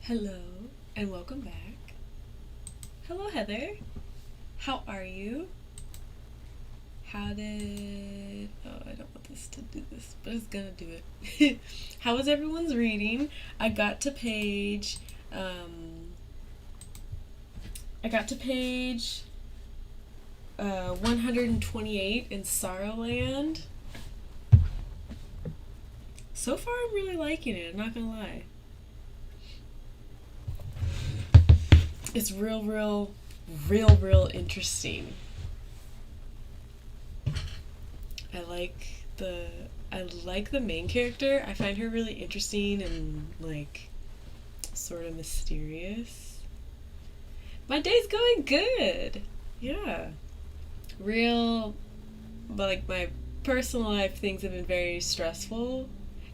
Hello, and welcome back. Hello, Heather. How are you? How did... Oh, I don't want this to do this, but it's gonna do it. How was everyone's reading? I got to page... I got to page 128 in Sorrowland. So far, I'm really liking it, I'm not gonna lie. It's real interesting. I like the main character. I find her really interesting and like sort of mysterious. My day's going good. Yeah. Like my personal life things have been very stressful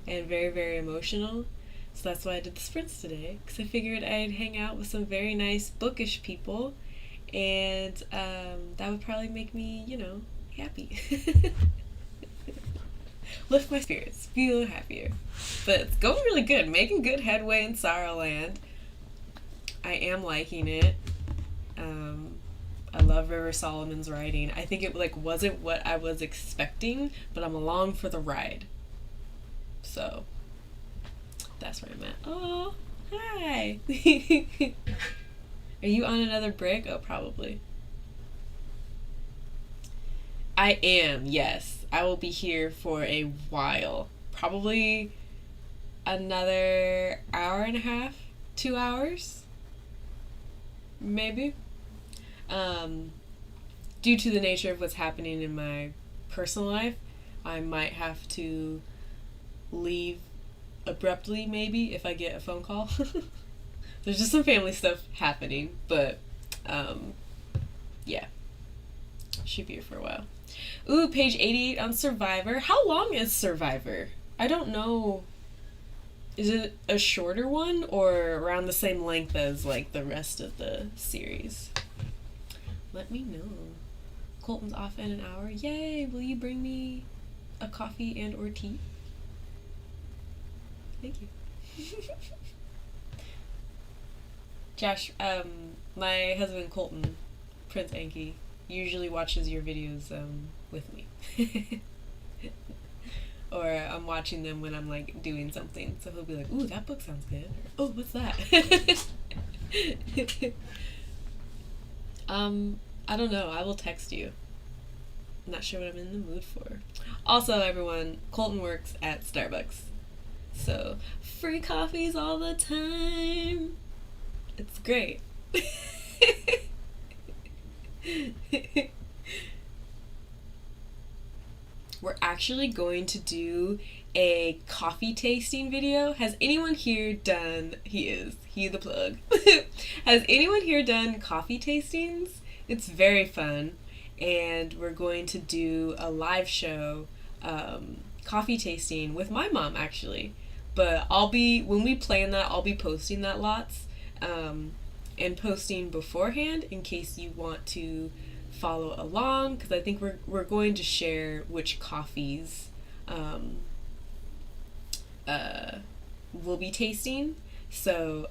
and very emotional. So that's why I did the sprints today, because I figured I'd hang out with some very nice bookish people, and that would probably make me, happy. Lift my spirits, be a little happier. But it's going really good, making good headway in Sorrowland. I am liking it. I love River Solomon's writing. I think it wasn't what I was expecting, but I'm along for the ride. So that's where I'm at. Oh, hi. Are you on another break? Oh, probably. I am, yes. I will be here for a while. Probably another hour and a half, 2 hours. Maybe. Due to the nature of what's happening in my personal life, I might have to leave abruptly, maybe, if I get a phone call. There's just some family stuff happening, but yeah, should be here for a while. Ooh, page 88 on Survivor. How long is Survivor? I don't know. Is it a shorter one or around the same length as like the rest of the series? Let me know. Colton's off in an hour. Yay! Will you bring me a coffee and or tea? Thank you. Josh, my husband Colton, Prince Anki, usually watches your videos with me. Or I'm watching them when I'm like doing something. So he'll be like, ooh, that book sounds good. Or, oh, what's that? I don't know. I will text you. I'm not sure what I'm in the mood for. Also, everyone, Colton works at Starbucks. So, free coffees all the time. It's great. We're actually going to do a coffee tasting video. Has anyone here done... He the plug. Has anyone here done coffee tastings? It's very fun. And we're going to do a live show, coffee tasting with my mom, actually. But when we plan that, I'll be posting that lots, and posting beforehand in case you want to follow along, because I think we're going to share which coffees we'll be tasting. So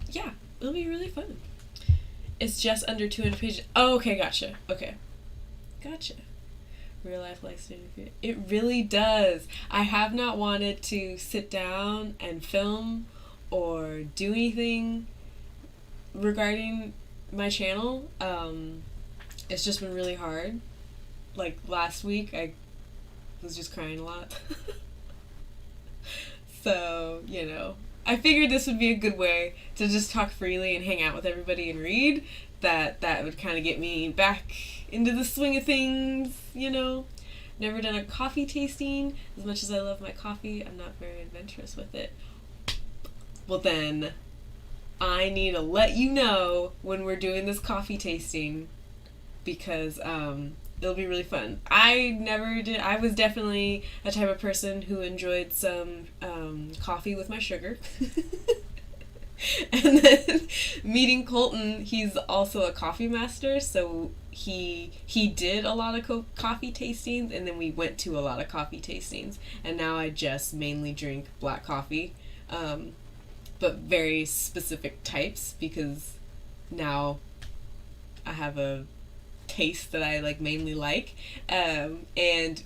yeah, it'll be really fun. It's just under 200 pages. Oh, okay, gotcha. Real life likes to do it really does. I have not wanted to sit down and film or do anything regarding my channel. It's just been really hard. Like last week I was just crying a lot. So, I figured this would be a good way to just talk freely and hang out with everybody and read. That would kind of get me back into the swing of things, Never done a coffee tasting. As much as I love my coffee, I'm not very adventurous with it. Well then, I need to let you know when we're doing this coffee tasting, because it'll be really fun. I was definitely a type of person who enjoyed some coffee with my sugar. And then meeting Colton, he's also a coffee master, so he did a lot of coffee tastings, and then we went to a lot of coffee tastings, and now I just mainly drink black coffee. but very specific types, because now I have a taste that I like mainly like, and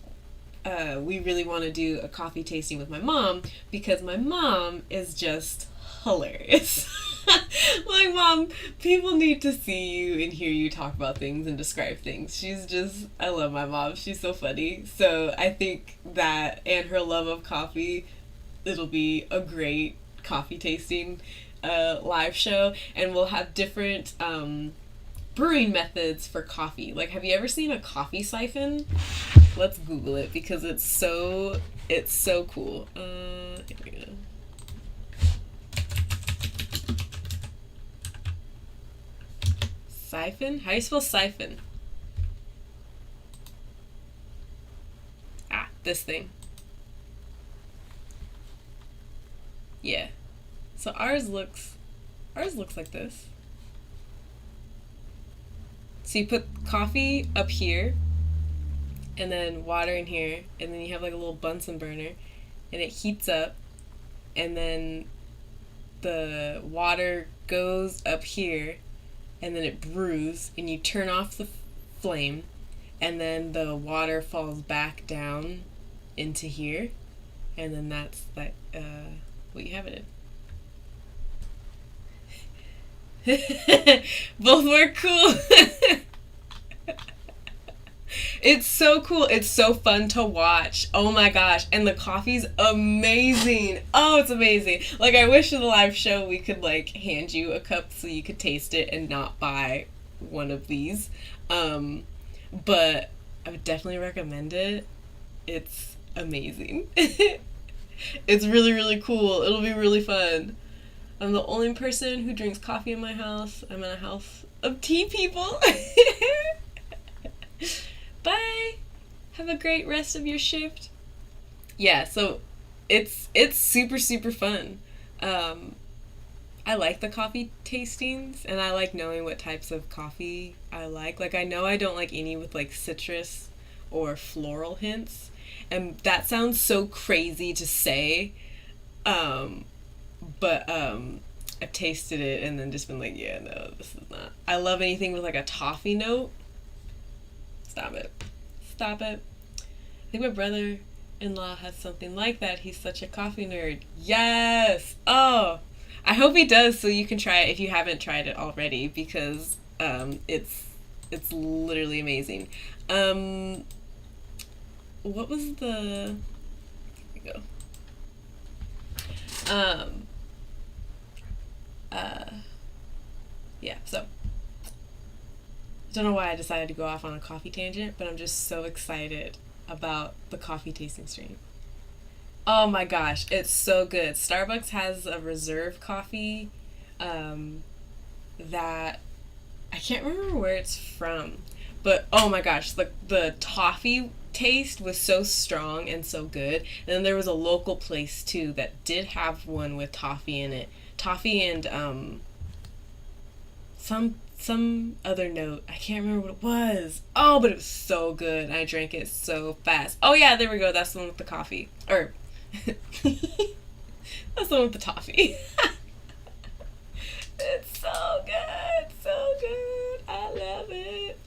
we really want to do a coffee tasting with my mom, because my mom is just hilarious. Like, Mom, people need to see you and hear you talk about things and describe things. She's just, I love my mom. She's so funny. So I think that, and her love of coffee, it'll be a great coffee tasting live show. And we'll have different brewing methods for coffee. Like, have you ever seen a coffee siphon? Let's Google it, because it's so cool. Here we go. Siphon? How do you spell siphon? Ah, this thing. Yeah. So ours looks like this. So you put coffee up here, and then water in here, and then you have like a little Bunsen burner, and it heats up, and then the water goes up here, and then it brews, and you turn off the flame, and then the water falls back down into here, and then that's like what you have it in. Both work cool. It's so cool. It's so fun to watch. Oh my gosh. And the coffee's amazing. Oh, it's amazing. Like, I wish in the live show we could like hand you a cup so you could taste it and not buy one of these. But I would definitely recommend it. It's amazing. It's really, really cool. It'll be really fun. I'm the only person who drinks coffee in my house. I'm in a house of tea people. Bye. Have a great rest of your shift. Yeah, so it's super, super fun. I like the coffee tastings, and I like knowing what types of coffee I like. Like, I know I don't like any with like citrus or floral hints, and that sounds so crazy to say, but I've tasted it and then just been like, yeah, no, this is not. I love anything with like a toffee note. Stop it. I think my brother-in-law has something like that. He's such a coffee nerd. Yes! Oh! I hope he does, so you can try it if you haven't tried it already, because it's literally amazing. What was the... Here we go. Yeah, so... Don't know why I decided to go off on a coffee tangent, but I'm just so excited about the coffee tasting stream. Oh my gosh, it's so good. Starbucks has a reserve coffee that I can't remember where it's from, but oh my gosh, the toffee taste was so strong and so good. And then there was a local place too that did have one with toffee in it. Toffee and some other note. I can't remember what it was. Oh, but it was so good. I drank it so fast. Oh yeah, there we go. That's the one with the coffee. Or that's the one with the toffee. It's so good. So good. I love it.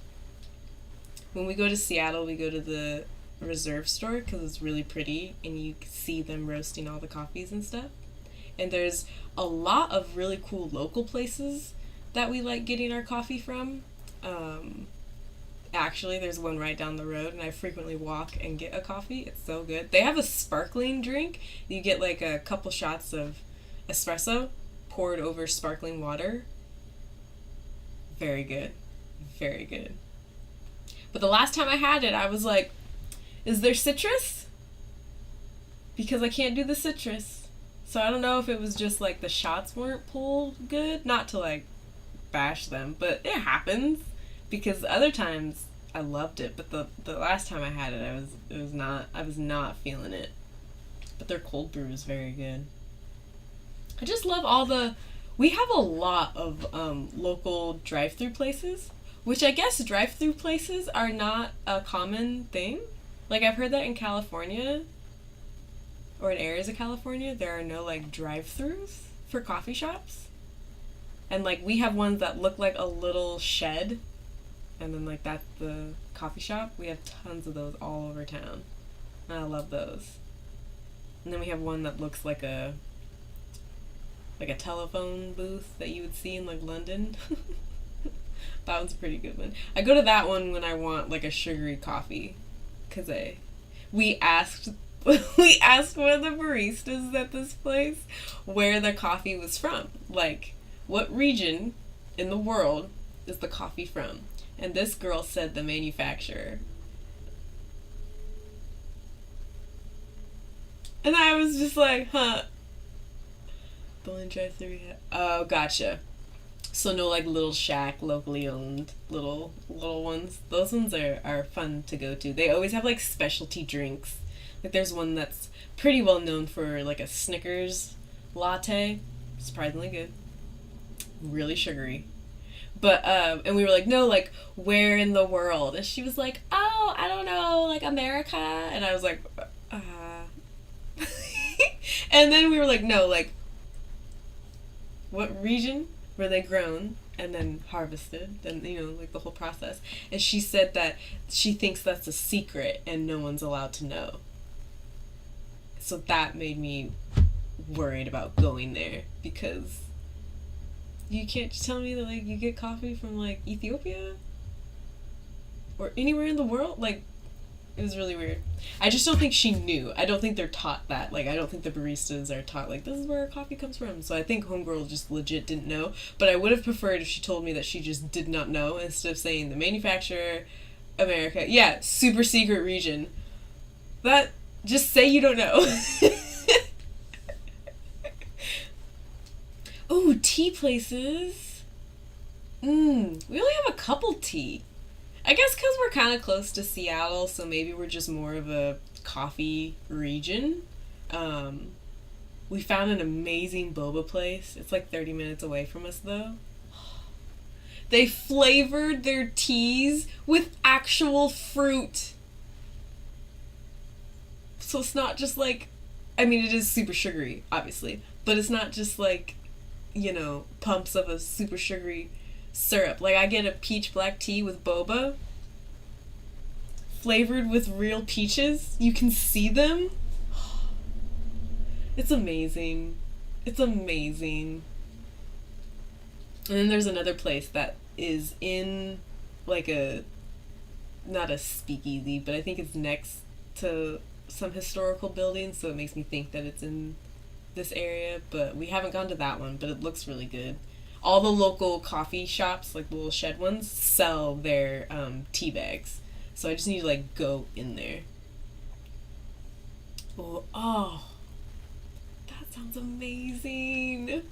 When we go to Seattle, we go to the Reserve store because it's really pretty and you see them roasting all the coffees and stuff. And there's a lot of really cool local places that we like getting our coffee from. Actually, there's one right down the road, and I frequently walk and get a coffee. It's so good. They have a sparkling drink. You get like a couple shots of espresso poured over sparkling water. Very good. Very good. But the last time I had it, I was like, is there citrus? Because I can't do the citrus. So I don't know if it was just like the shots weren't pulled good. Not to like bash them, but it happens, because other times I loved it, but the last time I had it, I was not feeling it. But their cold brew is very good. I just love we have a lot of local drive-through places, which I guess drive-through places are not a common thing. Like, I've heard that in California or in areas of California there are no like drive-throughs. for coffee shops. And like we have ones that look like a little shed, and then like that's the coffee shop. We have tons of those all over town. And I love those. And then we have one that looks like a telephone booth that you would see in like London. That one's a pretty good one. I go to that one when I want like a sugary coffee, cause we asked one of the baristas at this place where the coffee was from, like what region in the world is the coffee from, and this girl said the manufacturer. And I was just like, huh. The only drive-thru we have. Oh, gotcha. So no like little shack, locally owned little ones. Those ones are fun to go to. They always have like specialty drinks. Like there's one that's pretty well known for like a Snickers latte. Surprisingly good. Really sugary. But and we were like, no, like where in the world? And she was like, oh, I don't know, like America. And I was like, and then we were like, no, like what region were they grown and then harvested, and you know, like the whole process. And she said that she thinks that's a secret and no one's allowed to know. So that made me worried about going there, because you can't just tell me that like you get coffee from like Ethiopia or anywhere in the world. Like it was really weird. I just don't think she knew. I don't think they're taught that. Like, I don't think the baristas are taught, like, this is where our coffee comes from. So I think Homegirl just legit didn't know. But I would have preferred if she told me that she just did not know, instead of saying the manufacturer, America. Yeah, super secret region. That, just say you don't know. Ooh, tea places. We only have a couple tea. I guess because we're kind of close to Seattle, so maybe we're just more of a coffee region. We found an amazing boba place. It's like 30 minutes away from us, though. They flavored their teas with actual fruit. So it's not just like, I mean, it is super sugary, obviously, but it's not just like, you know, pumps of a super sugary syrup. Like, I get a peach black tea with boba flavored with real peaches. You can see them. It's amazing. It's amazing. And then there's another place that is in like a, not a speakeasy, but I think it's next to some historical buildings, so it makes me think that it's in this area. But we haven't gone to that one, but it looks really good. All the local coffee shops, like the little shed ones, sell their tea bags. So I just need to like go in there. Oh, that sounds amazing.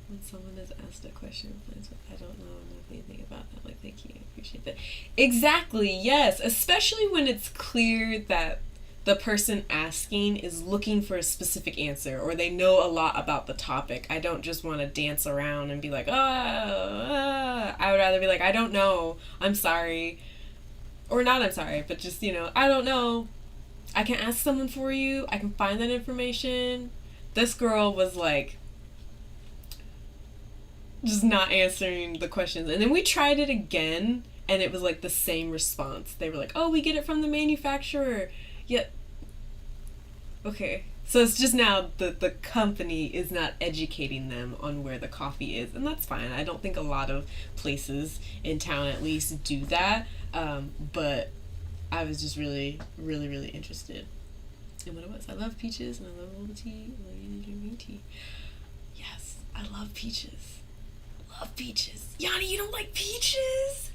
When someone has asked a question, I don't know anything about that. Like, thank you, I appreciate that. Exactly, yes. Especially when it's clear that the person asking is looking for a specific answer, or they know a lot about the topic. I don't just want to dance around and be like, I would rather be like, I don't know, I'm sorry. Or not I'm sorry, but just, you know, I don't know. I can ask someone for you. I can find that information. This girl was like, just not answering the questions. And then we tried it again, and it was like the same response. They were like, oh, we get it from the manufacturer. Yeah. Okay. So it's just now the company is not educating them on where the coffee is. And that's fine. I don't think a lot of places in town at least do that. But I was just really, really, really interested in what it was. I love peaches, and I love all the tea. I love drinking tea. Yes, I love peaches. Love peaches. Yanni, you don't like peaches?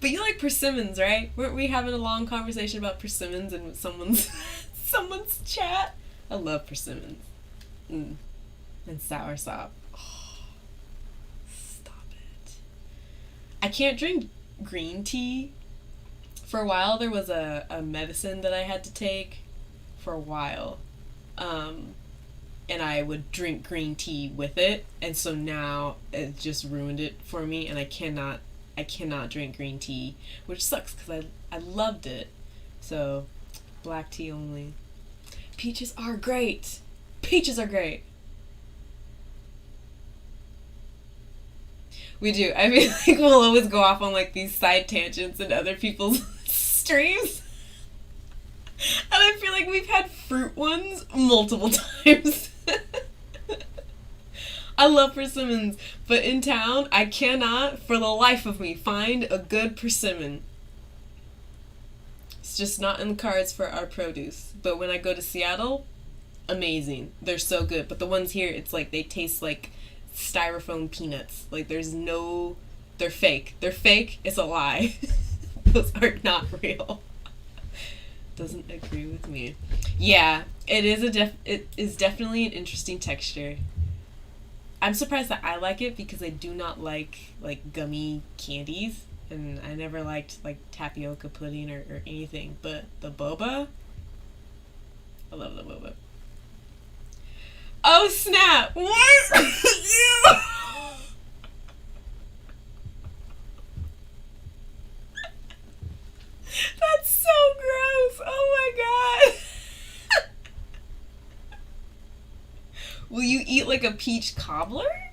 But you like persimmons, right? Weren't we having a long conversation about persimmons in someone's chat? I love persimmons. And soursop. Oh, stop it. I can't drink green tea. For a while, there was a medicine that I had to take for a while. And I would drink green tea with it. And so now it just ruined it for me, and I cannot drink green tea, which sucks because I loved it. So black tea only. peaches are great. Peaches are great. We do. I mean, like, we'll always go off on, like, these side tangents in other people's streams. And I feel like we've had fruit ones multiple times. I love persimmons, but in town, I cannot, for the life of me, find a good persimmon. It's just not in the cards for our produce. But when I go to Seattle, amazing. They're so good. But the ones here, it's like they taste like styrofoam peanuts. Like there's no... They're fake. They're fake. It's a lie. Those are not real. Doesn't agree with me. Yeah, it is definitely an interesting texture. I'm surprised that I like it because I do not like gummy candies, and I never liked like tapioca pudding or anything. But the boba, I love the boba. Oh snap! What? Ew. That's so gross. Oh my god. Will you eat like a peach cobbler?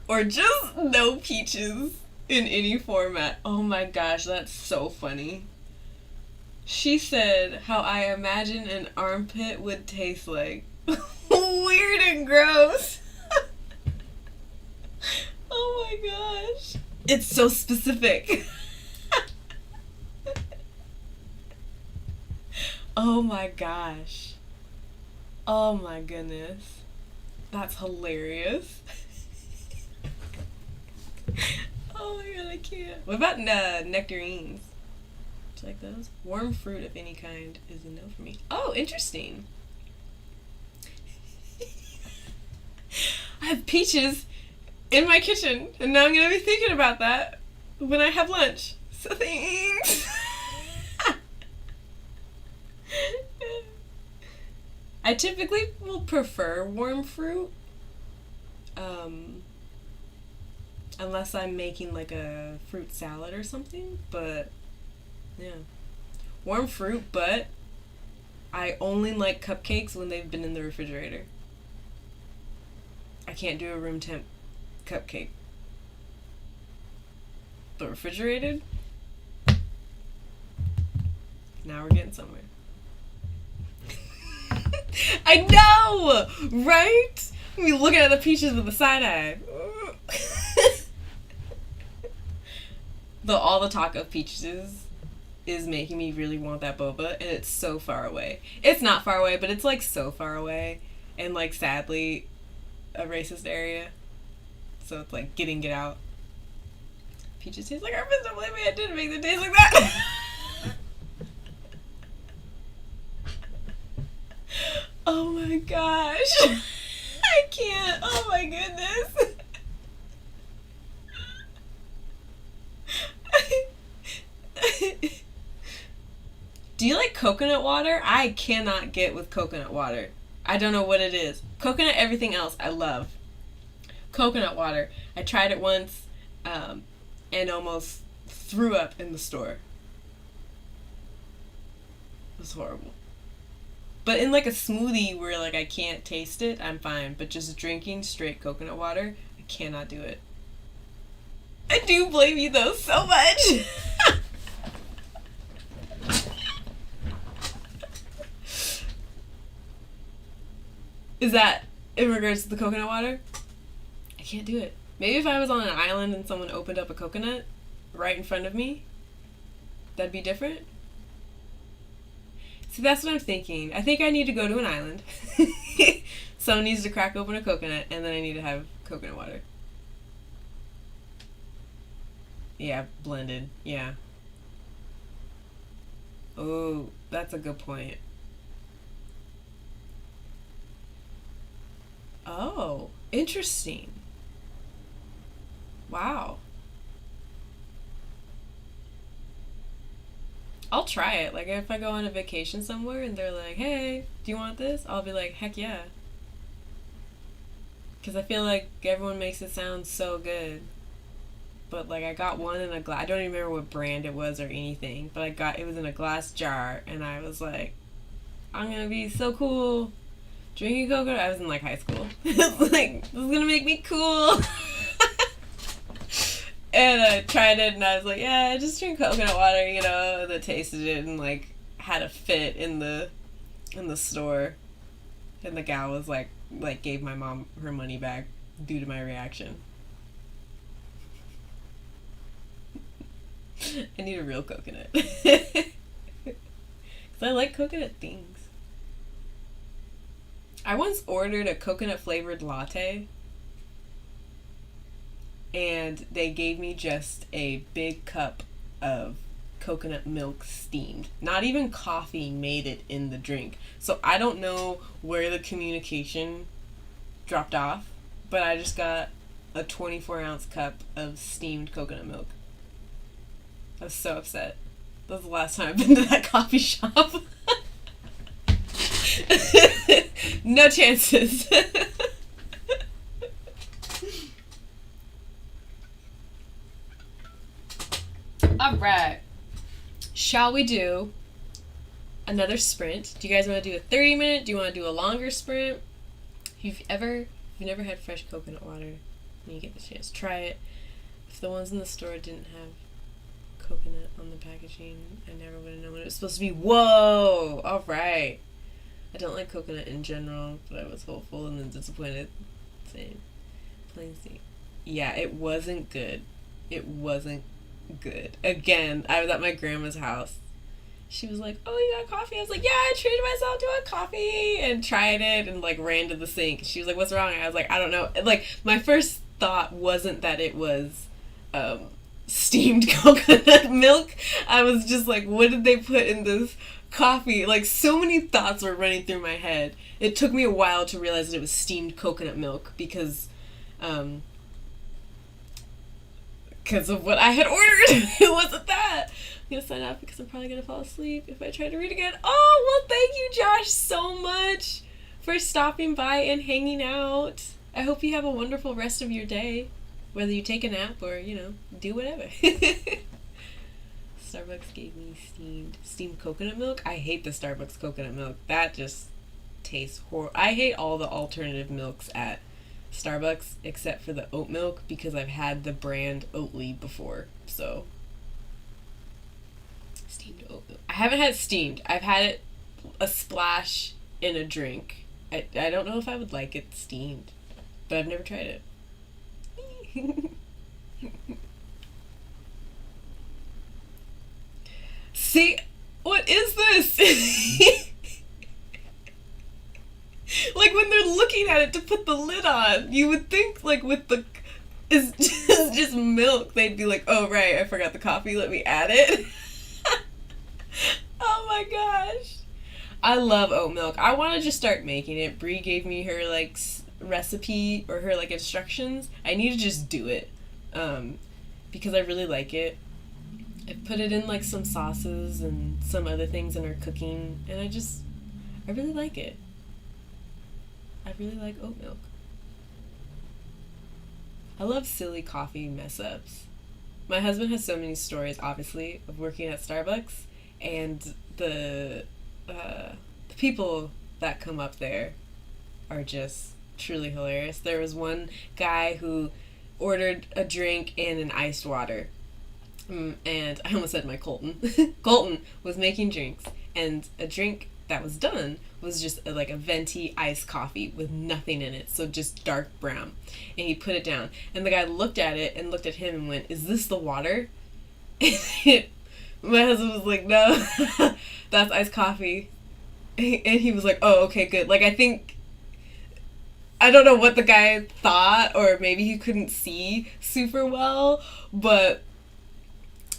Or just no peaches in any format? Oh my gosh, that's so funny. She said how I imagine an armpit would taste like. Weird and gross. Oh my gosh. It's so specific. Oh my gosh. Oh my goodness. That's hilarious. Oh my god, I can't. What about nectarines? Do you like those? Warm fruit of any kind is a no for me. Oh, interesting. I have peaches in my kitchen, and now I'm gonna be thinking about that when I have lunch. So thanks. I typically will prefer warm fruit, unless I'm making like a fruit salad or something, but yeah. Warm fruit, but I only like cupcakes when they've been in the refrigerator. I can't do a room temp cupcake. But refrigerated? Now we're getting somewhere. I know! Right? We looking at the peaches with a side eye. All the talk of peaches is making me really want that boba, and it's so far away. It's not far away, but it's like so far away, and like sadly a racist area. So it's like get out. Peaches taste like our Mr. Believe me, I didn't make them taste like that. Oh my gosh. I can't. Oh my goodness. Do you like coconut water? I cannot get with coconut water. I don't know what it is. Coconut, everything else, I love. Coconut water. I tried it once and almost threw up in the store. It was horrible. But in like a smoothie where like I can't taste it, I'm fine. But just drinking straight coconut water, I cannot do it. I do blame you though so much. Is that in regards to the coconut water? I can't do it. Maybe if I was on an island and someone opened up a coconut right in front of me, that'd be different. See, that's what I'm thinking. I think I need to go to an island. Someone needs to crack open a coconut, and then I need to have coconut water. Yeah, blended. Yeah. Oh, that's a good point. Oh, interesting. Wow. I'll try it. Like, if I go on a vacation somewhere and they're like, hey, do you want this? I'll be like, heck yeah. Because I feel like everyone makes it sound so good. But, like, I got one in a glass. I don't even remember what brand it was or anything. But it was in a glass jar. And I was like, I'm gonna be so cool drinking coconut. I was in like high school. It's like, this is gonna make me cool. And I tried it and I was like, yeah, I just drink coconut water, you know, and I tasted it and like had a fit in the store. And the gal was like gave my mom her money back due to my reaction. I need a real coconut. Because I like coconut things. I once ordered a coconut flavored latte. And they gave me just a big cup of coconut milk steamed. Not even coffee made it in the drink. So I don't know where the communication dropped off. But I just got a 24-ounce cup of steamed coconut milk. I was so upset. That was the last time I've been to that coffee shop. No chances. Alright. Shall we do another sprint? Do you guys want to do a 30-minute? Do you want to do a longer sprint? If you've never had fresh coconut water and you get the chance, try it. If the ones in the store didn't have coconut on the packaging, I never would have known what it was supposed to be. Whoa! Alright. I don't like coconut in general, but I was hopeful and then disappointed. Same. Plain see. Yeah, it wasn't good. It wasn't good. Again, I was at my grandma's house. She was like, oh, you got coffee? I was like, yeah, I treated myself to a coffee and tried it and like ran to the sink. She was like, what's wrong? I was like, I don't know. Like, my first thought wasn't that it was steamed coconut milk. I was just like, what did they put in this coffee? Like, so many thoughts were running through my head. It took me a while to realize that it was steamed coconut milk because of what I had ordered. It wasn't that. I'm gonna sign off because I'm probably gonna fall asleep if I try to read again. Oh, well, thank you, Josh, so much for stopping by and hanging out. I hope you have a wonderful rest of your day, whether you take a nap or, you know, do whatever. Starbucks gave me steamed coconut milk. I hate the Starbucks coconut milk. That just tastes horrible. I hate all the alternative milks at Starbucks except for the oat milk because I've had the brand Oatly before. So steamed oat milk. I haven't had steamed. I've had it a splash in a drink. I don't know if I would like it steamed, but I've never tried it. See, what is this? Like, when they're looking at it to put the lid on, you would think, like, with the... It's just milk. They'd be like, oh, right, I forgot the coffee. Let me add it. Oh, my gosh. I love oat milk. I want to just start making it. Brie gave me her, like, recipe or her, like, instructions. I need to just do it because I really like it. I put it in, like, some sauces and some other things in our cooking, and I really like it. I really like oat milk. I love silly coffee mess-ups. My husband has so many stories, obviously, of working at Starbucks, and the people that come up there are just truly hilarious. There was one guy who ordered a drink and an iced water. And I almost said my Colton. Colton was making drinks, and a drink that was done was just like a venti iced coffee with nothing in it, so just dark brown. And he put it down, and the guy looked at it and looked at him and went, "Is this the water?" My husband was like, "No, that's iced coffee." And he was like, "Oh, okay, good." Like, I don't know what the guy thought, or maybe he couldn't see super well, but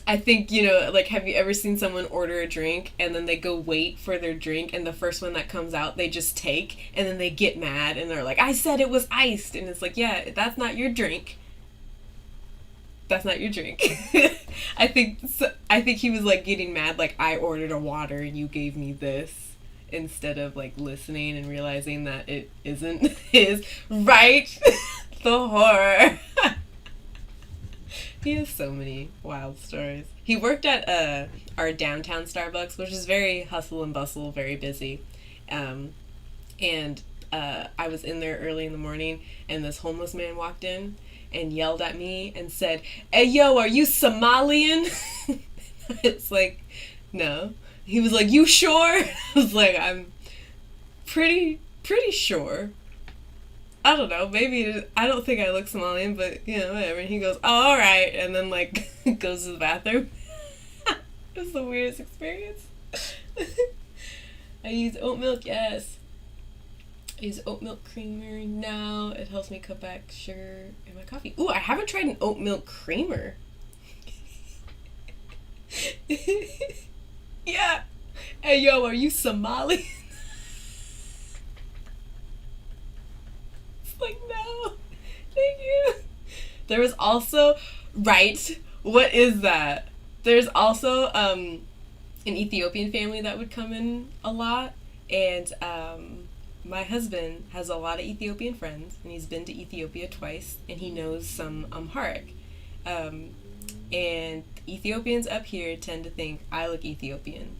I think, you know, like, have you ever seen someone order a drink and then they go wait for their drink and the first one that comes out they just take, and then they get mad and they're like, "I said it was iced." And it's like, yeah, that's not your drink. That's not your drink. I think he was like getting mad, like, I ordered a water and you gave me this, instead of like listening and realizing that it isn't his, right? The horror. He has so many wild stories. He worked at our downtown Starbucks, which is very hustle and bustle, very busy. And I was in there early in the morning, and this homeless man walked in and yelled at me and said, "Hey, yo, are you Somalian?" It's like, no. He was like, "You sure?" I was like, "I'm pretty sure." I don't know, maybe, I don't think I look Somalian, but, whatever. And he goes, "Oh, alright," and then, like, goes to the bathroom. It was the weirdest experience. I use oat milk, yes. I use oat milk creamer now. It helps me cut back sugar in my coffee. Ooh, I haven't tried an oat milk creamer. Yeah. Hey, yo, are you Somali? It's like, no. Thank you. There was also, right, what is that? There's also an Ethiopian family that would come in a lot, and my husband has a lot of Ethiopian friends, and he's been to Ethiopia twice, and he knows some Amharic. And Ethiopians up here tend to think I look Ethiopian.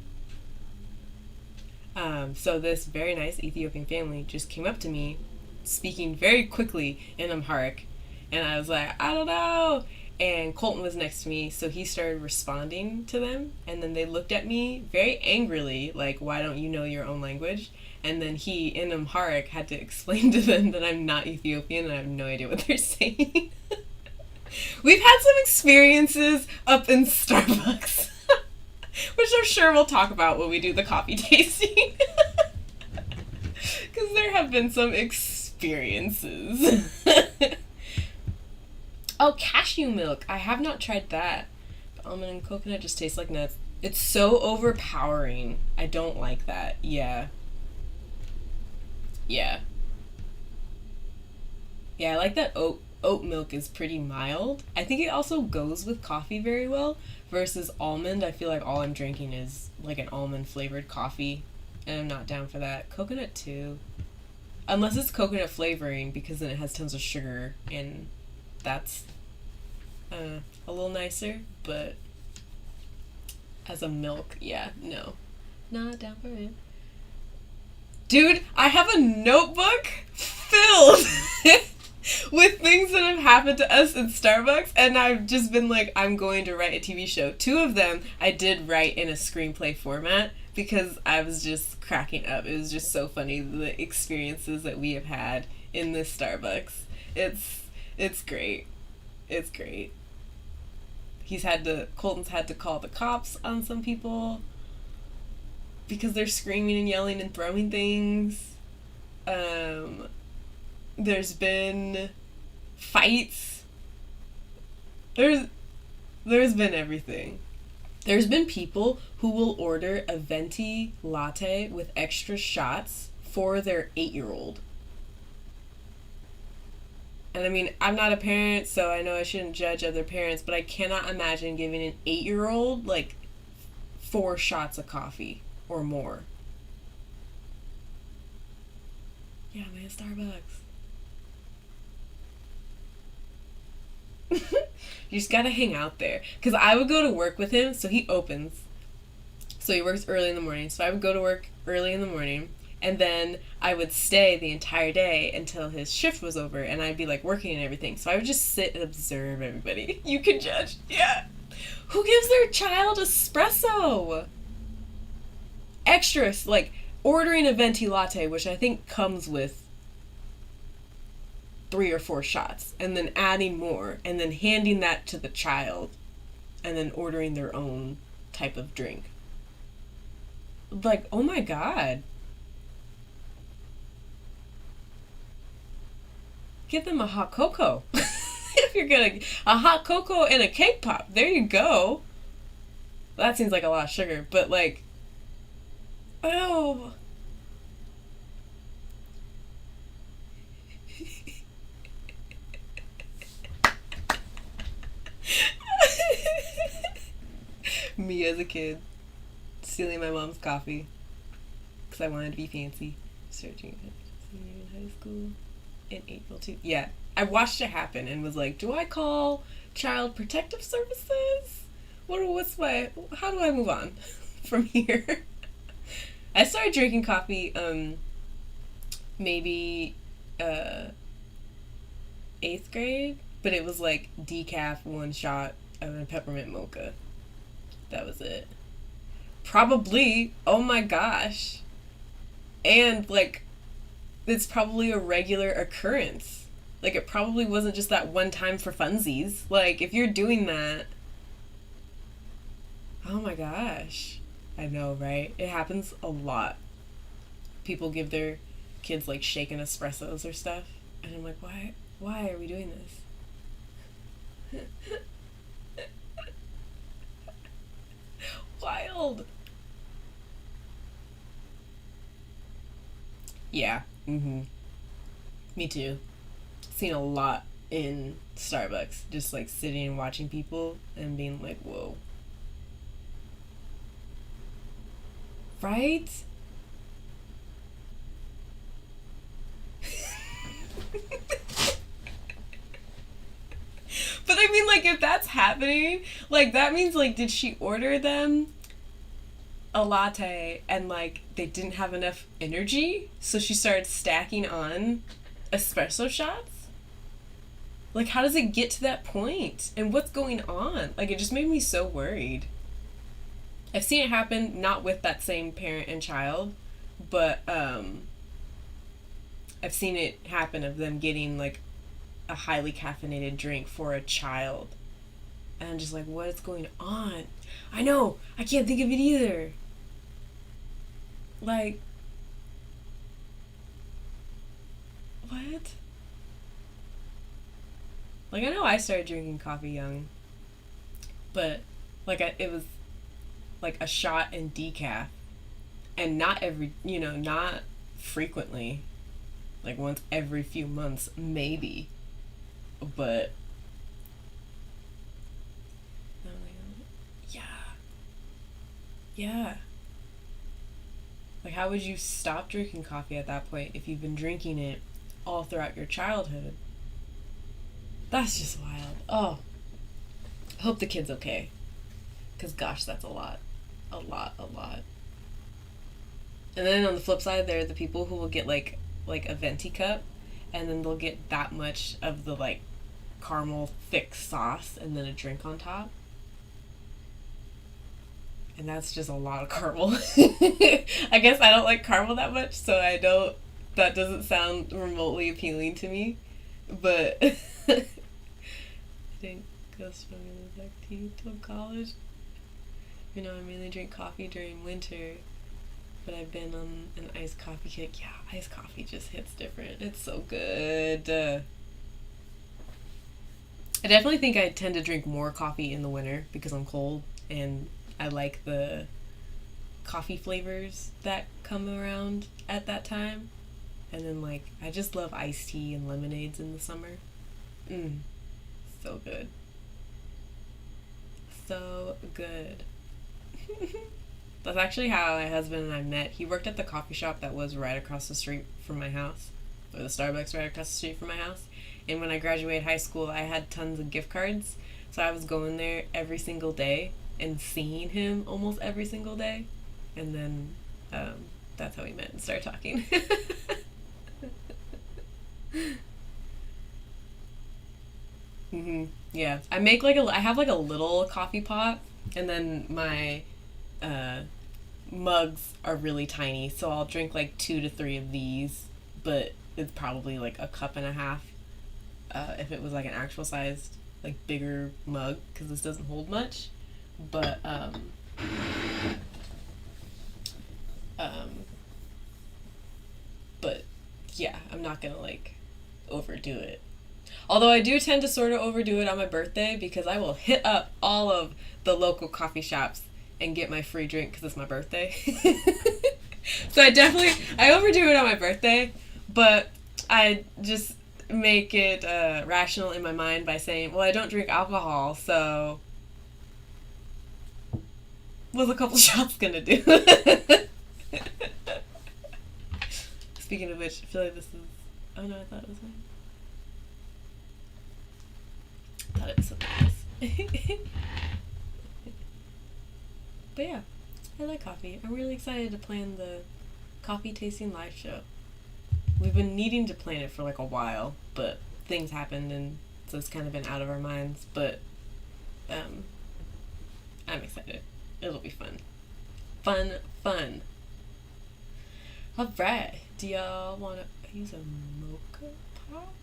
So this very nice Ethiopian family just came up to me, speaking very quickly in Amharic, and I was like, I don't know. And Colton was next to me, so he started responding to them, and then they looked at me very angrily, like, why don't you know your own language? And then he, in Amharic, had to explain to them that I'm not Ethiopian and I have no idea what they're saying. We've had some experiences up in Starbucks, which I'm sure we'll talk about when we do the coffee tasting. Because there have been some experiences. Oh, cashew milk. I have not tried that. But almond and coconut just taste like nuts. It's so overpowering. I don't like that. Yeah. Yeah. Yeah, I like that oat milk is pretty mild. I think it also goes with coffee very well. Versus almond, I feel like all I'm drinking is like an almond flavored coffee. And I'm not down for that. Coconut too. Unless it's coconut flavoring, because then it has tons of sugar and that's a little nicer, but as a milk, yeah, no. Not down for it. Dude, I have a notebook filled with things that have happened to us in Starbucks, and I've just been like, I'm going to write a TV show. 2 of them I did write in a screenplay format because I was just cracking up. It was just so funny, the experiences that we have had in this Starbucks. It's great. It's great. Colton's had to call the cops on some people because they're screaming and yelling and throwing things. There's been fights. There's been everything. There's been people who will order a venti latte with extra shots for their 8-year-old. And I mean, I'm not a parent, so I know I shouldn't judge other parents, but I cannot imagine giving an 8-year-old, like, 4 shots of coffee or more. Yeah, man, Starbucks. You just gotta hang out there. Because I would go to work with him, so he opens. So he works early in the morning. So I would go to work early in the morning. And then I would stay the entire day until his shift was over, and I'd be like working and everything. So I would just sit and observe everybody. You can judge. Yeah. Who gives their child espresso? Extra, like ordering a venti latte, which I think comes with 3 or 4 shots, and then adding more, and then handing that to the child, and then ordering their own type of drink. Like, oh my God. Give them a hot cocoa. If you're gonna, a hot cocoa and a cake pop. There you go. That seems like a lot of sugar, but like, oh. Me as a kid, stealing my mom's coffee because I wanted to be fancy. Searching senior in high school. In April too. Yeah. I watched it happen and was like, do I call Child Protective Services? How do I move on from here? I started drinking coffee, maybe, 8th grade, but it was like decaf, one shot, and a peppermint mocha. That was it. Probably, oh my gosh. And, like, it's probably a regular occurrence. Like, it probably wasn't just that one time for funsies. Like, if you're doing that, oh my gosh. I know, right? It happens a lot. People give their kids, like, shaken espressos or stuff. And I'm like, why? Why are we doing this? Wild. Yeah. Mm-hmm. Me too. Seen a lot in Starbucks. Just like sitting and watching people and being like, whoa. Right? But I mean, like, if that's happening, like, that means, like, did she order them a latte and, like, they didn't have enough energy? So she started stacking on espresso shots? Like, how does it get to that point? And what's going on? Like, it just made me so worried. I've seen it happen, not with that same parent and child, but, I've seen it happen of them getting, like, a highly caffeinated drink for a child. And I'm just like, what is going on? I know! I can't think of it either! Like, what? Like, I know I started drinking coffee young, but, like, it was, like, a shot in decaf. And not not frequently. Like, once every few months, maybe. But yeah. Yeah. Like, how would you stop drinking coffee at that point if you've been drinking it all throughout your childhood? That's just wild. Oh. I hope the kid's okay. Because, gosh, that's a lot. A lot, a lot. And then on the flip side, there are the people who will get, like a venti cup, and then they'll get that much of the, like, caramel thick sauce and then a drink on top. And that's just a lot of caramel. I guess I don't like caramel that much, so that doesn't sound remotely appealing to me. But I didn't go swimming in black tea till college. I mainly drink coffee during winter, but I've been on an iced coffee kick. Yeah, iced coffee just hits different. It's so good. I definitely think I tend to drink more coffee in the winter because I'm cold and I like the coffee flavors that come around at that time. And then, like, I just love iced tea and lemonades in the summer. So good. So good. That's actually how my husband and I met. He worked at the coffee shop that was right across the street from my house, or the Starbucks right across the street from my house. And when I graduated high school, I had tons of gift cards, so I was going there every single day and seeing him almost every single day. And then that's how we met and started talking. Yeah, I have like a little coffee pot, and then my mugs are really tiny, so I'll drink like 2 to 3 of these, but it's probably like a cup and a half if it was like an actual sized, like, bigger mug, because this doesn't hold much. But but yeah, I'm not gonna, like, overdo it. Although I do tend to sort of overdo it on my birthday, because I will hit up all of the local coffee shops and get my free drink because it's my birthday. So I overdo it on my birthday, but I just make it rational in my mind by saying, well, I don't drink alcohol, so what's a couple shots gonna do? Speaking of which, I feel like this is... Oh no, I thought it was mine. I thought it was something else. But yeah. I like coffee. I'm really excited to plan the coffee tasting live show. We've been needing to plan it for like a while, but things happened and so it's kind of been out of our minds. But um, I'm excited. It'll be fun. Fun, fun. Alright. Do y'all want to use a mocha pot?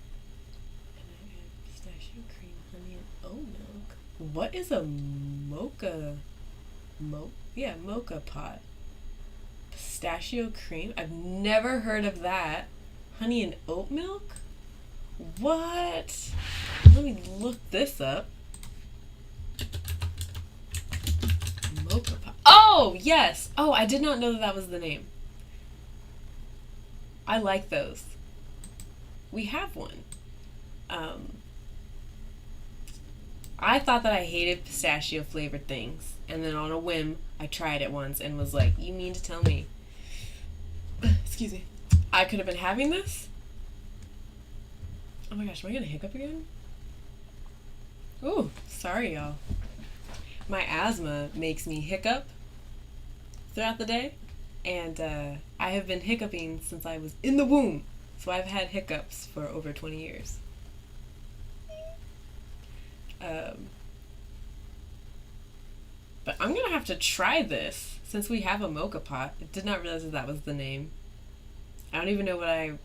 And I add pistachio cream, honey, and oat milk. What is a mocha? Mocha pot. Pistachio cream? I've never heard of that. Honey and oat milk? What? Let me look this up. Mocha pot. Oh, yes. Oh, I did not know that that was the name. I like those. We have one. I thought that I hated pistachio flavored things, and then on a whim, I tried it once and was like, "You mean to tell me?" Excuse me. I could have been having this? Oh my gosh, am I gonna hiccup again? Ooh, sorry y'all. My asthma makes me hiccup throughout the day, and I have been hiccuping since I was in the womb. So I've had hiccups for over 20 years. But I'm gonna have to try this since we have a mocha pot. I did not realize that that was the name. I don't even know what I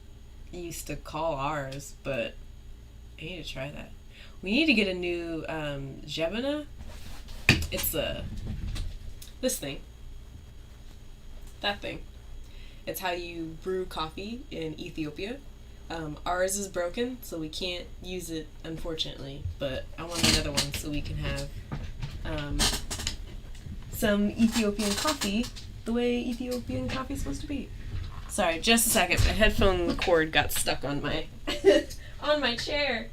used to call ours, but I need to try that. We need to get a new Jebana. It's this thing. That thing. It's how you brew coffee in Ethiopia. Ours is broken, so we can't use it, unfortunately. But I want another one so we can have some Ethiopian coffee the way Ethiopian coffee is supposed to be. Sorry, just a second. My headphone cord got stuck on my on my chair.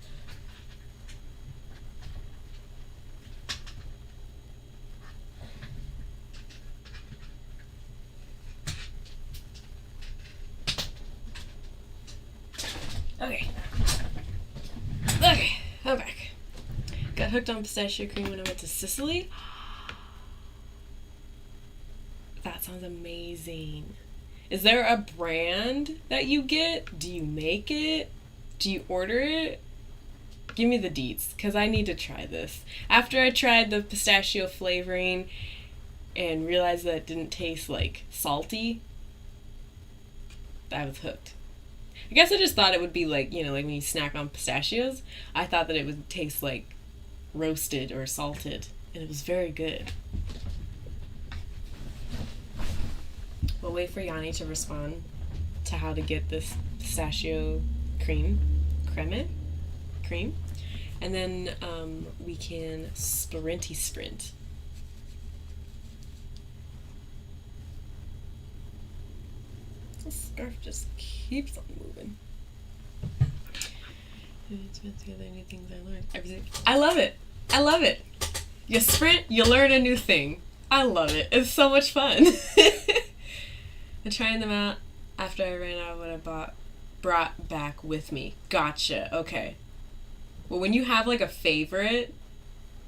Okay. Okay, I'm back. Got hooked on pistachio cream when I went to Sicily. That sounds amazing. Is there a brand that you get? Do you make it? Do you order it? Give me the deets, because I need to try this. After I tried the pistachio flavoring and realized that it didn't taste like salty, I was hooked. I guess I just thought it would be like, you know, like when you snack on pistachios, I thought that it would taste like roasted or salted, and it was very good. We'll wait for Yanni to respond to how to get this pistachio cream, and then we can sprint. This scarf just keeps on moving. It's been together, new things I learned. Everything. I love it. I love it. You sprint, you learn a new thing. I love it. It's so much fun. And trying them out after I ran out of what I brought back with me. Gotcha. Okay. Well, when you have like a favorite,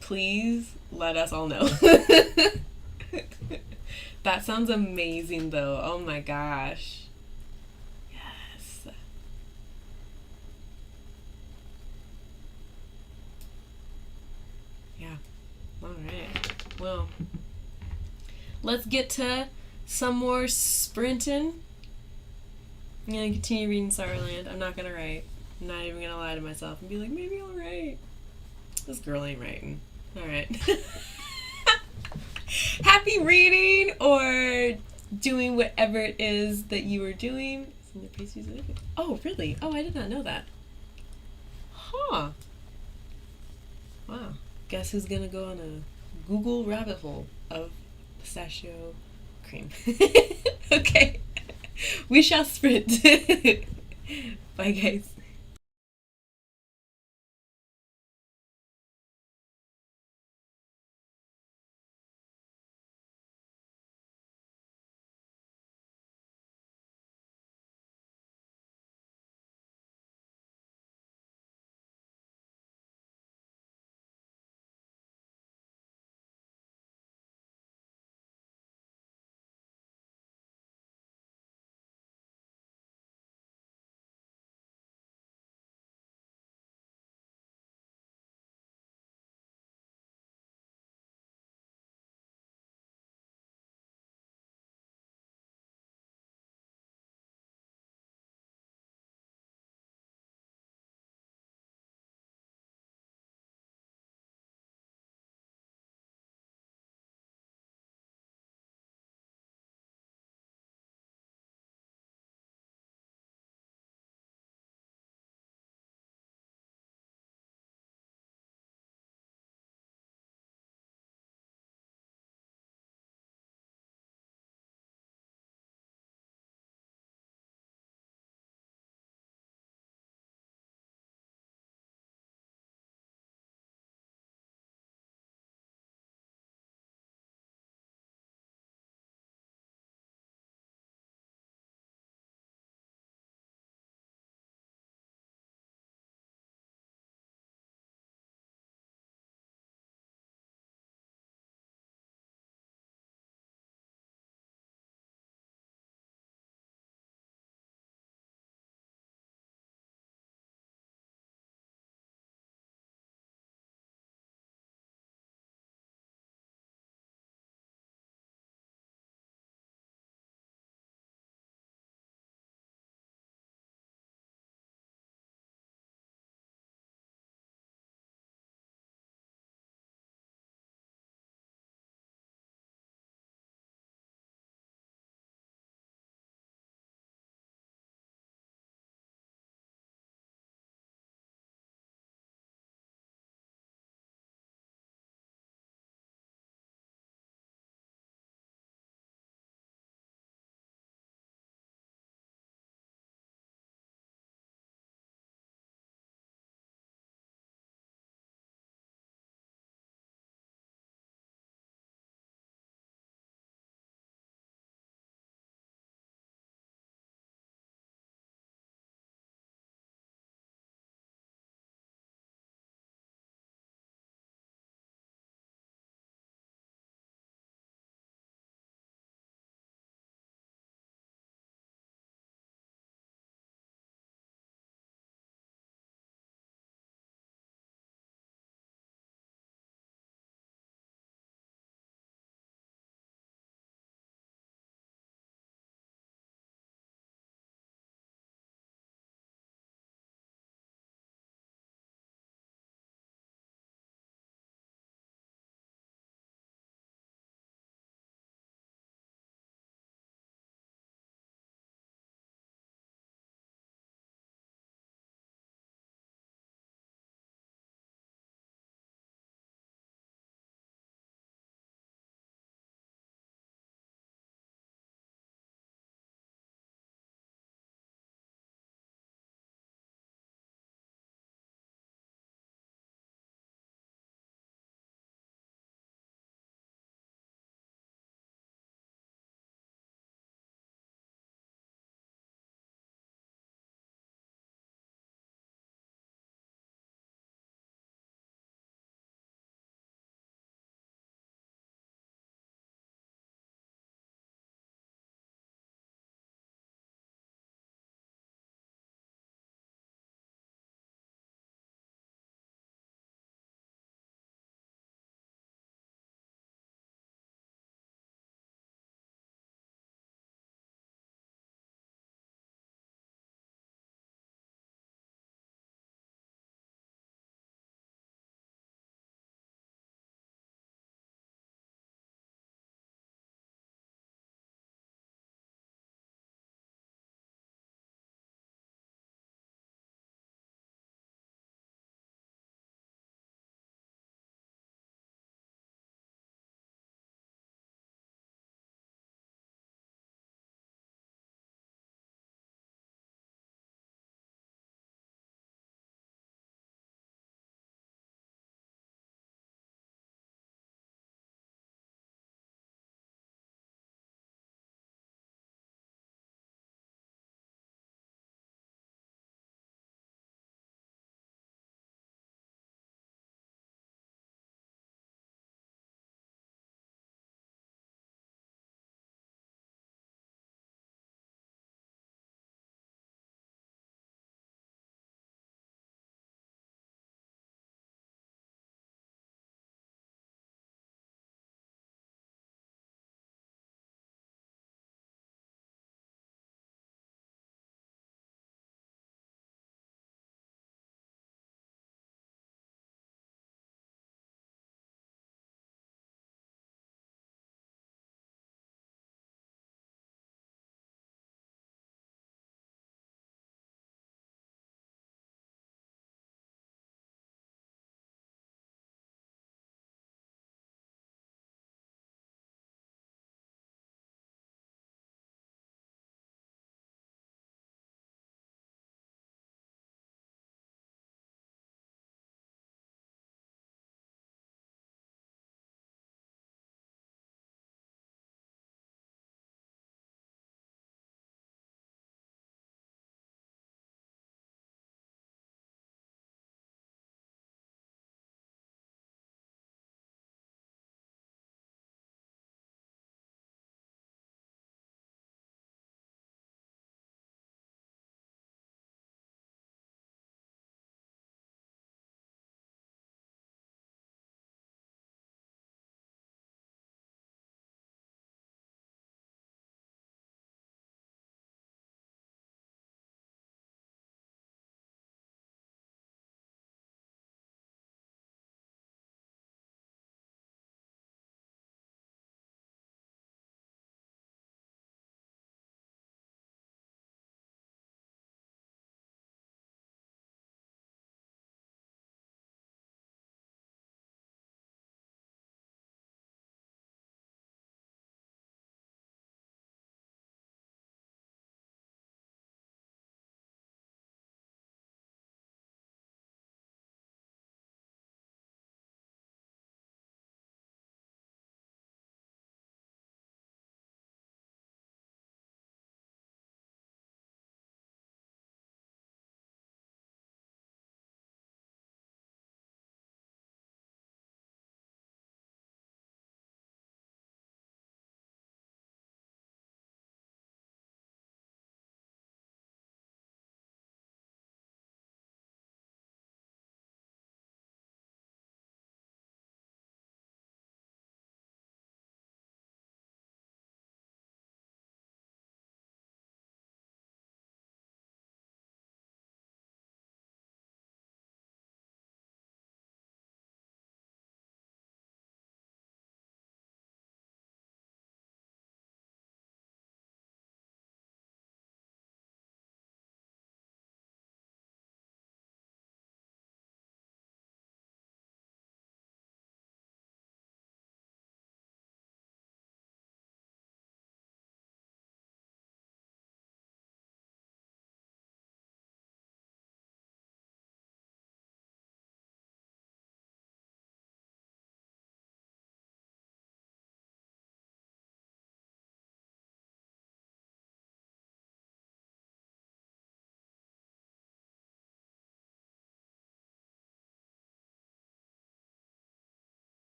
please let us all know. That sounds amazing though. Oh my gosh. Yes. Yeah. All right. Well, let's get to some more sprinting. I'm gonna continue reading Starland. I'm not gonna write. I'm not even gonna lie to myself and be like, maybe I'll write. This girl ain't writing. Alright. Happy reading or doing whatever it is that you are doing. Oh, really? Oh, I did not know that. Huh. Wow. Guess who's gonna go on a Google rabbit hole of pistachio cream. Okay. We shall sprint. Bye, guys.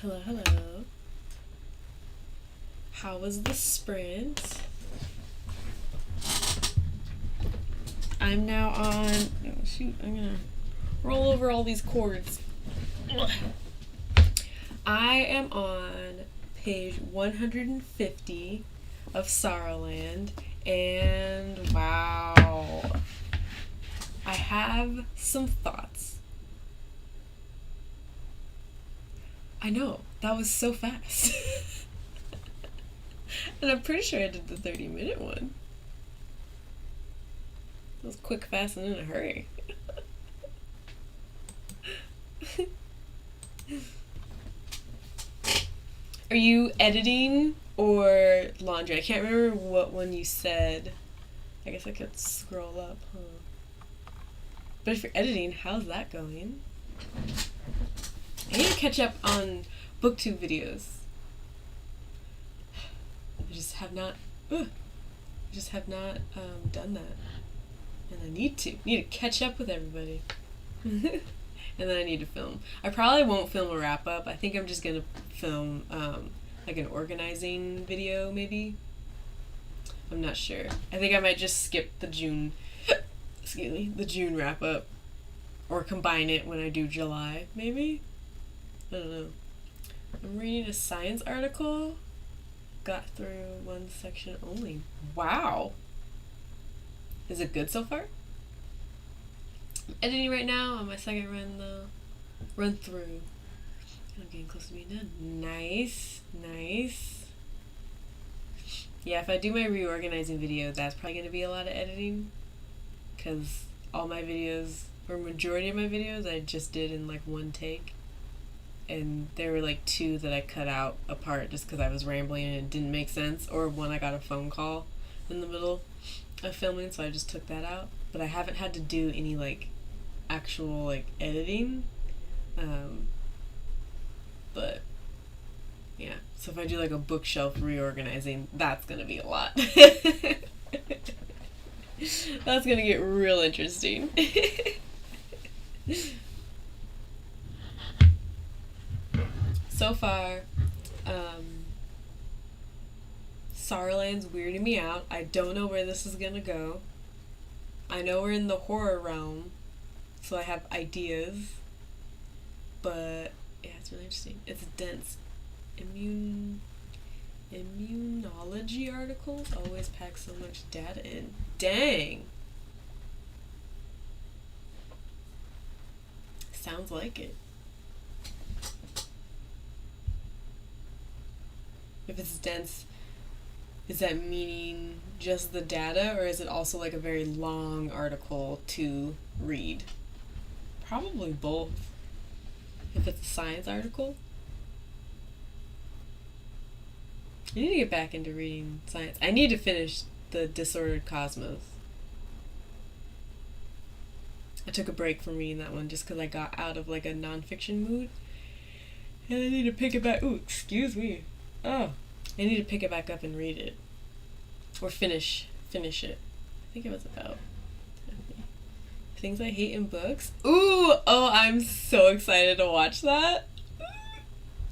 Hello, hello. How was the sprint? I'm now on... Oh, shoot, I'm gonna roll over all these cords. I am on page 150 of Sorrowland, and wow. I have some thoughts. I know, that was so fast. And I'm pretty sure I did the 30-minute one. It was quick, fast, and in a hurry. Are you editing or laundry? I can't remember what one you said. I guess I could scroll up, huh? But if you're editing, how's that going? I need to catch up on booktube videos. I just have not done that. And I need to catch up with everybody. And then I need to film. I probably won't film a wrap up. I think I'm just gonna film like an organizing video maybe. I'm not sure. I think I might just skip the June the June wrap up. Or combine it when I do July, maybe? I don't know. I'm reading a science article. Got through one section only. Wow! Is it good so far? I'm editing right now on my second run through. I'm getting close to being done. Nice, nice. Yeah, if I do my reorganizing video, that's probably going to be a lot of editing. Because all my videos, or majority of my videos, I just did in like one take. And there were like 2 that I cut out apart just because I was rambling and it didn't make sense. Or one I got a phone call in the middle of filming, so I just took that out. But I haven't had to do any like actual like editing. But yeah, so if I do like a bookshelf reorganizing, that's gonna be a lot. That's gonna get real interesting. So far, Sorrowland's weirding me out. I don't know where this is gonna go. I know we're in the horror realm, so I have ideas. But yeah, it's really interesting. It's dense. Immunology articles always pack so much data in. Dang! Sounds like it. If it's dense, is that meaning just the data, or is it also like a very long article to read? Probably both. If it's a science article. I need to get back into reading science. I need to finish the Disordered Cosmos. I took a break from reading that one just because I got out of like a nonfiction mood. And I need to pick it back. Ooh, excuse me. Oh, I need to pick it back up and read it. Or finish it. I think it was about things I hate in books. Ooh, oh, I'm so excited to watch that.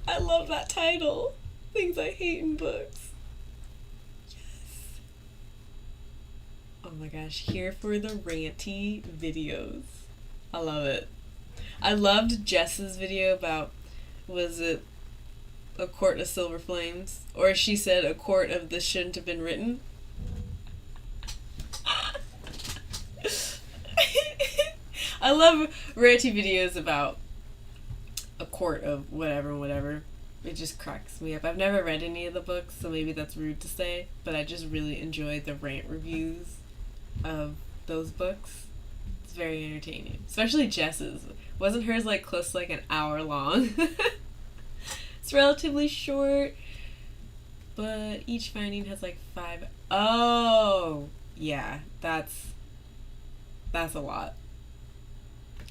I love that title. Things I hate in books. Yes. Oh my gosh, here for the ranty videos. I love it. I loved Jess's video about, was it a quart of silver flames? Or she said a quart of this shouldn't have been written. I love ranty videos about a quart of whatever. It just cracks me up. I've never read any of the books, so maybe that's rude to say, but I just really enjoy the rant reviews of those books. It's very entertaining. Especially Jess's. Wasn't hers like close to like an hour long? It's relatively short, but each finding has like 5. Oh, yeah, that's a lot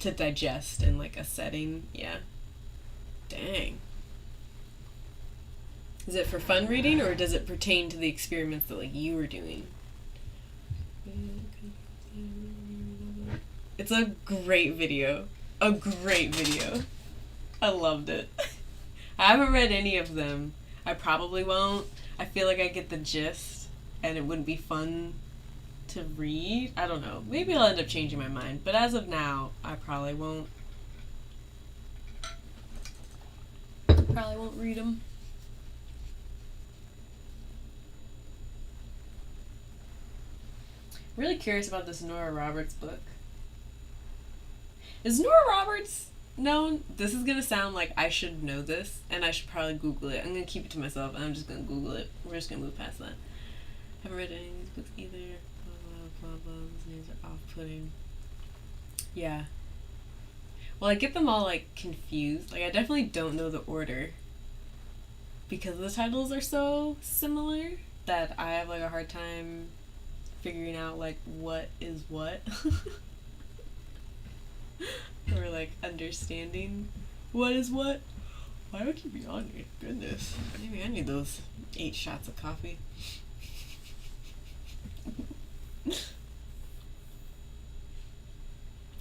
to digest in like a setting. Yeah. Dang. Is it for fun reading, or does it pertain to the experiments that like you were doing? It's a great video. I loved it. I haven't read any of them. I probably won't. I feel like I get the gist, and it wouldn't be fun to read. I don't know. Maybe I'll end up changing my mind, but as of now, I probably won't. Probably won't read them. Really curious about this Nora Roberts book. Is Nora Roberts known? This is gonna sound like I should know this, and I should probably Google it. I'm gonna keep it to myself, and I'm just gonna Google it. We're just gonna move past that. Haven't read any of these books either. Blah blah blah blah. These names are off-putting. Yeah. Well, I get them all like confused. Like I definitely don't know the order because the titles are so similar that I have like a hard time figuring out like what is what. Or like understanding what is what. Why would you be on me? Goodness. Maybe I need those 8 shots of coffee.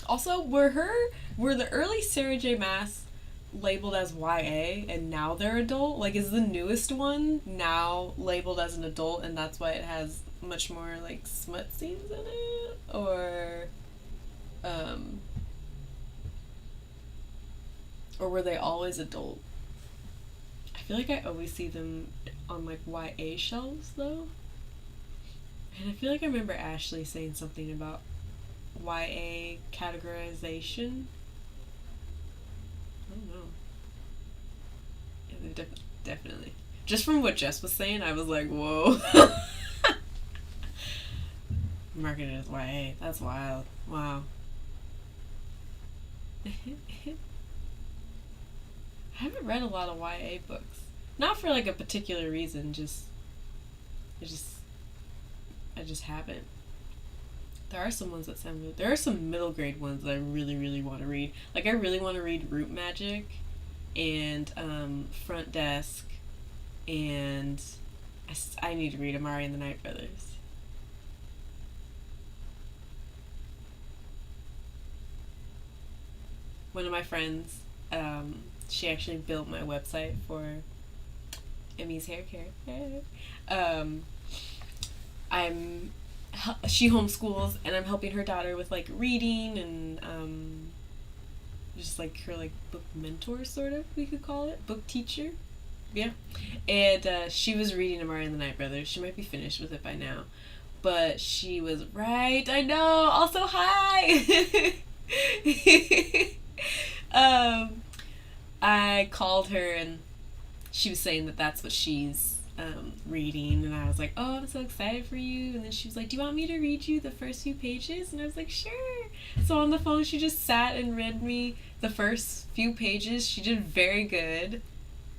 Also, were the early Sarah J. Maas labeled as YA and now they're adult? Like, is the newest one now labeled as an adult and that's why it has much more like smut scenes in it? Or were they always adult? I feel like I always see them on like YA shelves though. And I feel like I remember Ashley saying something about YA categorization. I don't know. Yeah, they definitely. Just from what Jess was saying, I was like, whoa. Marketed as YA. That's wild. Wow. I haven't read a lot of YA books. Not for like a particular reason, I just haven't. There are some ones that sound good. There are some middle grade ones that I really, really want to read. Like I really want to read Root Magic and Front Desk and I need to read Amari and the Night Brothers. One of my friends, she actually built my website for Emmy's hair care. She homeschools and I'm helping her daughter with like reading and just like her like book mentor sort of, we could call it, book teacher. Yeah. And she was reading Amari and the Night Brothers. She might be finished with it by now. But she was right. I know. Also, hi. I called her and she was saying that that's what she's reading, and I was like, oh, I'm so excited for you. And then she was like, do you want me to read you the first few pages? And I was like, sure. So on the phone she just sat and read me the first few pages. She did very good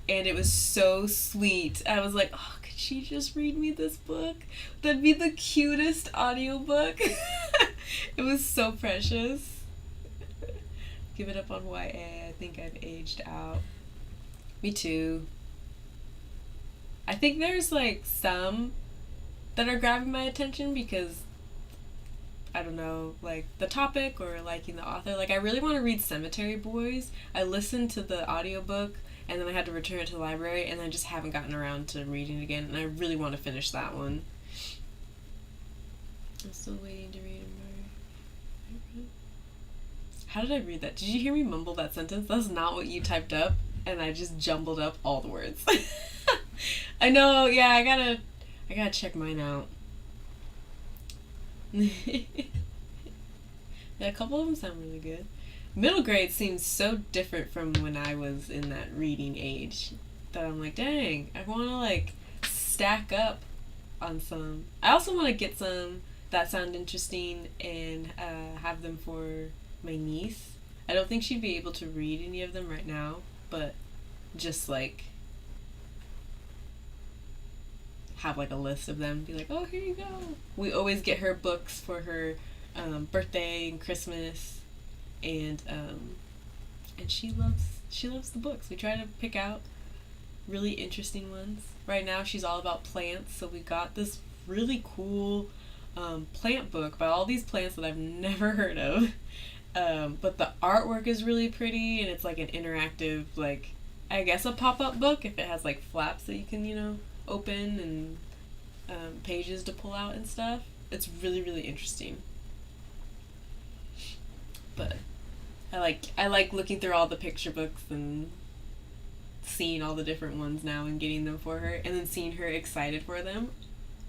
and it was so sweet. I was like, oh, could she just read me this book? That'd be the cutest audiobook. It was so precious. Give it up on YA. I think I've aged out. Me too. I think there's like some that are grabbing my attention because I don't know, like the topic or liking the author. Like I really want to read Cemetery Boys. I listened to the audiobook and then I had to return it to the library and I just haven't gotten around to reading it again, and I really want to finish that one. I'm still waiting to read more. How did I read that? Did you hear me mumble that sentence? That's not what you typed up, and I just jumbled up all the words. I know, yeah, I gotta check mine out. Yeah, a couple of them sound really good. Middle grade seems so different from when I was in that reading age that I'm like, dang, I want to like stack up on some. I also want to get some that sound interesting and have them for my niece. I don't think she'd be able to read any of them right now, but just like have like a list of them, be like, oh, here you go. We always get her books for her birthday and Christmas, and she loves the books. We try to pick out really interesting ones. Right now she's all about plants, so we got this really cool plant book about all these plants that I've never heard of. But the artwork is really pretty, and it's like an interactive like I guess a pop-up book if it has like flaps that you can, open and pages to pull out and stuff. It's really, really interesting. But I like looking through all the picture books and seeing all the different ones now and getting them for her, and then seeing her excited for them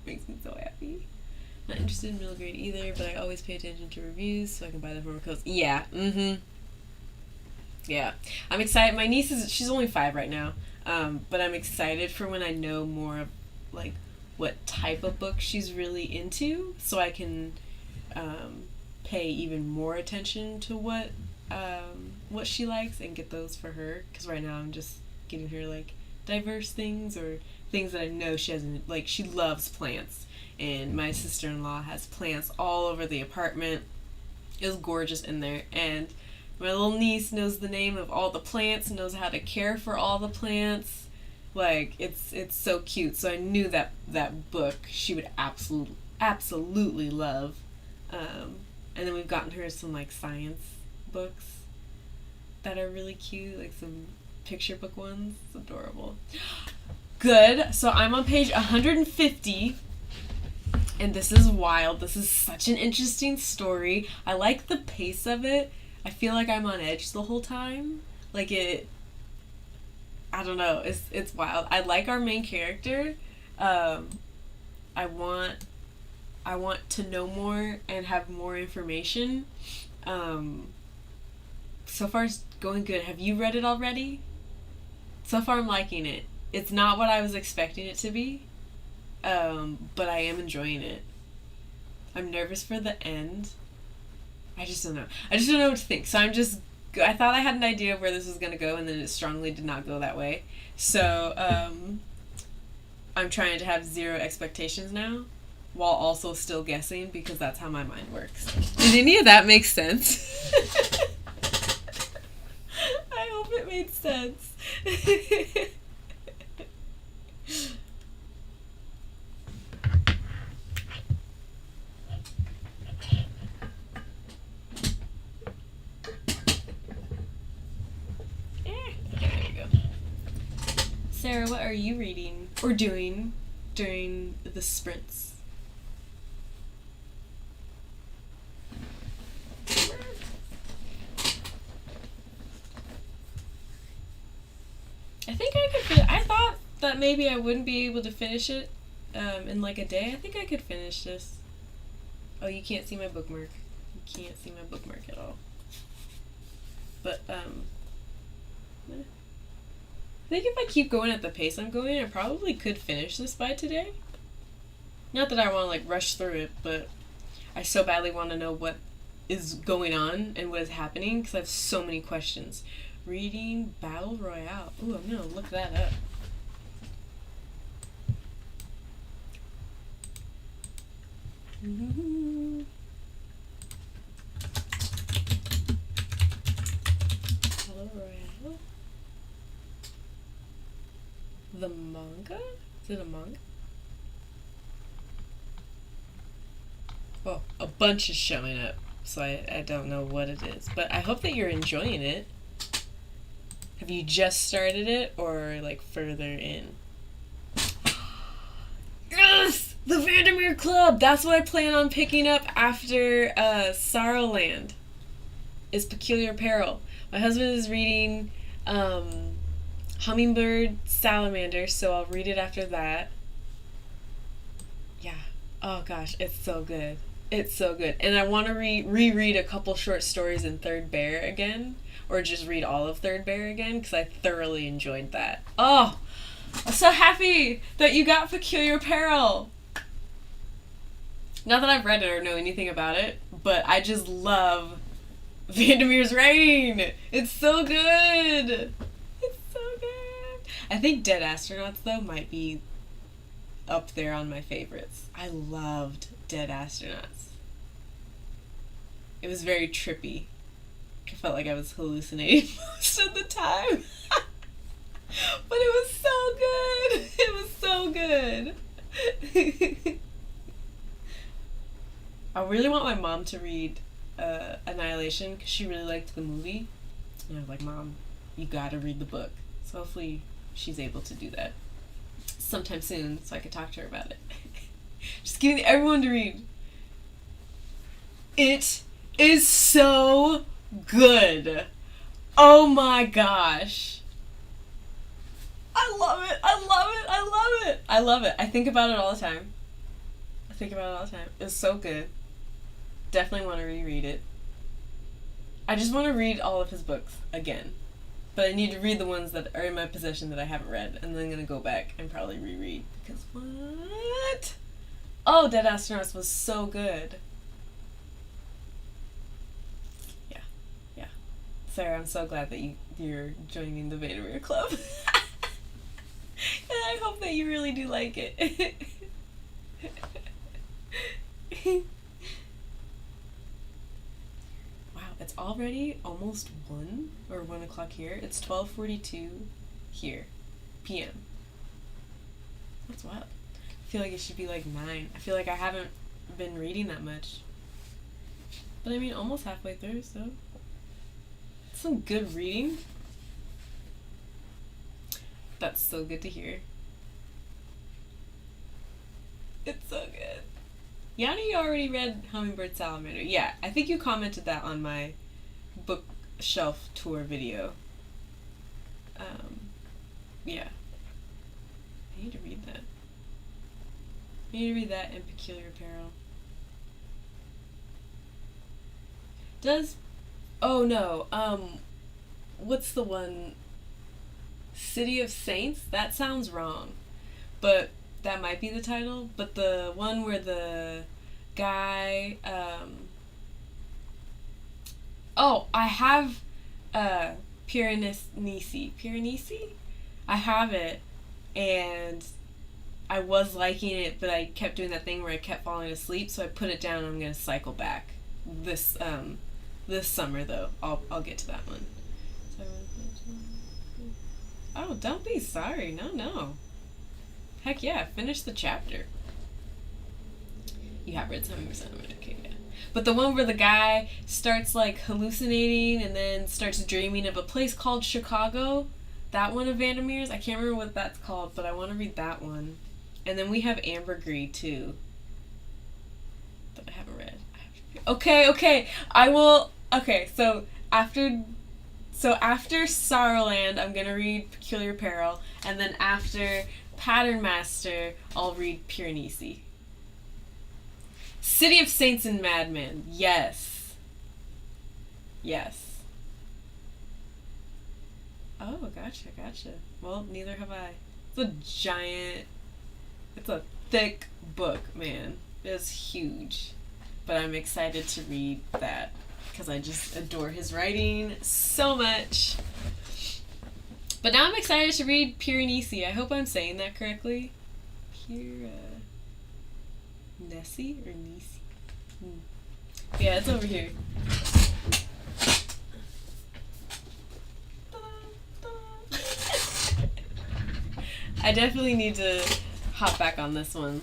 makes me so happy. Not interested in middle grade either, but I always pay attention to reviews so I can buy them from her clothes. Yeah, yeah. I'm excited. My niece she's only 5 right now, but I'm excited for when I know more of like what type of book she's really into, so I can pay even more attention to what she likes and get those for her. Because right now I'm just getting her like diverse things or things that I know she hasn't, like she loves plants, and my sister-in-law has plants all over the apartment. It was gorgeous in there, and my little niece knows the name of all the plants, knows how to care for all the plants. Like it's so cute. So I knew that book she would absolutely love. And then we've gotten her some like science books that are really cute, like some picture book ones. It's adorable. Good. So I'm on page 150, and this is wild. This is such an interesting story. I like the pace of it. I feel like I'm on edge the whole time. Like I don't know. It's wild. I like our main character. I want to know more and have more information. So far it's going good. Have you read it already? So far I'm liking it. It's not what I was expecting it to be, but I am enjoying it. I'm nervous for the end. I just don't know. I just don't know what to think. So I thought I had an idea of where this was going to go, and then it strongly did not go that way. So I'm trying to have 0 expectations now, while also still guessing, because that's how my mind works. Did any of that make sense? I hope it made sense. There you go. Sarah, what are you reading or doing during the sprints? I think I could. I thought that maybe I wouldn't be able to finish it in like a day. I think I could finish this. Oh, you can't see my bookmark. You can't see my bookmark at all. But I think if I keep going at the pace I'm going, I probably could finish this by today. Not that I want to like rush through it, but I so badly want to know what is going on and what is happening, because I have so many questions. Reading Battle Royale. Ooh, I'm gonna look that up. Battle Royale? The manga? Is it a manga? Well, a bunch is showing up, so I don't know what it is. But I hope that you're enjoying it. Have you just started it, or like further in? Yes! The Vandermeer Club! That's what I plan on picking up after Sorrowland. Is Peculiar Peril. My husband is reading Hummingbird Salamander, so I'll read it after that. Yeah. Oh gosh, it's so good. It's so good. And I want to reread a couple short stories in Third Bear again. Or just read all of Third Bear again, because I thoroughly enjoyed that. Oh, I'm so happy that you got Peculiar Peril. Not that I've read it or know anything about it, but I just love Vandermeer's Rain. It's so good. It's so good. I think Dead Astronauts, though, might be up there on my favorites. I loved Dead Astronauts. It was very trippy. I felt like I was hallucinating most of the time. But it was so good. It was so good. I really want my mom to read Annihilation, because she really liked the movie. And I was like, Mom, you gotta read the book. So hopefully she's able to do that sometime soon so I can talk to her about it. Just getting everyone to read. It is so good. Oh my gosh. I love it. I love it. I love it. I love it. I think about it all the time. It's so good. Definitely want to reread it. I just want to read all of his books again. But I need to read the ones that are in my possession that I haven't read. And then I'm going to go back and probably reread. Because what? Oh, Dead Astronauts was so good. Yeah. Sarah, I'm so glad that you're joining the Vandermeer Club. And I hope that you really do like it. Wow, it's already almost 1 or 1 o'clock here. It's 12:42 here, p.m. That's wild. I feel like it should be like 9. I feel like I haven't been reading that much. But I mean, almost halfway through, so some good reading. That's so good to hear. It's so good. Yanni already read Hummingbird Salamander. Yeah, I think you commented that on my bookshelf tour video. Yeah. I need to read that. I need to read that and Peculiar Apparel. Oh no, what's the one? City of Saints? That sounds wrong. But that might be the title. But the one where the guy, I have, Piranesi? I have it, and I was liking it, but I kept doing that thing where I kept falling asleep, so I put it down and I'm gonna cycle back. This summer, though. I'll get to that one. Oh, don't be sorry. No. Heck yeah, finish the chapter. You have read Hummingbird Salamander, okay, yeah. But the one where the guy starts, like, hallucinating and then starts dreaming of a place called Chicago, that one of Vandermeer's, I can't remember what that's called, but I want to read that one. And then we have Ambergris, too, that I haven't read. Okay, I will, so after Sorrowland, I'm gonna read Peculiar Peril, and then after Pattern Master, I'll read Piranesi. City of Saints and Madmen. Yes. Oh, gotcha. Well, neither have I. It's a thick book, man. It's huge. But I'm excited to read that because I just adore his writing so much. But now I'm excited to read Piranesi. I hope I'm saying that correctly. Nessie or Nisi? Yeah, it's over here. I definitely need to hop back on this one.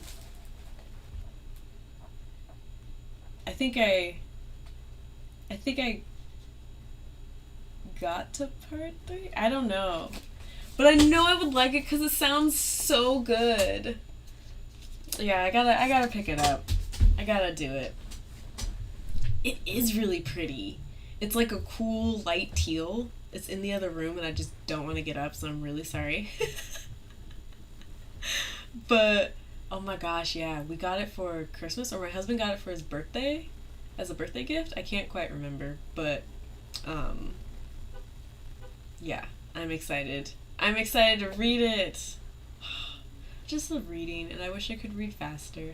I think I got to part 3? I don't know. But I know I would like it because it sounds so good. Yeah, I gotta pick it up. I gotta do it. It is really pretty. It's like a cool light teal. It's in the other room and I just don't want to get up, so I'm really sorry. But, oh my gosh, yeah. We got it for Christmas, or my husband got it for his birthday, as a birthday gift. I can't quite remember, but, yeah, I'm excited. I'm excited to read it. I just love reading, and I wish I could read faster.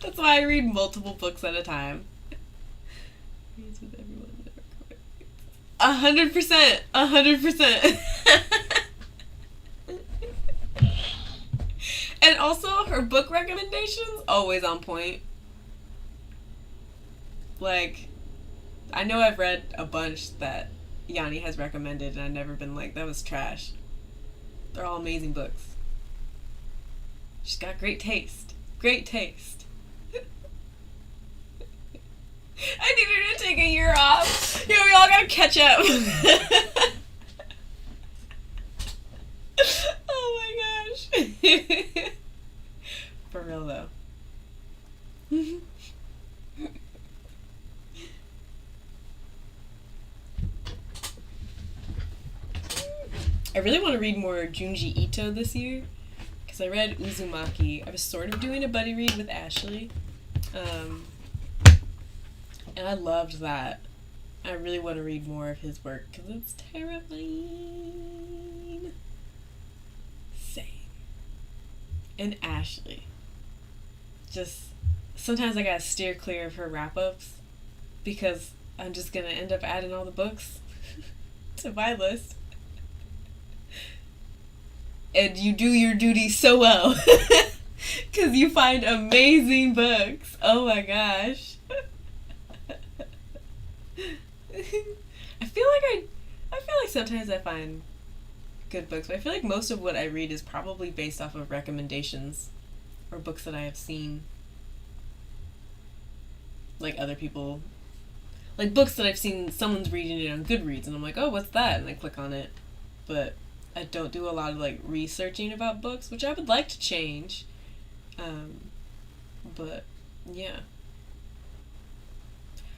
That's why I read multiple books at a time. Reads with everyone. 100%. 100%. And also, her book recommendations, always on point. Like, I know I've read a bunch that Yanni has recommended, and I've never been like, that was trash. They're all amazing books. She's got great taste. Great taste. I need her to take a year off. Yeah, we all gotta catch up. Oh my gosh. For real though. I really want to read more Junji Ito this year because I read Uzumaki. I was sort of doing a buddy read with Ashley, and I loved that. I really want to read more of his work because it's terrifying. Same. And Ashley. Just, sometimes I gotta steer clear of her wrap-ups because I'm just gonna end up adding all the books to my list. And you do your duty so well because you find amazing books. Oh my gosh. I feel like sometimes I find good books, but I feel like most of what I read is probably based off of recommendations or books that I have seen. Like other people, like books that I've seen someone's reading it on Goodreads and I'm like, oh, what's that? And I click on it. But I don't do a lot of like researching about books, which I would like to change. But yeah.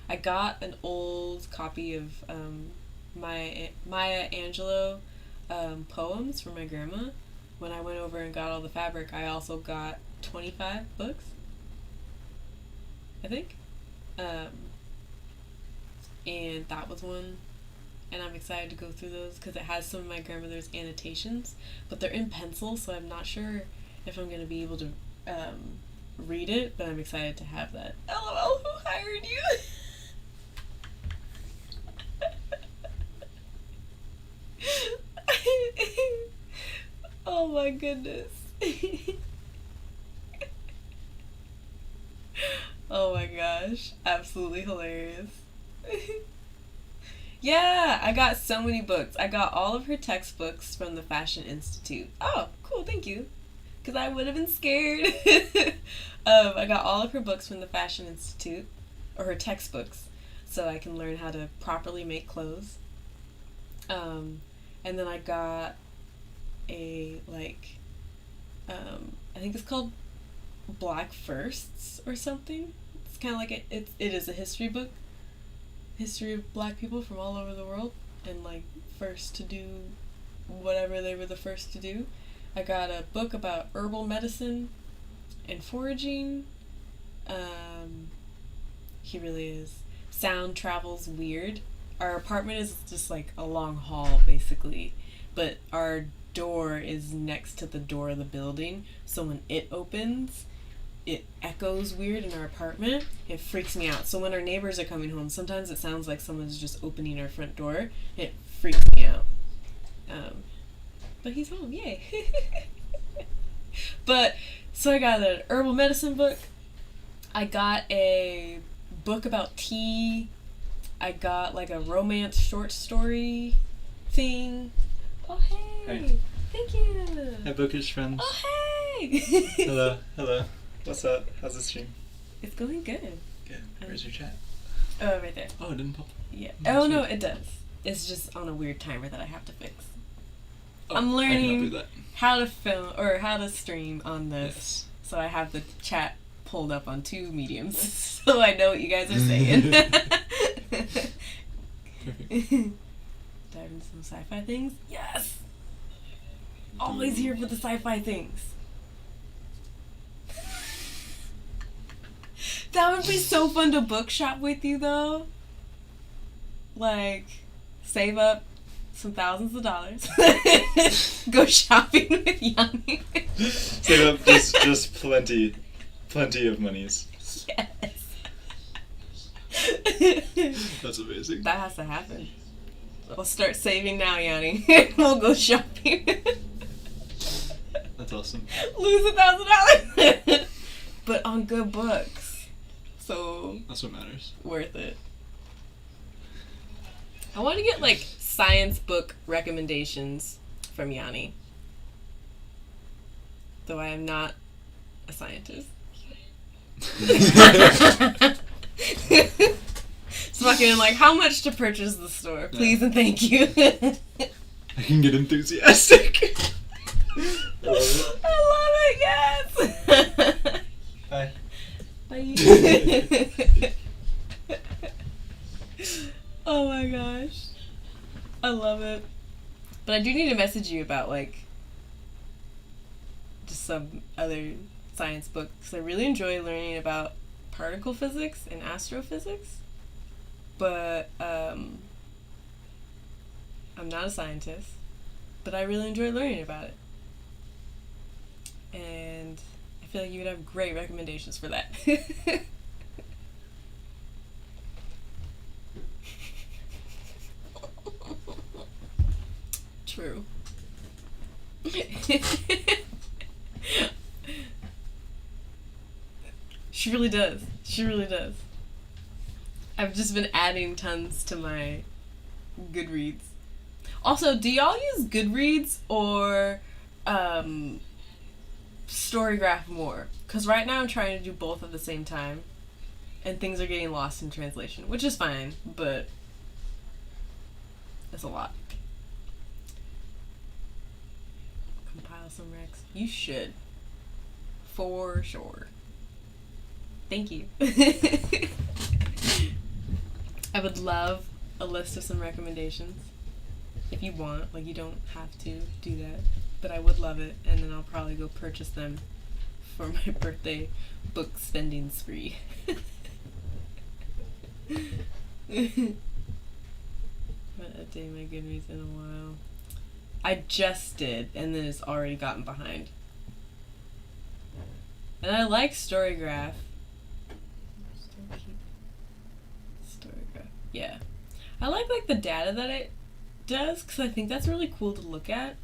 I got an old copy of Maya Angelou poems from my grandma. When I went over and got all the fabric, I also got 25 books, I think. And that was one. And I'm excited to go through those because it has some of my grandmother's annotations, but they're in pencil, so I'm not sure if I'm going to be able to read it, but I'm excited to have that. LOL, who hired you? Oh my goodness. Oh my gosh, absolutely hilarious. Yeah, I got so many books. I got all of her textbooks from the Fashion Institute. Oh, cool, thank you. Because I would have been scared. I got all of her books from the Fashion Institute, or her textbooks, so I can learn how to properly make clothes. And then I got a, like, I think it's called Black Firsts or something. It's kind of like it is a history book. History of black people from all over the world and like first to do whatever they were the first to do. I got a book about herbal medicine and foraging. He really is. Sound travels weird. Our apartment is just like a long hall basically, but our door is next to the door of the building, so when it opens it echoes weird in our apartment. It freaks me out. So when our neighbors are coming home, sometimes it sounds like someone's just opening our front door. It freaks me out. But he's home, yay. But, so I got an herbal medicine book. I got a book about tea. I got like a romance short story thing. Oh, hey. Hi. Thank you. Hi, bookish friends. Oh, hey. Hello, hello. What's up? How's the stream? It's going good. Good. Where's your chat? Oh, right there. Oh, it didn't pop. Yeah. Oh, Oh, no, it does. It's just on a weird timer that I have to fix. Oh, I'm I can help learning you with that. how to film or how to stream on this. Yes. So I have the chat pulled up on two mediums so I know what you guys are saying. Perfect. Dive into some sci-fi things? Yes! Always here for the sci-fi things. That would be so fun to bookshop with you though. Like, save up some thousands of dollars. Go shopping with Yanni. Save up just plenty of monies. Yes. That's amazing. That has to happen. We'll start saving now, Yanni. We'll go shopping. That's awesome. Lose $1,000. But on good books. So That's what matters. worth it. I want to get like science book recommendations from Yanni. Though I am not a scientist. So walking in like, how much to purchase the store? Please and thank you. I can get enthusiastic. I love it. I love it, yes! Bye. Bye. Oh my gosh. I love it. But I do need to message you about, like, just some other science books. 'Cause I really enjoy learning about particle physics and astrophysics. But, I'm not a scientist. But I really enjoy learning about it. And I feel like you would have great recommendations for that. True. She really does. She really does. I've just been adding tons to my Goodreads. Also, do y'all use Goodreads or Storygraph more? Because right now I'm trying to do both at the same time, and things are getting lost in translation, which is fine, but it's a lot. Compile some recs. You should. For sure. Thank you. I would love a list of some recommendations. If you want, like, you don't have to do that, but I would love it, and then I'll probably go purchase them for my birthday book spending spree. Haven't updated my Goodreads in a while. I just did, and then it's already gotten behind. And I like Storygraph. Storygraph. Yeah. I like the data that it does, because I think that's really cool to look at.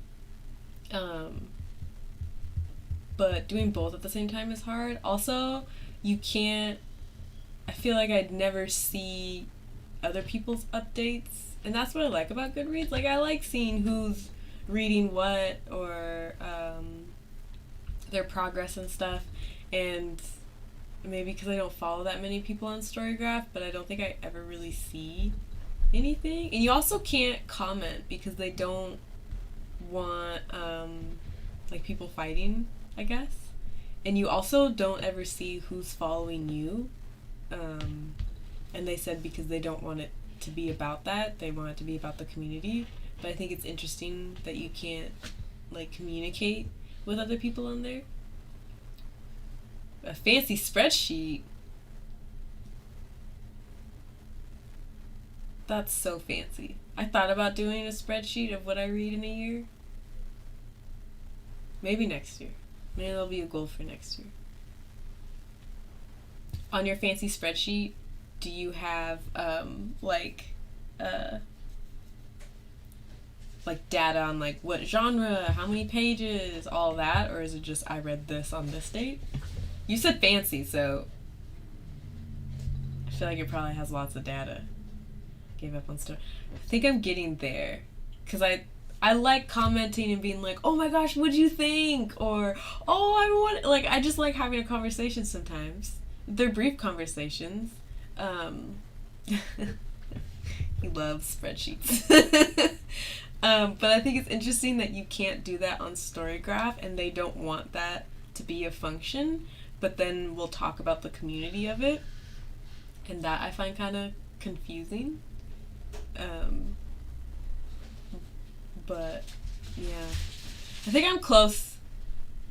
But doing both at the same time is hard. Also, you can't... I feel like I'd never see other people's updates. And that's what I like about Goodreads. Like, I like seeing who's reading what, or their progress and stuff. And maybe because I don't follow that many people on Storygraph, but I don't think I ever really see anything. And you also can't comment because they don't want like people fighting, I guess. And you also don't ever see who's following you. And they said because they don't want it to be about that, they want it to be about the community. But I think it's interesting that you can't, like, communicate with other people on there. A fancy spreadsheet. That's so fancy. I thought about doing a spreadsheet of what I read in a year. Maybe next year. Maybe that'll be a goal for next year. On your fancy spreadsheet, do you have like data on, like, what genre, how many pages, all that, or is it just I read this on this date? You said fancy, so I feel like it probably has lots of data. Gave up on stuff. I think I'm getting there, because I like commenting and being like, oh my gosh, what'd you think? Or, oh, I want, like, I just like having a conversation sometimes. They're brief conversations. He loves spreadsheets. But I think it's interesting that you can't do that on Storygraph, and they don't want that to be a function, but then we'll talk about the community of it, and that I find kind of confusing. But yeah, I think I'm close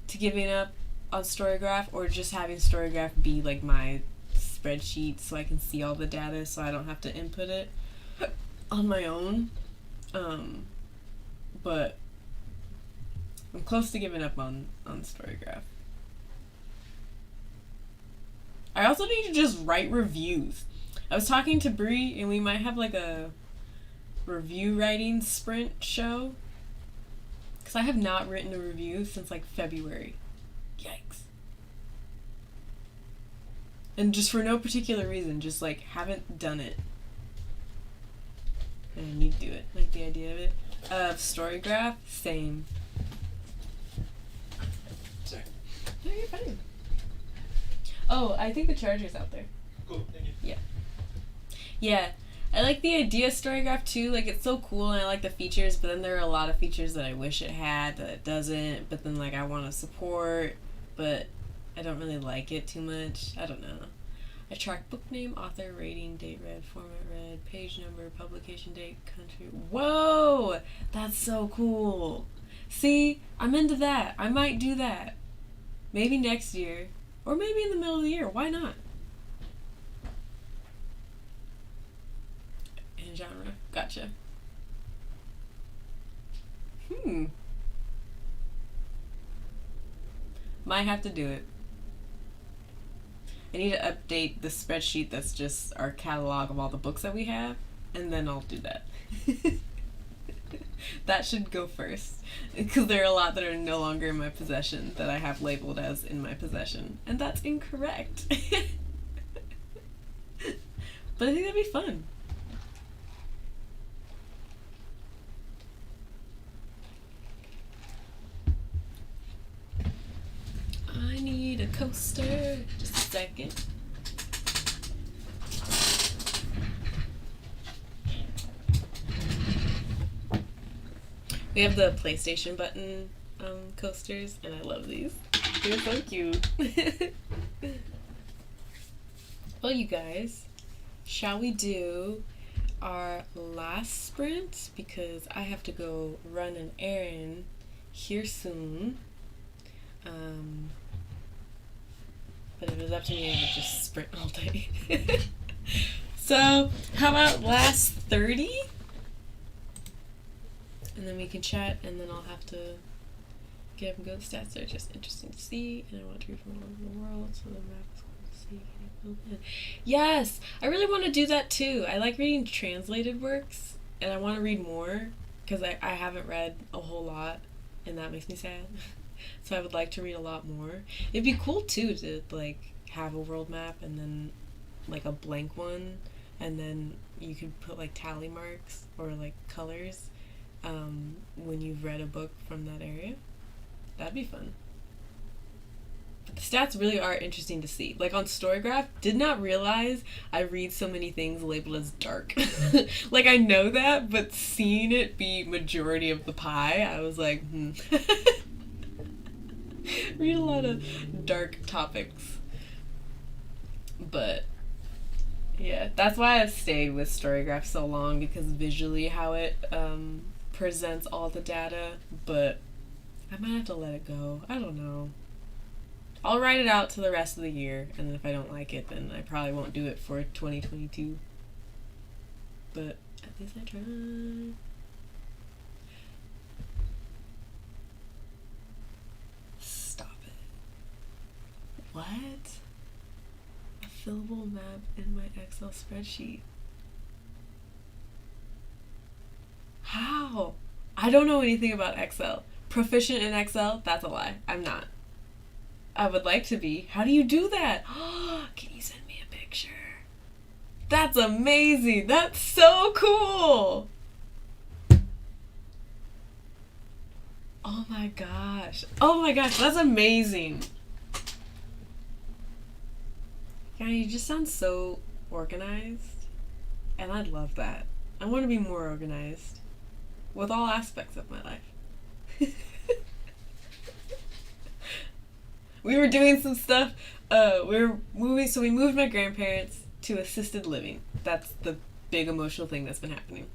to giving up on Storygraph, or just having Storygraph be like my spreadsheet so I can see all the data so I don't have to input it on my own. But I'm close to giving up on Storygraph. I also need to just write reviews. I was talking to Bree, and we might have like a review writing sprint show, because I have not written a review since like February. Yikes. And just for no particular reason, just like haven't done it. And I need to do it. Like the idea of it. Storygraph, same. Sorry. No, you're fine. Oh, I think the charger's out there. Cool, thank you. Yeah. Yeah. I like the idea of Storygraph too. Like, it's so cool, and I like the features. But then there are a lot of features that I wish it had that it doesn't. But then like I want to support, but I don't really like it too much. I don't know. I track book name, author, rating, date read, format read, page number, publication date, country. Whoa! That's so cool. See, I'm into that. I might do that. Maybe next year. Or maybe in the middle of the year. Why not? And genre. Gotcha. Might have to do it. I need to update the spreadsheet that's just our catalog of all the books that we have, and then I'll do that. That should go first, because there are a lot that are no longer in my possession that I have labeled as in my possession, and that's incorrect. But I think that'd be fun. I need a coaster. Just a second. We have the PlayStation button coasters, and I love these. They're so cute. Well, you guys, shall we do our last sprint? Because I have to go run an errand here soon. But if it was up to me, I would just sprint all day. So, how about last 30? And then we can chat, and then I'll have to get up and go. The stats are just interesting to see, and I want to read from all over the world, so the map is cool to see. Yes! I really want to do that too. I like reading translated works, and I want to read more, because I haven't read a whole lot, and that makes me sad. So I would like to read a lot more. It'd be cool too to like have a world map and then like a blank one, and then you could put like tally marks or like colors when you've read a book from that area. That'd be fun. But the stats really are interesting to see. Like on Storygraph, did not realize I read so many things labeled as dark. Like I know that, but seeing it be majority of the pie, I was like, read a lot of dark topics. But yeah, that's why I've stayed with Storygraph so long, because visually how it presents all the data, but I might have to let it go. I don't know. I'll write it out to the rest of the year, and then if I don't like it, then I probably won't do it for 2022. But at least I tried. What? A fillable map in my Excel spreadsheet. How? I don't know anything about Excel. Proficient in Excel? That's a lie. I'm not. I would like to be. How do you do that? Can you send me a picture? That's amazing. That's so cool. Oh my gosh. Oh my gosh, that's amazing. Yeah, you just sound so organized, and I'd love that. I want to be more organized with all aspects of my life. We were doing some stuff. We moved my grandparents to assisted living. That's the big emotional thing that's been happening.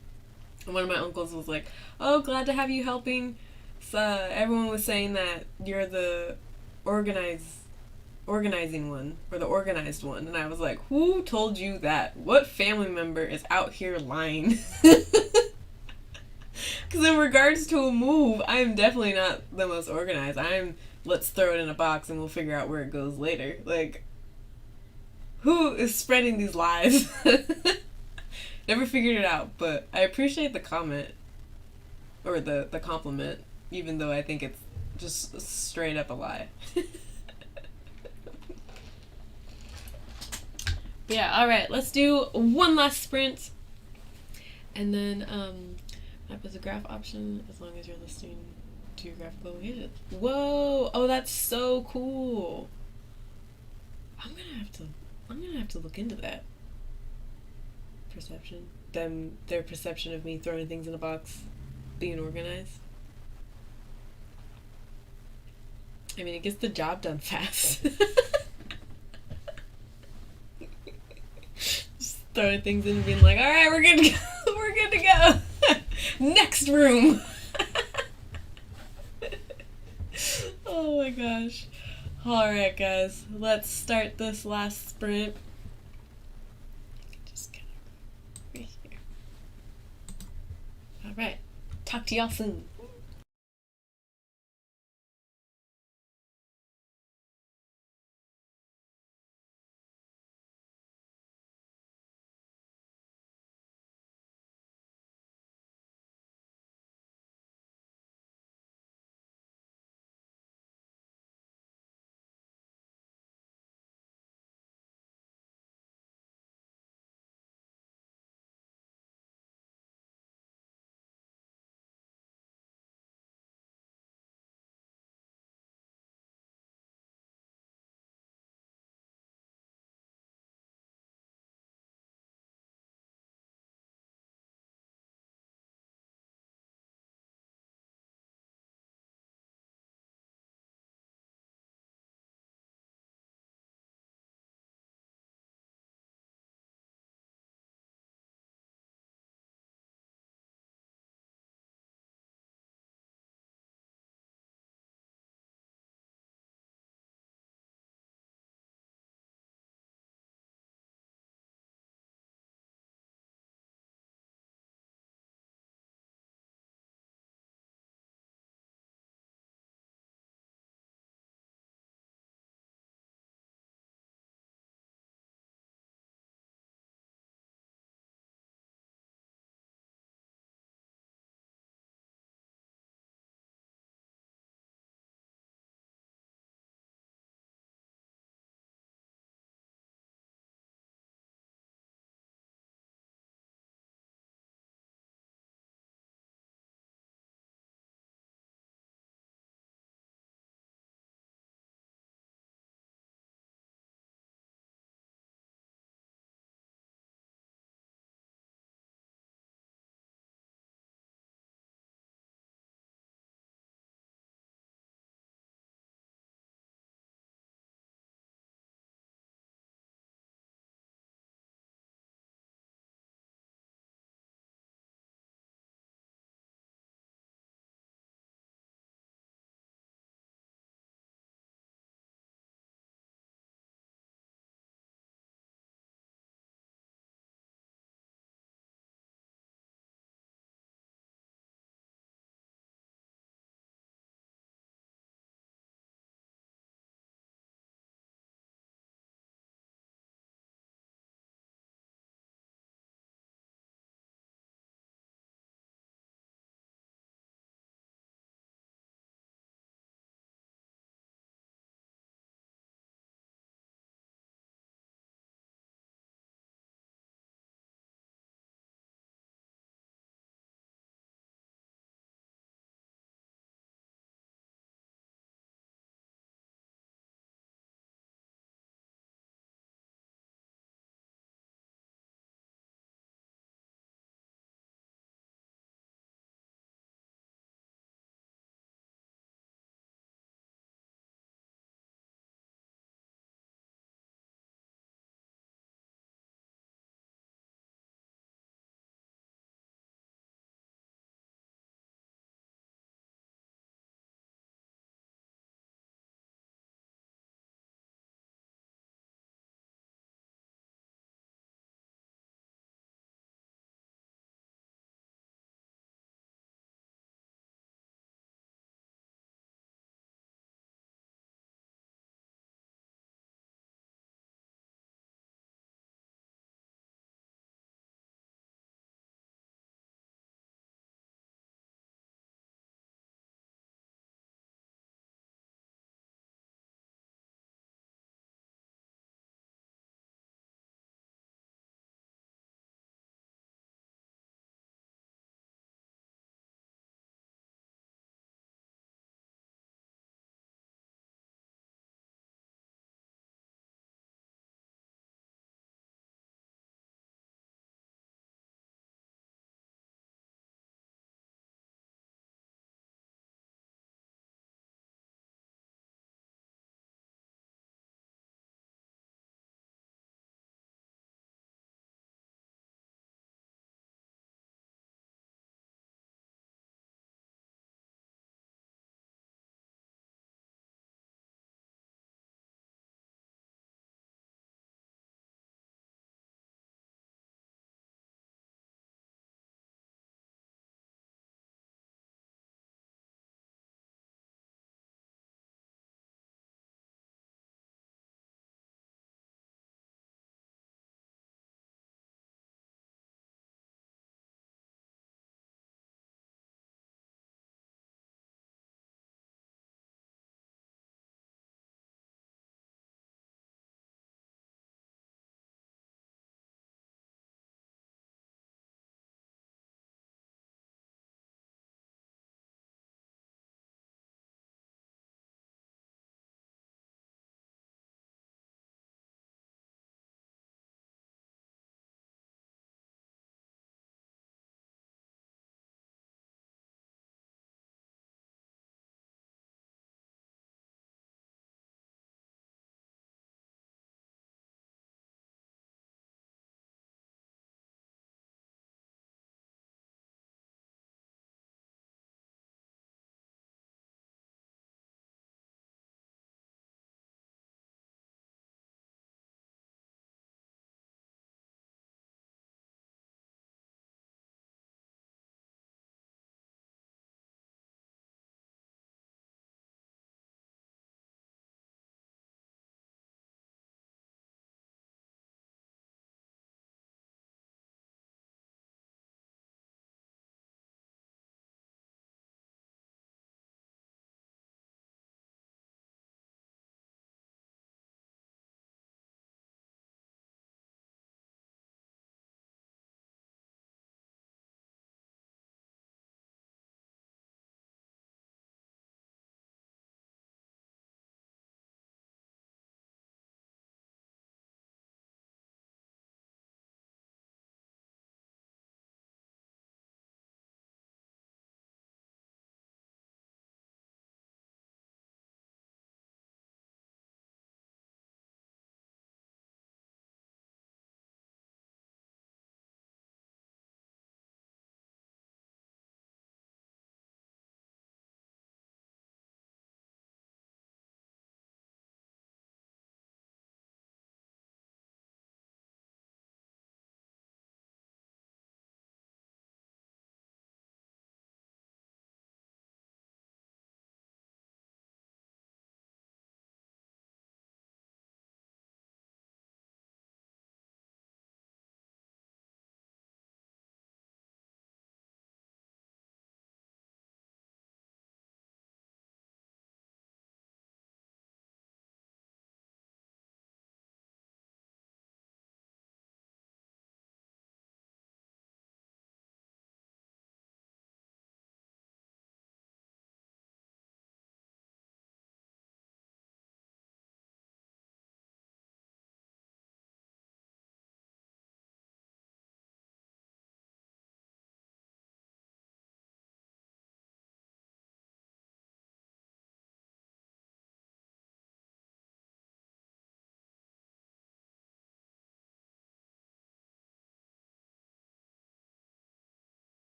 And one of my uncles was like, "Oh, glad to have you helping." So everyone was saying that you're the organizing one, or the organized one, and I was like, who told you that? What family member is out here lying? Because in regards to a move, I am definitely not the most organized. I'm, let's throw it in a box and we'll figure out where it goes later. Like, who is spreading these lies? Never figured it out, but I appreciate the comment, or the compliment, even though I think it's just straight up a lie. Yeah, alright, let's do one last sprint. And then, map is a graph option as long as you're listening to your graphical location. Whoa! Oh, that's so cool. I'm gonna have to look into that. perception. Their perception of me throwing things in a box, being organized. I mean, it gets the job done fast. Just throwing things in and being like, all right, we're good to go. We're good to go. Next room. Oh my gosh. All right, guys, let's start this last sprint. Just kind of right here. All right. Talk to y'all soon.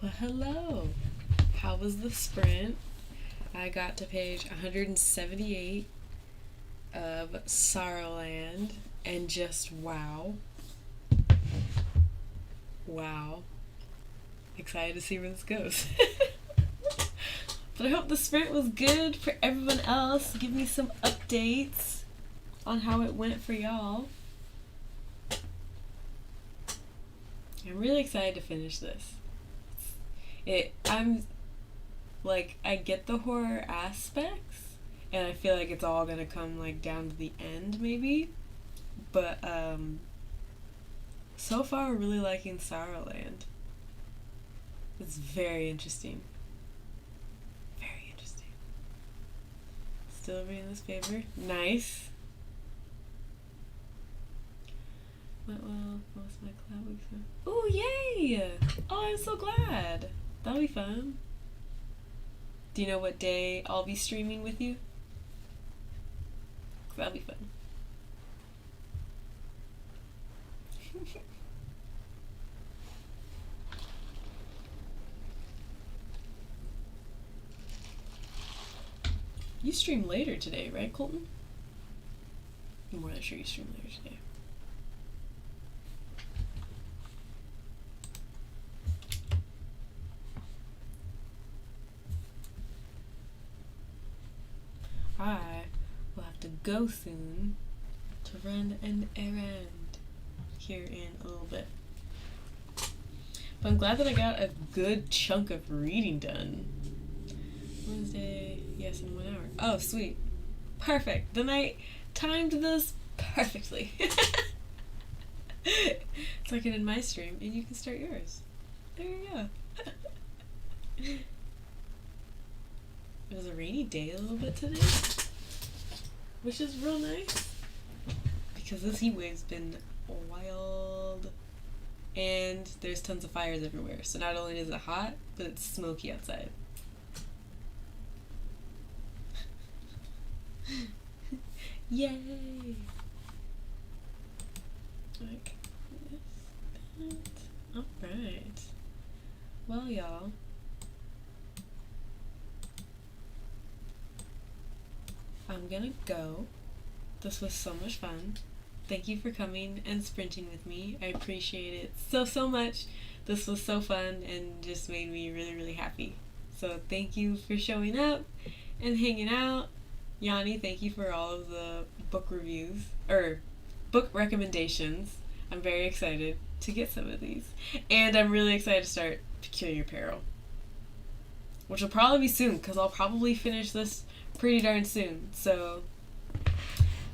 Well, hello. How was the sprint? I got to page 178 of Sorrowland, and just wow. Wow. Excited to see where this goes. But I hope the sprint was good for everyone else. Give me some updates on how it went for y'all. I'm really excited to finish this. I'm like, I get the horror aspects, and I feel like it's all gonna come like down to the end maybe. But so far we're really liking Sorrowland. It's very interesting. Very interesting. Still reading this paper. Nice. Went well, most of my cloud weeks. Oh, yay! Oh, I'm so glad. That'll be fun. Do you know what day I'll be streaming with you? That'll be fun. You stream later today, right, Colton? I'm more than sure you stream later today. I will have to go soon to run an errand here in a little bit. But I'm glad that I got a good chunk of reading done. Wednesday, yes, in 1 hour. Oh, sweet. Perfect. Then I timed this perfectly. So I can end my stream and you can start yours. There you go. It was a rainy day a little bit today, which is real nice because this heat wave's been wild and there's tons of fires everywhere. So not only is it hot, but it's smoky outside. Yay! Okay. Alright. Well, y'all. I'm gonna go. This was so much fun. Thank you for coming and sprinting with me. I appreciate it so much. This was so fun and just made me really, really happy. So thank you for showing up and hanging out. Yanni, thank you for all of the book reviews, or book recommendations. I'm very excited to get some of these. And I'm really excited to start Peculiar Peril, which will probably be soon, because I'll probably finish this pretty darn soon. So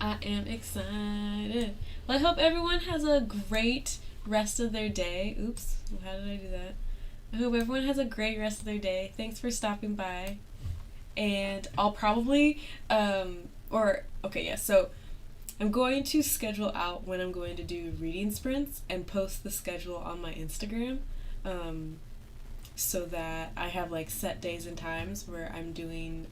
I am excited. Well, I hope everyone has a great rest of their day. Oops, how did I do that? I hope everyone has a great rest of their day. Thanks for stopping by. And I'll probably, so I'm going to schedule out when I'm going to do reading sprints and post the schedule on my Instagram, so that I have like set days and times where I'm doing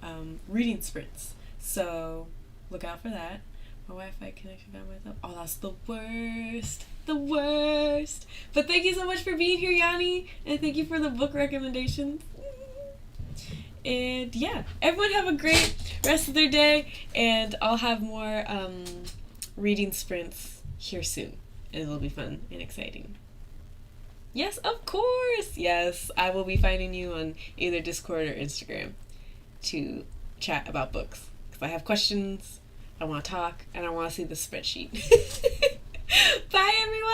reading sprints. So look out for that. My Wi-Fi connection got myself. Oh, that's the worst. The worst. But thank you so much for being here, Yanni, and thank you for the book recommendations. And yeah, everyone have a great rest of their day, and I'll have more reading sprints here soon, and it'll be fun and exciting. Yes, of course! Yes, I will be finding you on either Discord or Instagram to chat about books. Because I have questions, I want to talk, and I want to see the spreadsheet.